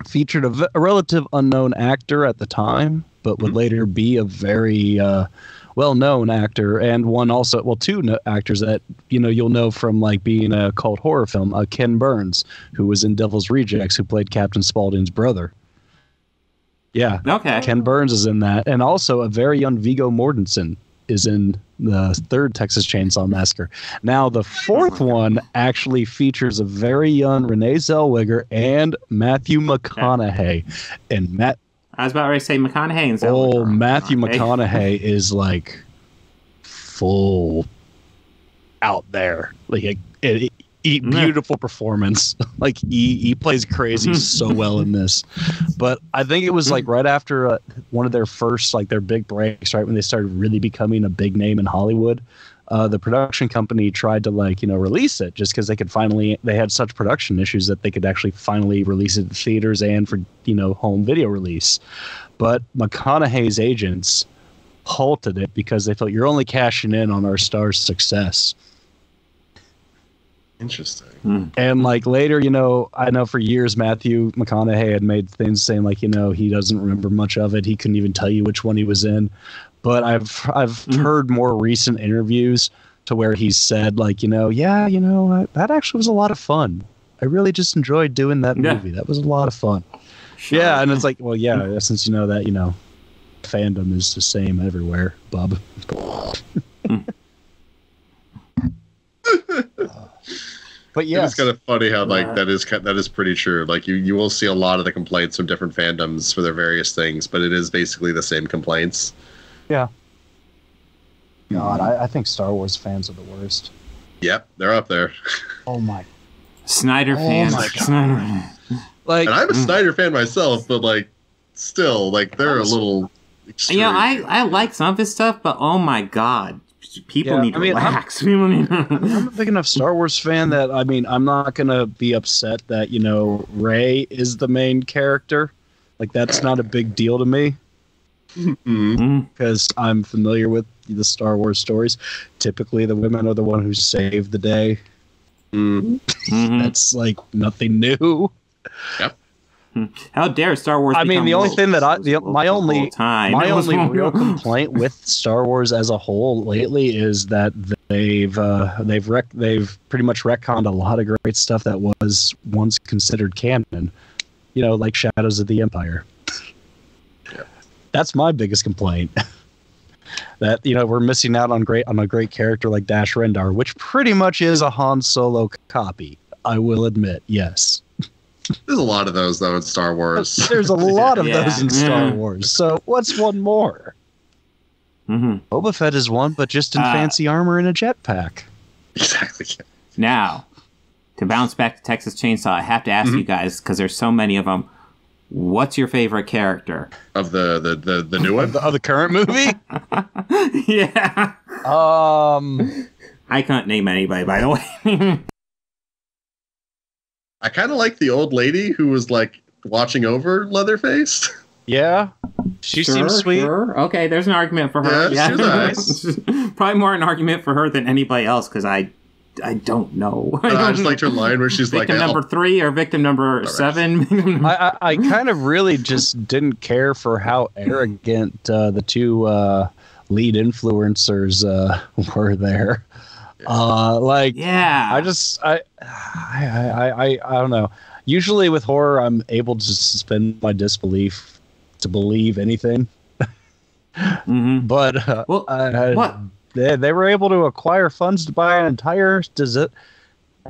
featured a relative unknown actor at the time, but would later be a very well-known actor, and two actors that you'll know from like being a cult horror film. Ken Burns, who was in Devil's Rejects, who played Captain Spaulding's brother. Yeah, okay. Ken Burns is in that, and also a very young Viggo Mortensen is in the third Texas Chainsaw Massacre. Now, the fourth one actually features a very young Renee Zellweger and Matthew McConaughey. And I was about to say McConaughey and Zellweger. Oh, Matthew McConaughey is like full out there. Like a beautiful performance. Like he plays crazy so well in this. But I think it was like right after one of their first, like their big breaks, right when they started really becoming a big name in Hollywood. The production company tried to release it just because they had such production issues that they could actually finally release it in theaters and for home video release. But McConaughey's agents halted it because they felt you're only cashing in on our star's success. Interesting. And like later, I know for years Matthew McConaughey had made things saying he doesn't remember much of it. He couldn't even tell you which one he was in. But I've heard more recent interviews to where he said that actually was a lot of fun. I really just enjoyed doing that movie. That was a lot of fun. Sure. Yeah, and it's like, well, yeah, since that fandom is the same everywhere, bub. But yeah, it's kind of funny how that is pretty true. Like you will see a lot of the complaints from different fandoms for their various things, but it is basically the same complaints. Yeah. God, I think Star Wars fans are the worst. Yep, they're up there. Oh my. Snyder fans. My Snyder. And I'm a Snyder fan myself, but still, they're a little extreme. I like some of his stuff, but oh my god. People need to relax. I'm a big enough Star Wars fan that I'm not gonna be upset that Rey is the main character. That's not a big deal to me because I'm familiar with the Star Wars stories. Typically, the women are the one who save the day. That's nothing new. Yep. How dare Star Wars? The only thing that my only real complaint with Star Wars as a whole lately is that they've pretty much retconned a lot of great stuff that was once considered canon. Like Shadows of the Empire. Yeah. That's my biggest complaint. That we're missing out on a great character like Dash Rendar, which pretty much is a Han Solo copy. I will admit, yes. There's a lot of those, though, in Star Wars. There's a lot of those in Star Wars. So what's one more? Boba Fett is one, but just in fancy armor and a jetpack. Exactly. Now, to bounce back to Texas Chainsaw, I have to ask you guys, because there's so many of them, what's your favorite character? Of the new one? Of the current movie? Yeah. I can't name anybody, by the way. I kind of like the old lady who was watching over Leatherface. Yeah, she seems sweet. Sure. Okay, there's an argument for her. Yeah, she's nice. Probably more an argument for her than anybody else, because I don't know. I just liked her line where she's victim like, number 3 or victim number 7. I kind of really just didn't care for how arrogant the two lead influencers were there. I don't know. Usually with horror, I'm able to suspend my disbelief to believe anything. But what? They were able to acquire funds to buy an entire.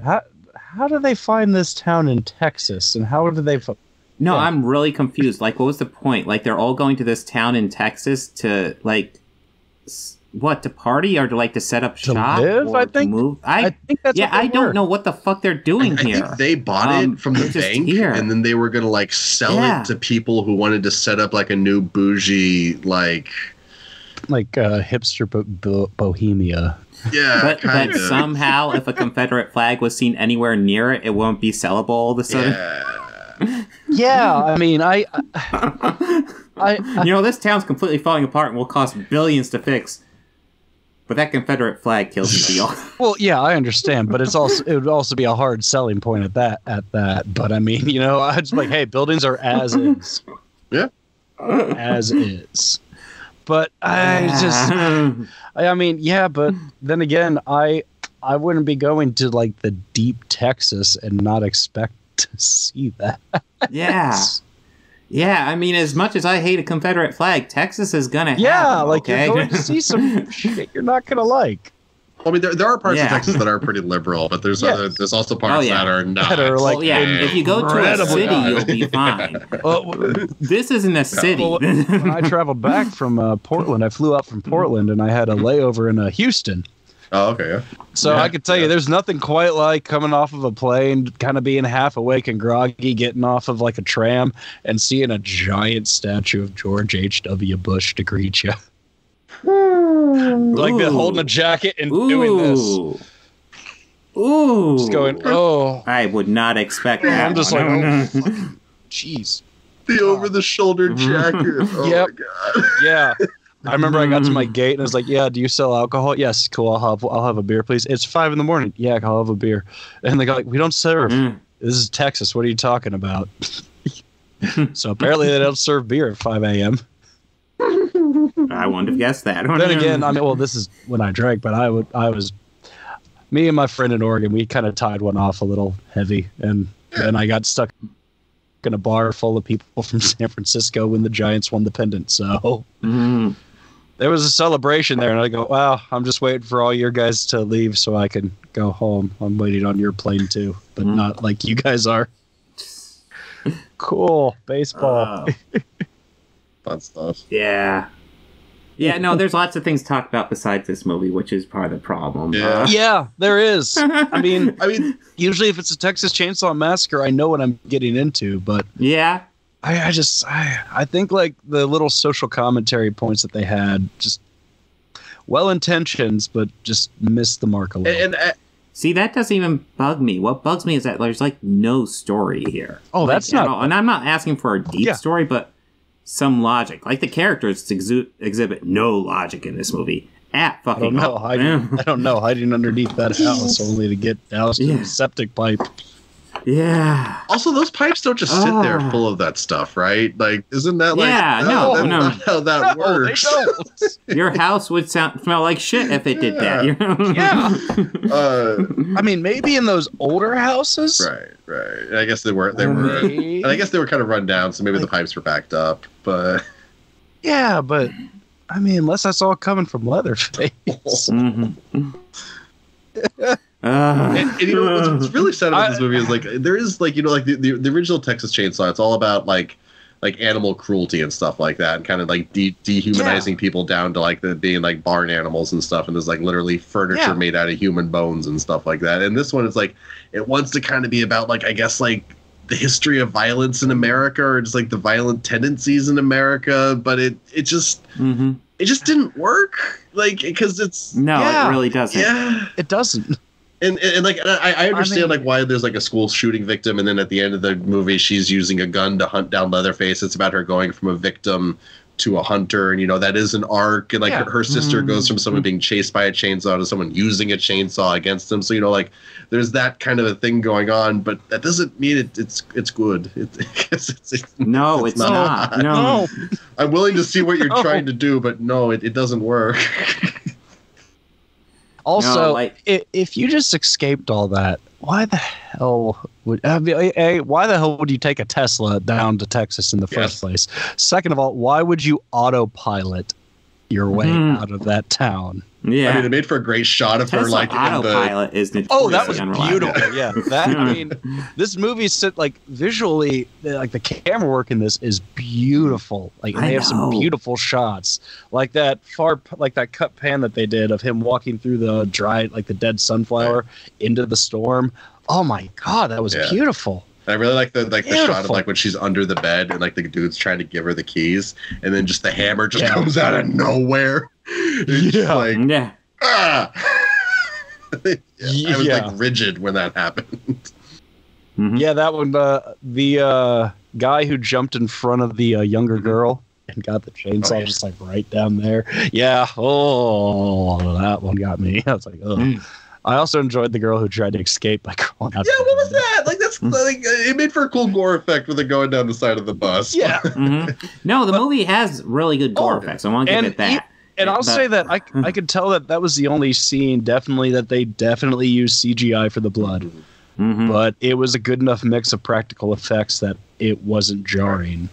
How do they find this town in Texas, and how do they? No, I'm really confused. Like, what was the point? Like, they're all going to this town in Texas to to party or to set up shop? Live, or I think. To move? I think that's. Yeah, I don't know what the fuck they're doing here. I think they bought it from the bank, and then they were gonna sell it to people who wanted to set up a new bougie hipster bohemia. Yeah, but somehow, if a Confederate flag was seen anywhere near it, it won't be sellable all of a sudden. Yeah, I mean, I this town's completely falling apart and will cost billions to fix. But that Confederate flag kills the deal. Well, yeah, I understand, but it would also be a hard selling point at that. But I mean, I just hey, buildings are as is. Yeah, as is. But but then again, I wouldn't be going to the deep Texas and not expect to see that. Yeah. Yeah, I mean, as much as I hate a Confederate flag, Texas is gonna have them, okay? You're going to see some shit you're not gonna like. I mean, there are parts of Texas that are pretty liberal, but there's also parts that are not. That are if you go to a city, you'll be fine. This isn't a city. When I traveled back from Portland, I flew out from Portland, and I had a layover in Houston. Oh, okay. Yeah. So I could tell you, there's nothing quite like coming off of a plane, kind of being half awake and groggy, getting off of a tram, and seeing a giant statue of George H.W. Bush to greet you. Holding a jacket and doing this. Ooh. Just going, oh. I would not expect that. I'm just one. Jeez. The over-the-shoulder jacket. Oh, yep. my God. Yeah. I remember I got to my gate and I was like, yeah, do you sell alcohol? Yes, cool. I'll have a beer, please. It's 5 a.m. Yeah, I'll have a beer. And they go we don't serve. This is Texas. What are you talking about? So apparently they don't serve beer at 5 a.m. I wouldn't have guessed that. Then again, this is when I drank, but me and my friend in Oregon, we kind of tied one off a little heavy. And then I got stuck in a bar full of people from San Francisco when the Giants won the pennant. So there was a celebration there, and I go, wow, I'm just waiting for all your guys to leave so I can go home. I'm waiting on your plane too, but not like you guys are. Cool. Baseball. Fun stuff. Yeah. Yeah, no, there's lots of things to talk about besides this movie, which is part of the problem. Yeah, there is. I mean, usually if it's a Texas Chainsaw Massacre, I know what I'm getting into, but yeah, I think the little social commentary points that they had, just well-intentioned, but just missed the mark a little. And see, that doesn't even bug me. What bugs me is that there's no story here. Oh, that's not. And I'm not asking for a deep story, but some logic. The characters exhibit no logic in this movie. I don't know. Hiding underneath that house only to get doused in a septic pipe. Yeah. Also, those pipes don't just sit there full of that stuff, right? Isn't that no. not how that works? They don't. Your house would smell like shit if it did that. I mean, maybe in those older houses. Right. I guess they were. And I guess they were kind of run down, so maybe the pipes were backed up. But yeah, but I mean, unless that's all coming from Leatherface. And what's really sad about this movie is there is the original Texas Chainsaw. It's all about animal cruelty and stuff like that, and kind of dehumanizing people down to being barn animals and stuff. And there's literally furniture made out of human bones and stuff like that. And this one is it wants to kind of be about the history of violence in America, or just the violent tendencies in America. But it just didn't work. Because it's it really doesn't. Yeah, it doesn't. And I understand like why there's like a school shooting victim, and then at the end of the movie she's using a gun to hunt down Leatherface. It's about her going from a victim to a hunter, and that is an arc. And like her sister goes from someone being chased by a chainsaw to someone using a chainsaw against them. So like there's that kind of a thing going on, but that doesn't mean it's good. It's not. No. I'm willing to see what you're trying to do, but no, it doesn't work. Also, if you just escaped all that, why the hell would you take a Tesla down to Texas in the first place? Second of all, why would you autopilot your way out of that town? Yeah, I mean, it made for a great shot of her like autopilot is that was beautiful. Yeah, I mean, this movie like visually, like the camera work in this is beautiful. Like they have some beautiful shots, like that cut pan that they did of him walking through the the dead sunflower into the storm. Oh my god, that was beautiful. I really like the shot of like when she's under the bed and like the dude's trying to give her the keys, and then just the hammer just comes out of nowhere. I was like rigid when that happened. Yeah, that one. The guy who jumped in front of the younger girl and got the chainsaw just like right down there. Yeah. Oh, that one got me. I was like, oh. I also enjoyed the girl who tried to escape by crawling out. Yeah, what was that? Like that's like it made for a cool gore effect with it going down the side of the bus. Yeah. No, the movie has really good gore effects. I want to give it that. And I'll say that I could tell that was the only scene that they definitely used CGI for the blood. But it was a good enough mix of practical effects that it wasn't jarring.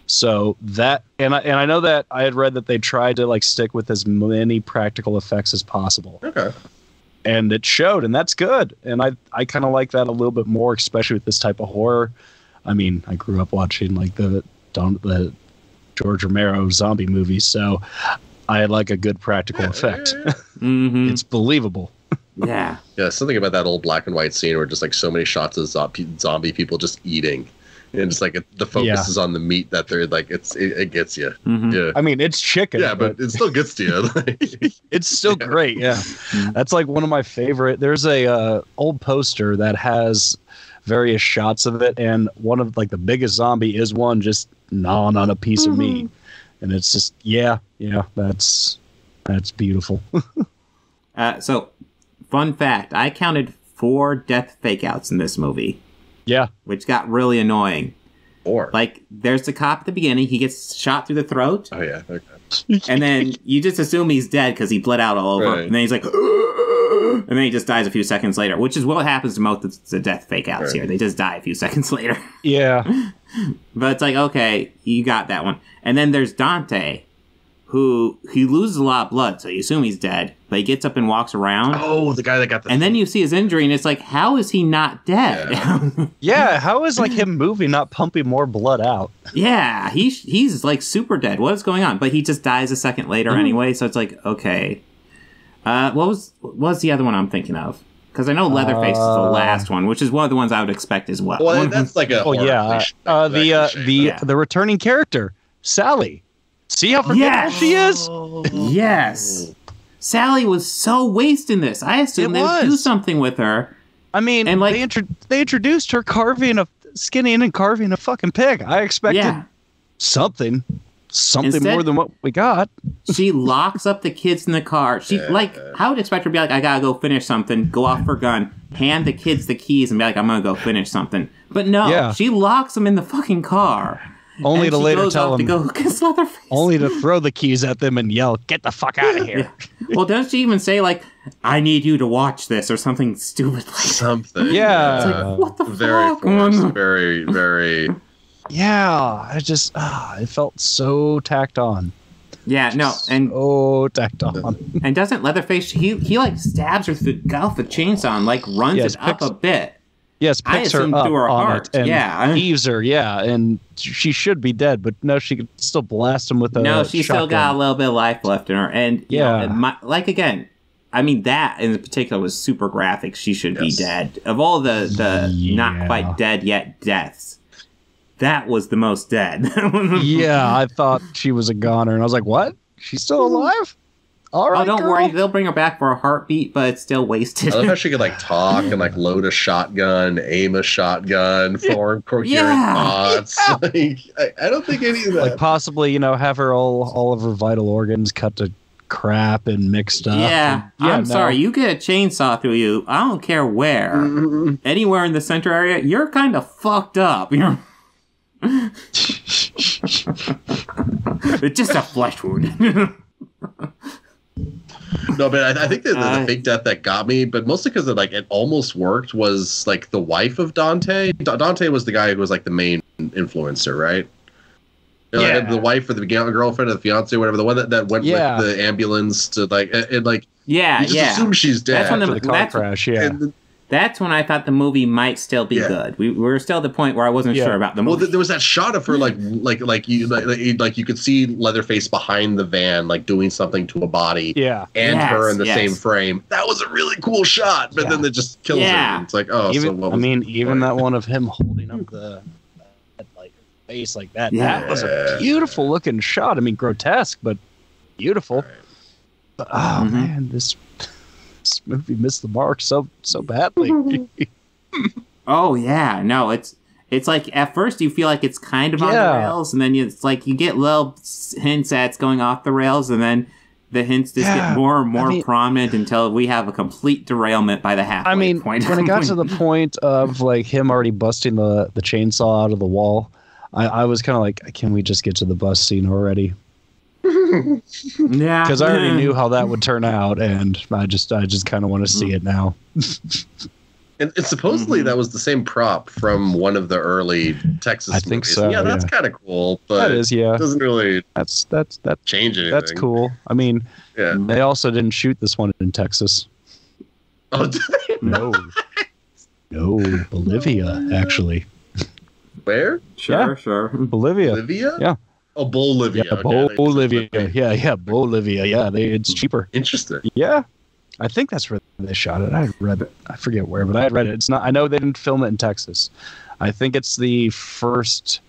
So that and I know that I had read that they tried to like stick with as many practical effects as possible. Okay. And it showed, and that's good. And I kind of like that a little bit more, especially with this type of horror. I mean, I grew up watching like the George Romero zombie movies, so I had like a good practical effect. It's believable. Yeah. Yeah, something about that old black and white scene where just like so many shots of zombie people just eating. And just like the focus is on the meat that they're like, it gets you. Yeah. I mean, it's chicken. Yeah, but it still gets to you. It's still great. Yeah. That's like one of my favorite. There's a old poster that has various shots of it. And one of like the biggest zombie is one just gnawing on a piece of meat. And it's just, that's beautiful. So fun fact, I counted 4 death fakeouts in this movie. Yeah. Which got really annoying. Or like there's the cop at the beginning, he gets shot through the throat. Oh yeah, okay. And then you just assume he's dead because he bled out all over. Right. And then he's like, and then he just dies a few seconds later, which is what happens to most of the death fake outs here. They just die a few seconds later. Yeah. But it's like, okay, you got that one. And then there's Dante, who he loses a lot of blood, so you assume he's dead. But he gets up and walks around. Oh, the guy that got the... And then you see his injury, and it's like, how is he not dead? Yeah, how is like him moving not pumping more blood out? Yeah, he's like super dead. What is going on? But he just dies a second later anyway, so it's like, okay. What was the other one I'm thinking of? Because I know Leatherface is the last one, which is one of the ones I would expect as well. Well, that's like a... the returning character, Sally. See how forgetful she is? Yes. Sally was so wasted in this. I assumed they would do something with her. I mean, and like, they introduced her skinning and carving a fucking pig. I expected something instead, more than what we got. She locks up the kids in the car. She I would expect her to be like, I gotta go finish something, go off her gun, hand the kids the keys and be like, I'm gonna go finish something. But no, she locks them in the fucking car. Only to later tell them, only to throw the keys at them and yell, "Get the fuck out of here!" Well, doesn't she even say like, "I need you to watch this" or something stupid like something? Yeah, it's like, what the fuck? Very, very. Yeah, it felt so tacked on. Yeah, no, and tacked on. And doesn't Leatherface? He like stabs her through the Gough with a chainsaw and like runs it up a bit. Yes, picks her up on it and heaves her, and she should be dead, but no, she could still blast him with a No, she shotgun. still got a little bit of life left in her. And, again, I mean, that in particular was super graphic. She should be dead. Of all the not quite dead yet deaths, that was the most dead. Yeah, I thought she was a goner, and I was like, what? She's still alive? All right, don't girl. worry, they'll bring her back for a heartbeat, but it's still wasted. I love how she could like talk and like load a shotgun, aim a shotgun, form coherent thoughts. Like, I don't think any of that. Like possibly, have her all of her vital organs cut to crap and mixed up. Yeah, I'm sorry. You get a chainsaw through you. I don't care where. Mm-hmm. Anywhere in the center area, you're kind of fucked up. You're it's just a flesh wound. No, but I think the fake death that got me, but mostly because it almost worked, was like the wife of Dante. Dante was the guy who was like the main influencer, right? Yeah. Like, the wife or the girlfriend or the fiance or whatever, the one that went with the ambulance to you just assume she's dead. That's when the car crash, That's when I thought the movie might still be good. We were still at the point where I wasn't sure about the movie. Well, there was that shot of her like you could see Leatherface behind the van, like doing something to a body, and her in the same frame. That was a really cool shot, but then it just kills her. And it's like, even that one of him holding up the face like that. That was a beautiful looking shot. I mean, grotesque, but beautiful. But, man, this movie missed the mark so badly. Oh yeah, no, it's like at first you feel like it's kind of on the rails, and then it's like you get little hints that it's going off the rails, and then the hints just get more and more prominent until we have a complete derailment by the halfway point. When it got to the point of like him already busting the chainsaw out of the wall, I was kind of like, can we just get to the bus scene already? Yeah, because I already knew how that would turn out, and I just kind of want to see it now. And supposedly that was the same prop from one of the early Texas movies. I think so. Yeah, that's kind of cool, but that is, it doesn't really that's change anything. That's cool. I mean, they also didn't shoot this one in Texas. Oh, did they? No, Bolivia actually. Where? Sure. Bolivia. Yeah. Oh, Bolivia. Yeah, Bolivia. Yeah, Bolivia. Yeah, it's cheaper. Interesting. Yeah, I think that's where they shot it. I read it. I forget where, but I read it. It's not. I know they didn't film it in Texas. I think it's the first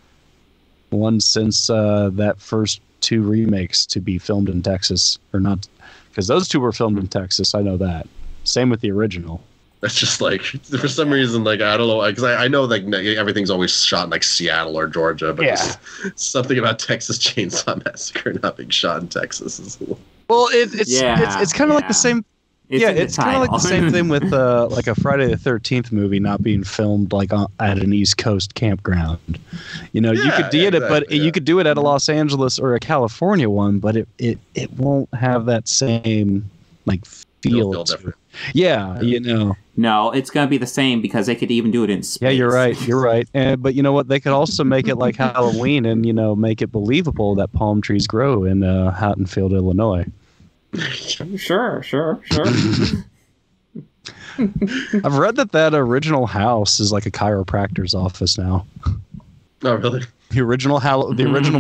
one since that first two remakes to be filmed in Texas, or not, because those two were filmed in Texas. I know that. Same with the original. That's just like, for some reason, like, I don't know, because I know like everything's always shot in like Seattle or Georgia, but something about Texas Chainsaw Massacre not being shot in Texas is a little... Well, it's kind of like the same. It's kind of like the same thing with like a Friday the 13th movie not being filmed like at an East Coast campground. You could do it, but you could do it at a Los Angeles or a California one, but it won't have that same like feel. It'll feel different. Yeah, No, it's going to be the same because they could even do it in space. Yeah, you're right. But you know what? They could also make it like Halloween and, make it believable that palm trees grow in Haddonfield, Illinois. Sure. I've read that original house is like a chiropractor's office now. Oh, really? The original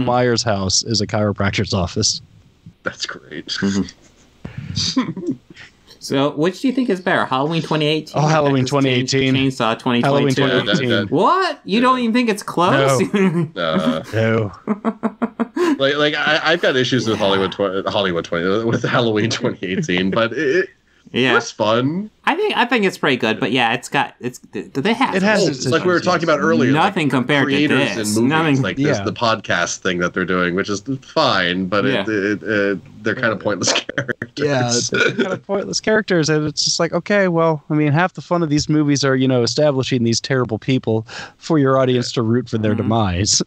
Myers house is a chiropractor's office. That's great. So, which do you think is better, Halloween 2018? Oh, Halloween 2018. Chainsaw 2022. Halloween 2018. What? You don't even think it's close? No. Like I've got issues with Halloween 2018, but it was fun. I think it's pretty good, but it has like we were talking about earlier. Nothing compared to this. In movies, this the podcast thing that they're doing, which is fine, but they're kind of pointless characters. Yeah, they're kind of pointless characters, and it's just like, okay, well, I mean, half the fun of these movies are establishing these terrible people for your audience to root for their demise.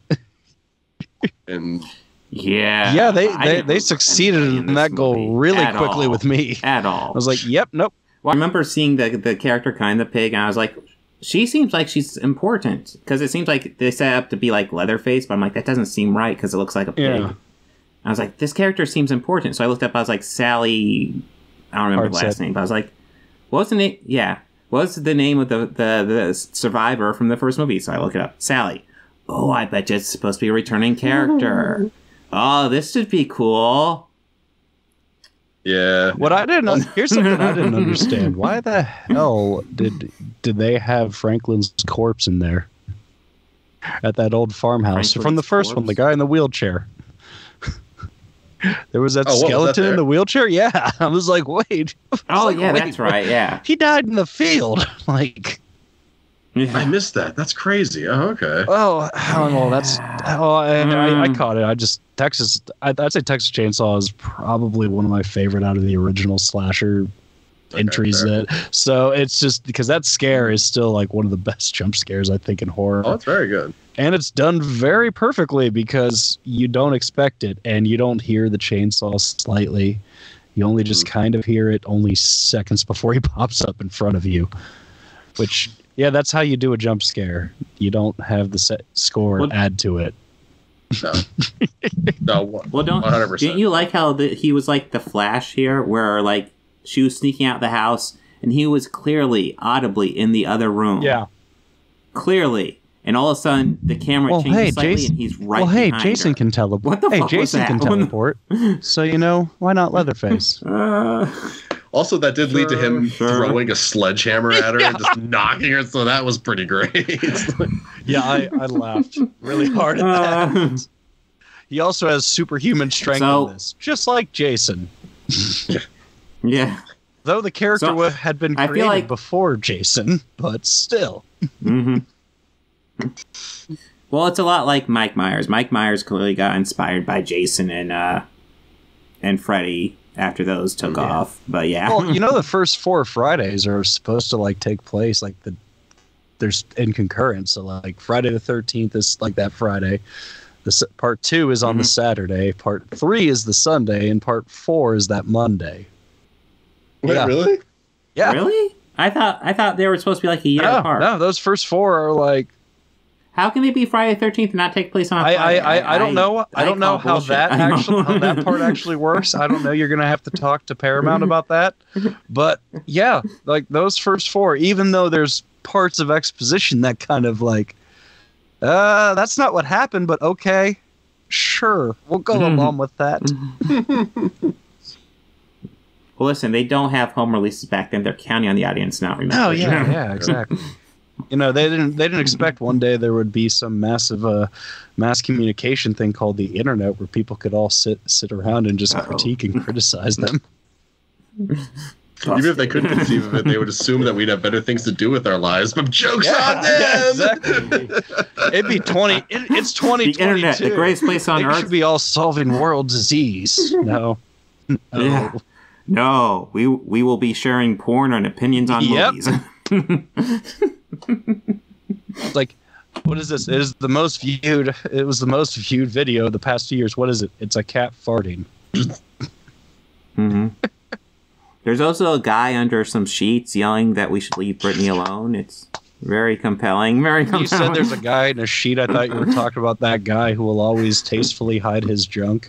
And they succeeded in that goal really quickly with me. At all. I was like, yep, nope. Well, I remember seeing the character Kind the pig, and I was like, she seems like she's important, because it seems like they set up to be like Leatherface, but I'm like, that doesn't seem right because it looks like a pig. Yeah. I was like, this character seems important, so I looked up. I was like, Sally. I don't remember the last name, but I was like, what's the name? Yeah, what's the name of the survivor from the first movie? So I look it up. Sally. Oh, I bet you it's supposed to be a returning character. Oh, this should be cool. Yeah. Here's something I didn't understand. Why the hell did they have Franklin's corpse in there at that old farmhouse from the first one? The guy in the wheelchair. There was that skeleton in the wheelchair. Yeah, I was like, wait. Oh yeah, that's right. Yeah, he died in the field. Like, I missed that. That's crazy. Oh, okay. Oh, I don't know. I caught it. I'd say Texas Chainsaw is probably one of my favorite out of the original slasher entries. So it's just because that scare is still like one of the best jump scares I think in horror. Oh, it's very good. And it's done very perfectly because you don't expect it and you don't hear the chainsaw slightly. You only just kind of hear it only seconds before he pops up in front of you. Which, yeah, that's how you do a jump scare. You don't have the set score add to it. No. Well, 100%. Didn't you like how he was like the Flash here, where like she was sneaking out the house and he was clearly, audibly in the other room? Yeah. Clearly. And all of a sudden, the camera changes slightly, Jason, and he's right behind her. Jason can teleport. What the fuck Jason was that? Can teleport. So, why not Leatherface? Also, that did lead to him throwing a sledgehammer at her and just knocking her, so that was pretty great. Yeah, I laughed really hard at that. He also has superhuman strength in this, just like Jason. Yeah. Though the character had been created before Jason, but still. Mm-hmm. Well, it's a lot like Mike Myers. Mike Myers clearly got inspired by Jason and Freddy after those took off. But yeah. Well, the first 4 Fridays are supposed to like take place like there's in concurrence. So like Friday the 13th is like that Friday. Part 2 is on the Saturday. Part 3 is the Sunday, and part 4 is that Monday. Wait, really? Yeah. Really? I thought they were supposed to be like a year apart. No, those first 4 are like. How can it be Friday the 13th and not take place on a Friday? I don't know. I don't know how that part actually works. I don't know. You're gonna have to talk to Paramount about that. But yeah, like those first 4, even though there's parts of exposition that kind of like, that's not what happened, but okay, sure, we'll go along with that. Well, listen, they don't have home releases back then. They're counting on the audience not remembering. Oh yeah, exactly. They didn't expect one day there would be some massive mass communication thing called the internet where people could all sit around and just critique and criticize them. Even if they couldn't conceive of it, they would assume that we'd have better things to do with our lives. But jokes on them! Yeah, exactly. It'd be 20. It's 2022. The internet, the greatest place on earth. Should be all solving world disease. No. Yeah. No, we will be sharing porn and opinions on movies. Like, what is this? It was the most viewed video of the past 2 years. What is it? It's a cat farting. Mm-hmm. There's also a guy under some sheets yelling that we should leave Brittany alone. It's very compelling. You said there's a guy in a sheet. I thought you were talking about that guy who will always tastefully hide his junk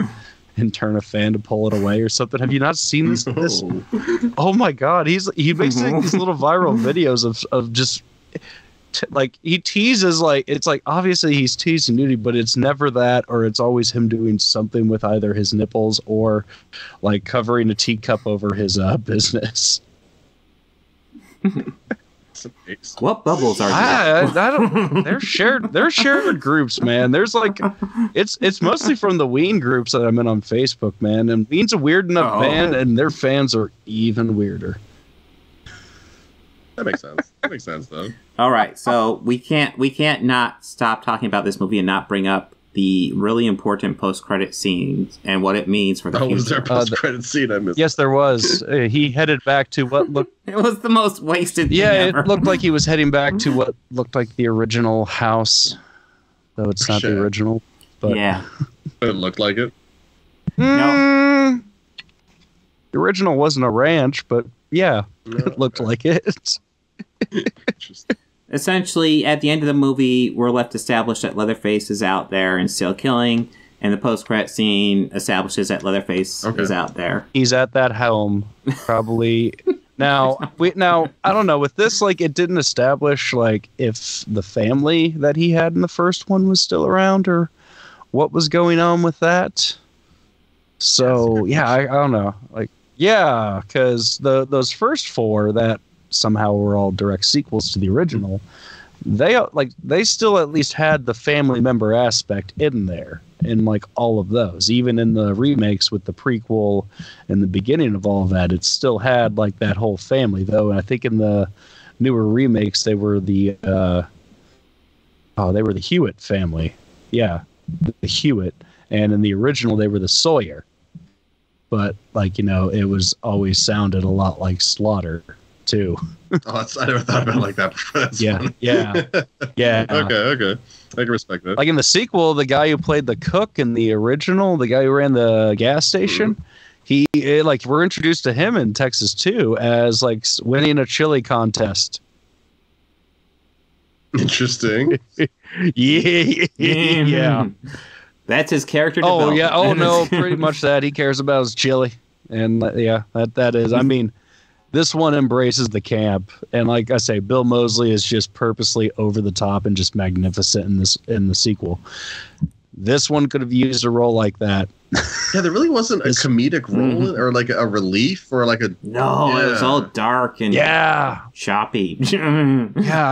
and turn a fan to pull it away or something. Have you not seen this? Oh my God. He makes like these little viral videos of just like he teases, like it's like obviously he's teasing nudity, but it's never that, or it's always him doing something with either his nipples or like covering a teacup over his business. What bubbles are I don't. They're shared groups, man. There's like, it's mostly from the Ween groups that I'm in on Facebook, man. And Ween's a weird enough band, and their fans are even weirder. That makes sense. That makes sense, though. All right, so we can't not stop talking about this movie and not bring up the really important post-credit scenes and what it means for the future. Was there a post-credit scene I missed? Yes, there was. He headed back to what looked... It was the most wasted thing ever. It looked like he was heading back to what looked like the original house, though it's not the original. But yeah. It looked like it? No. The original wasn't a ranch, but yeah, it looked like it. Interesting. Essentially, at the end of the movie, we're left established that Leatherface is out there and still killing, and the post-credit scene establishes that Leatherface is out there. He's at that home, probably. Now, I don't know. With this, like, it didn't establish, like, if the family that he had in the first one was still around, or what was going on with that. So, yeah, I don't know. Like, yeah, because those first 4 that somehow were all direct sequels to the original they still at least had the family member aspect in there in like all of those. Even in the remakes with the prequel and the beginning of all of that, it still had like that whole family though. And I think in the newer remakes they were the Hewitt family. Yeah, the Hewitt. And in the original they were the Sawyer. But like, it was always sounded a lot like Slaughter too. I never thought about it like that before. Yeah. Okay. I can respect that. Like in the sequel, the guy who played the cook in the original, the guy who ran the gas station, we're introduced to him in Texas too as like winning a chili contest. Interesting. Yeah. That's his character development. Oh, yeah. Oh, no, pretty much that. He cares about his chili. And, that is. I mean, this one embraces the camp. And like I say, Bill Moseley is just purposely over the top and just magnificent in the sequel. This one could have used a role like that. Yeah, there really wasn't a comedic role or like a relief or like a... No, it was all dark and choppy. It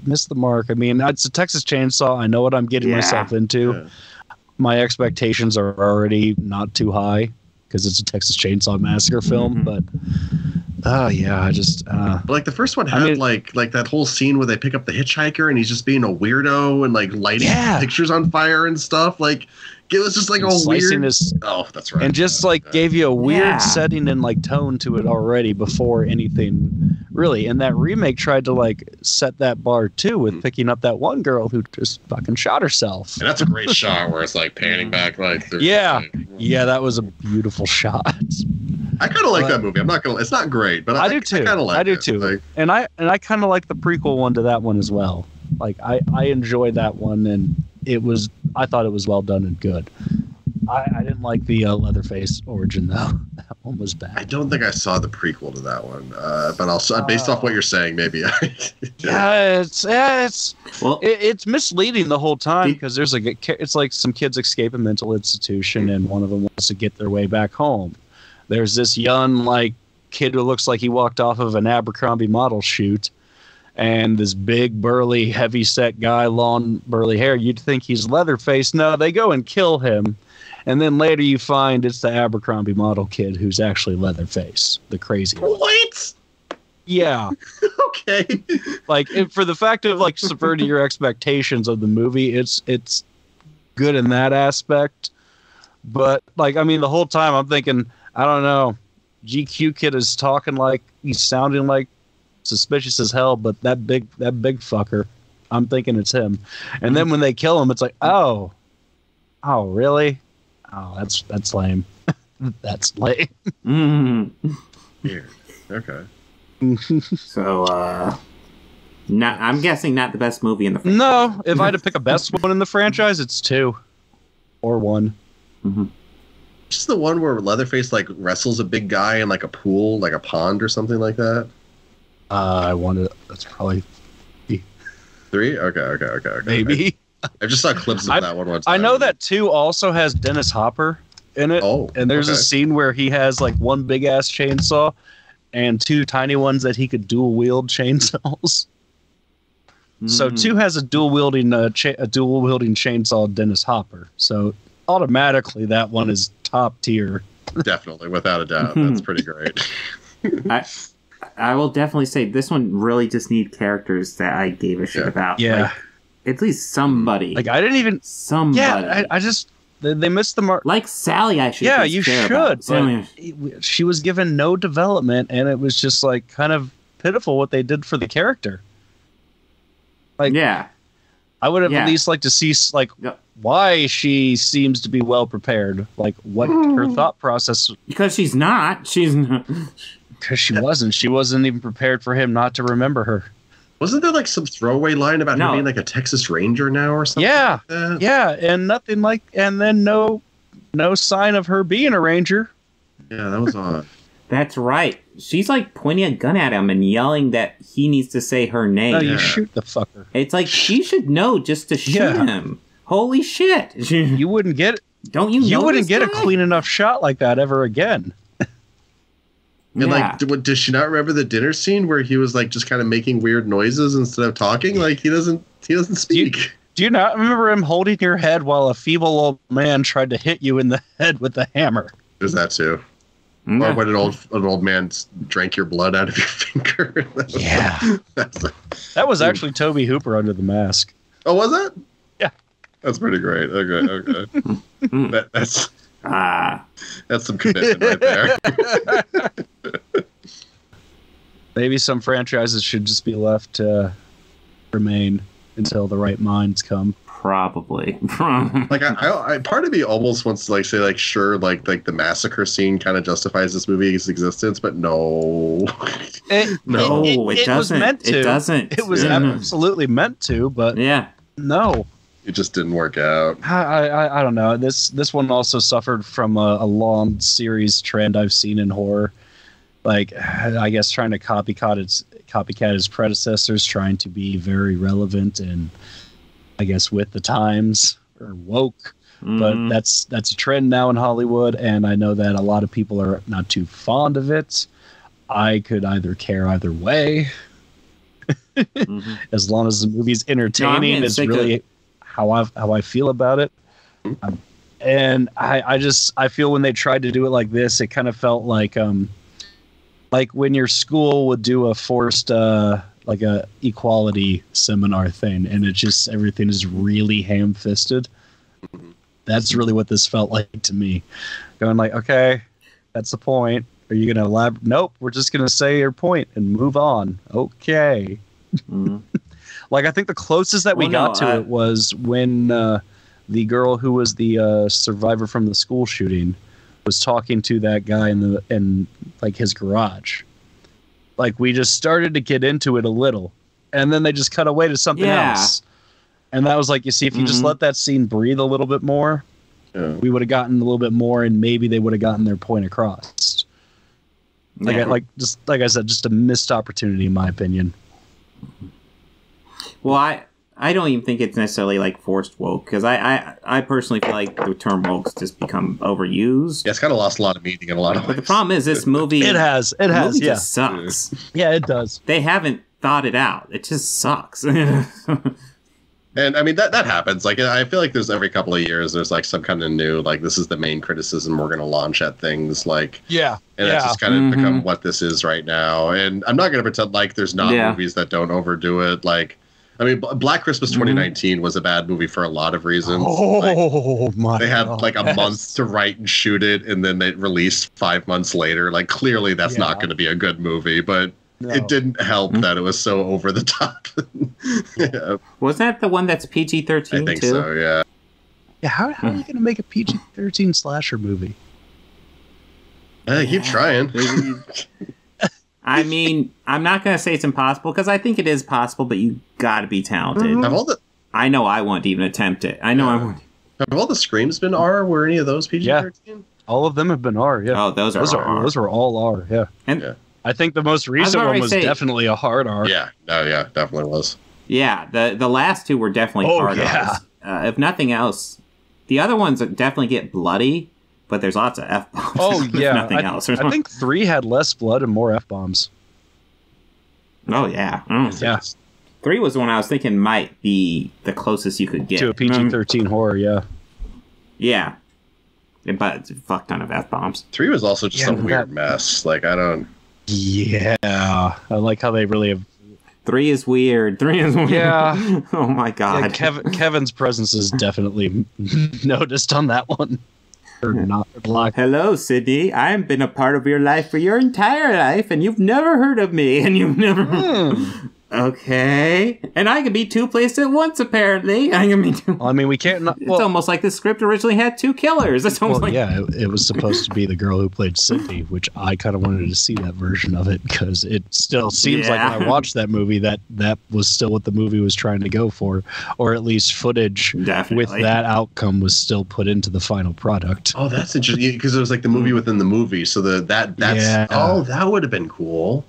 missed the mark. I mean, it's a Texas Chainsaw. I know what I'm getting myself into. Yeah. My expectations are already not too high because it's a Texas Chainsaw Massacre film, but... But like the first one had like that whole scene where they pick up the hitchhiker and he's just being a weirdo and like lighting pictures on fire and stuff. Like it was just like a weird. That's right. And just gave you a weird setting and like tone to it already before anything really. And that remake tried to like set that bar too with picking up that one girl who just fucking shot herself. And that's a great shot where it's like panning back like. That was a beautiful shot. I kind of like that movie. I'm not gonna. It's not great, but I do too. I kind of like it. I do too. Like, and I kind of like the prequel one to that one as well. Like I enjoyed that one, and I thought it was well done and good. I didn't like the Leatherface origin though. That one was bad. I don't think I saw the prequel to that one, but I'll based off what you're saying, maybe. It's misleading the whole time because there's it's like some kids escape a mental institution, and one of them wants to get their way back home. There's this young kid who looks like he walked off of an Abercrombie model shoot, and this big burly heavy-set guy, long burly hair. You'd think he's Leatherface. No, they go and kill him, and then later you find it's the Abercrombie model kid who's actually Leatherface, the crazy one. What? Yeah. Okay. For the fact of subverting your expectations of the movie, it's good in that aspect. But the whole time I'm thinking, I don't know, GQ kid is talking like he's sounding like suspicious as hell, but that big fucker, I'm thinking it's him. And then when they kill him, it's like, oh really? Oh, that's lame. That's lame. Weird. Okay. So, I'm guessing not the best movie in the franchise. No, if I had to pick a best one in the franchise, it's 2 or 1. Mm-hmm. Just the one where Leatherface wrestles a big guy in a pool, like a pond or something like that. That's probably 3. Okay. Maybe. I just saw clips of that one once. I know that 2 also has Dennis Hopper in it. Oh, and there's a scene where he has one big ass chainsaw and 2 tiny ones that he could dual wield chainsaws. So 2 has a dual wielding chainsaw, Dennis Hopper. So automatically that one is top tier. Definitely, without a doubt. That's pretty great. I will definitely say this one really just need characters that I gave a shit about. Yeah. At least somebody. I didn't even... Somebody. Yeah, I just... They missed the mark. Like Sally, I should. Yeah, you should. But she was given no development, and it was just kind of pitiful what they did for the character. Yeah. I would have at least liked to see why she seems to be well prepared, what her thought process. Because she's not. Because she wasn't. She wasn't even prepared for him not to remember her. Wasn't there some throwaway line about her being a Texas Ranger now or something? Yeah, like that? Yeah, and nothing and then no sign of her being a Ranger. Yeah, that was odd. That's right. She's pointing a gun at him and yelling that he needs to say her name. No, you shoot the fucker. It's she should know just to shoot him. Holy shit! You wouldn't get it. Don't you? You wouldn't get a clean enough shot like that ever again. And like, does she not remember the dinner scene where he was like just kind of making weird noises instead of talking? Like he doesn't speak. Do you not remember him holding your head while a feeble old man tried to hit you in the head with a hammer? There's that too. Or when an old man drank your blood out of your finger. That was actually Toby Hooper under the mask. Oh, was that? Yeah. That's pretty great. Okay. That's some commitment right there. Maybe some franchises should just be left to remain until the right minds come. Probably. Like I part of me almost wants to like say like sure like the massacre scene kind of justifies this movie's existence, but no. It doesn't. Was meant to. It doesn't. It was absolutely meant to, but no. It just didn't work out. I don't know. This one also suffered from a long series trend I've seen in horror. Like, I guess trying to copycat his predecessors, trying to be very relevant and I guess with the times or woke. But that's a trend now in Hollywood, and I know that a lot of people are not too fond of it. I could either care either way. As long as the movie's entertaining, it's really how I feel about it. And I feel when they tried to do it like this, it kind of felt like when your school would do a forced like a equality seminar thing, and it just everything is really ham-fisted. That's really what this felt like to me. Going like, okay, that's the point. Are you gonna elaborate? Nope, we're just gonna say your point and move on. Okay. Like I think the closest that we got to it was when the girl who was the survivor from the school shooting was talking to that guy in like his garage. Like we just started to get into it a little, and then they just cut away to something else. And that was like, you see, if you just let that scene breathe a little bit more, we would have gotten a little bit more, and maybe they would have gotten their point across. Like I said, just a missed opportunity in my opinion. Well, I don't even think it's necessarily like forced woke, because I personally feel like the term woke's just become overused. Yeah, it's kind of lost a lot of meaning in a lot of ways. But the problem is this movie... It has, just sucks. Yeah, it does. They haven't thought it out. It just sucks. And I mean, that happens. Like, I feel like there's every couple of years, there's like some kind of new, like, this is the main criticism we're going to launch at things. Like, and that's just kind of become what this is right now. And I'm not going to pretend like there's not movies that don't overdo it. Like, I mean, Black Christmas 2019 was a bad movie for a lot of reasons. They had like a month to write and shoot it, and then they released 5 months later. Like, clearly that's not going to be a good movie, but it didn't help that it was so over the top. Was that the one that's PG-13 I think so, yeah. Yeah, how are you going to make a PG-13 slasher movie? Keep trying. I mean, I'm not going to say it's impossible, because I think it is possible, but you got to be talented. I know I won't even attempt it. I know I won't. Have all the Screams been R? Were any of those PG-13? Yeah. All of them have been R, yeah. Oh, those are R. Those were all R, yeah. And I think the most recent one was definitely a hard R. Yeah, definitely was. Yeah, the last two were definitely hard Rs. If nothing else, the other ones definitely get bloody, but there's lots of F-bombs. Oh, yeah. Nothing else. I think 3 had less blood and more F-bombs. Oh, yeah. Yeah. 3 was the one I was thinking might be the closest you could get. To a PG-13 horror, yeah. Yeah. But it's a fuck ton of F-bombs. 3 was also just a weird mess. Like, I don't... Yeah. I like how they really have... 3 is weird. Yeah. Oh, my God. Yeah, Kevin's presence is definitely noticed on that one. Or not black. Hello, Sydney. I have been a part of your life for your entire life, and you've never heard of me, and you've never... Okay. And I can be 2 places at once, apparently. I mean, we can't... It's almost like the script originally had 2 killers. It's almost like... Yeah, it was supposed to be the girl who played Sydney, which I kind of wanted to see that version of it, because it still seems like when I watched that movie that was still what the movie was trying to go for, or at least footage with that outcome was still put into the final product. Oh, that's interesting, because it was like the movie within the movie, so that would have been cool.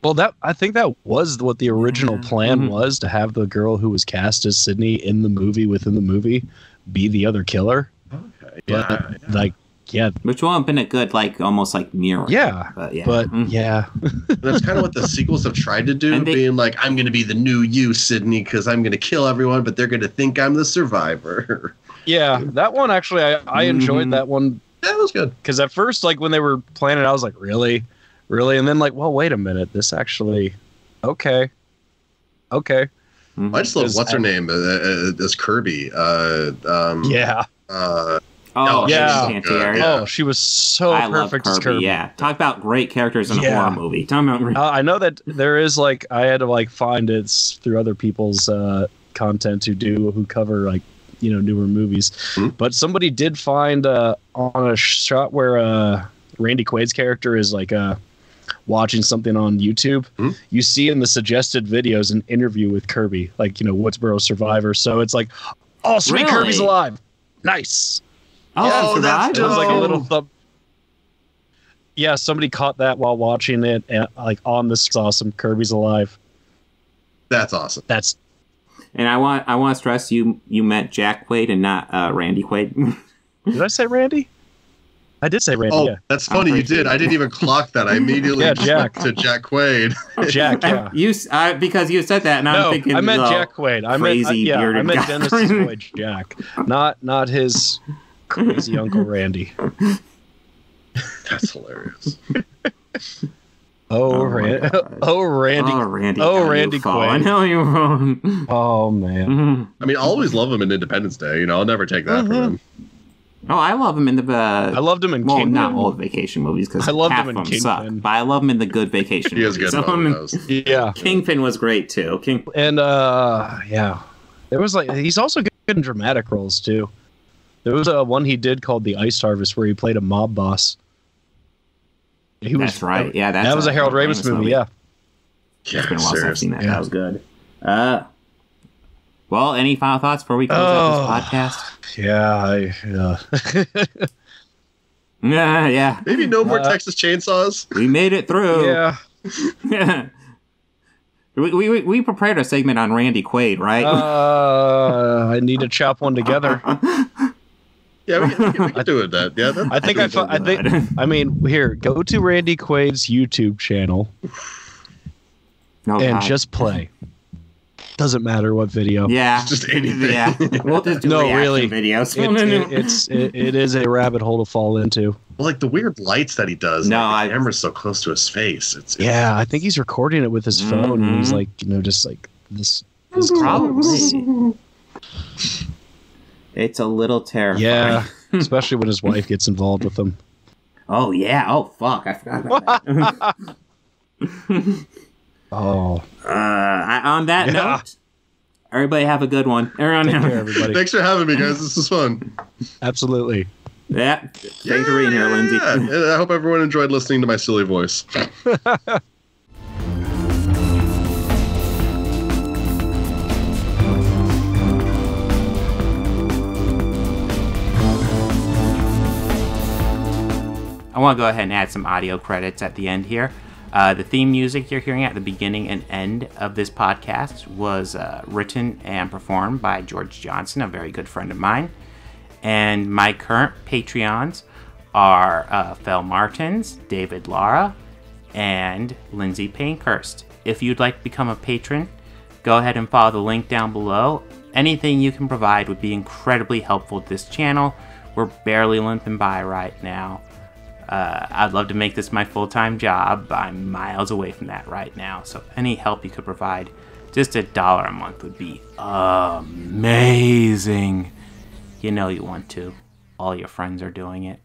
Well, I think that was what the original plan was, to have the girl who was cast as Sydney in the movie within the movie be the other killer. Okay. But like yeah. Which will have been a good, like, almost like mirror. Yeah. But yeah. That's kind of what the sequels have tried to do, being like, I'm going to be the new you, Sydney, because I'm going to kill everyone, but they're going to think I'm the survivor. Yeah, that one actually, I enjoyed that one. Yeah, it was good. Because at first, like, when they were playing it, I was like, really? Really? And then, like, well, wait a minute. This actually, okay. I just love what's her name as Kirby. Yeah. She was so perfect as Kirby. Yeah, talk about great characters in a horror movie. I know that there is, like, I had to, like, find it through other people's content who cover, like, you know, newer movies. But somebody did find on a shot where Randy Quaid's character is like watching something on YouTube. You see in the suggested videos an interview with Kirby, like, you know, Woodsboro survivor. So it's like, oh sweet, really? Kirby's alive. Nice. Oh, that's it was like a little thumb. Yeah, somebody caught that while watching it, and like on the saw some Kirby's alive. That's awesome. And I want to stress you meant Jack Quaid and not Randy Quaid. Did I say Randy? I did say Randy. Oh, that's funny. You did. I didn't even clock that. I immediately Jack to Jack Quaid. Jack. Yeah. Because you said that, and I'm thinking. I meant Jack Quaid. I meant guy. Dennis's boy Jack, not his crazy Uncle Randy. That's hilarious. Randy Quaid. I know you're wrong. Oh man. I mean, I'll always love him in Independence Day. You know, I'll never take that from him. Oh, I love him in the. I loved him in Kingpin. Not old vacation movies because I loved him in Kingpin. Suck, but I love him in the good vacation. He is good. Yeah, Kingpin was great too. And there was like he's also good in dramatic roles too. There was one he did called The Ice Harvest where he played a mob boss. That's right. Yeah, that was a Harold Ramis movie. Yeah. It's been a while since I've seen that. Yeah. That was good. Well, any final thoughts before we close out this podcast? Yeah. Maybe no more Texas Chainsaws. We made it through. Yeah. We prepared a segment on Randy Quaid, right? I need to chop one together. Yeah, we can do it. That. Yeah, I mean, here, go to Randy Quaid's YouTube channel just play. Doesn't matter what video. Yeah, just anything. Yeah, we'll just do reaction videos. It is a rabbit hole to fall into. Well, like the weird lights that he does. No, the camera's so close to his face. It's I think he's recording it with his phone, and he's like, you know, just like this. Probably. It's a little terrifying. Yeah, especially when his wife gets involved with him. Oh yeah. Oh fuck, I forgot about that. Oh. On that note, everybody have a good one. Take care, everybody. Thanks for having me, guys. This was fun. Absolutely. Yeah. Thanks for being here, Lindsay. Yeah. I hope everyone enjoyed listening to my silly voice. I want to go ahead and add some audio credits at the end here. The theme music you're hearing at the beginning and end of this podcast was written and performed by George Johnson, a very good friend of mine. And my current Patreons are Fel Martins, David Lara, and Lindsay Pankhurst. If you'd like to become a patron, go ahead and follow the link down below. Anything you can provide would be incredibly helpful to this channel. We're barely limping by right now. I'd love to make this my full-time job. I'm miles away from that right now. So any help you could provide, just $1 a month would be amazing. You know you want to. All your friends are doing it.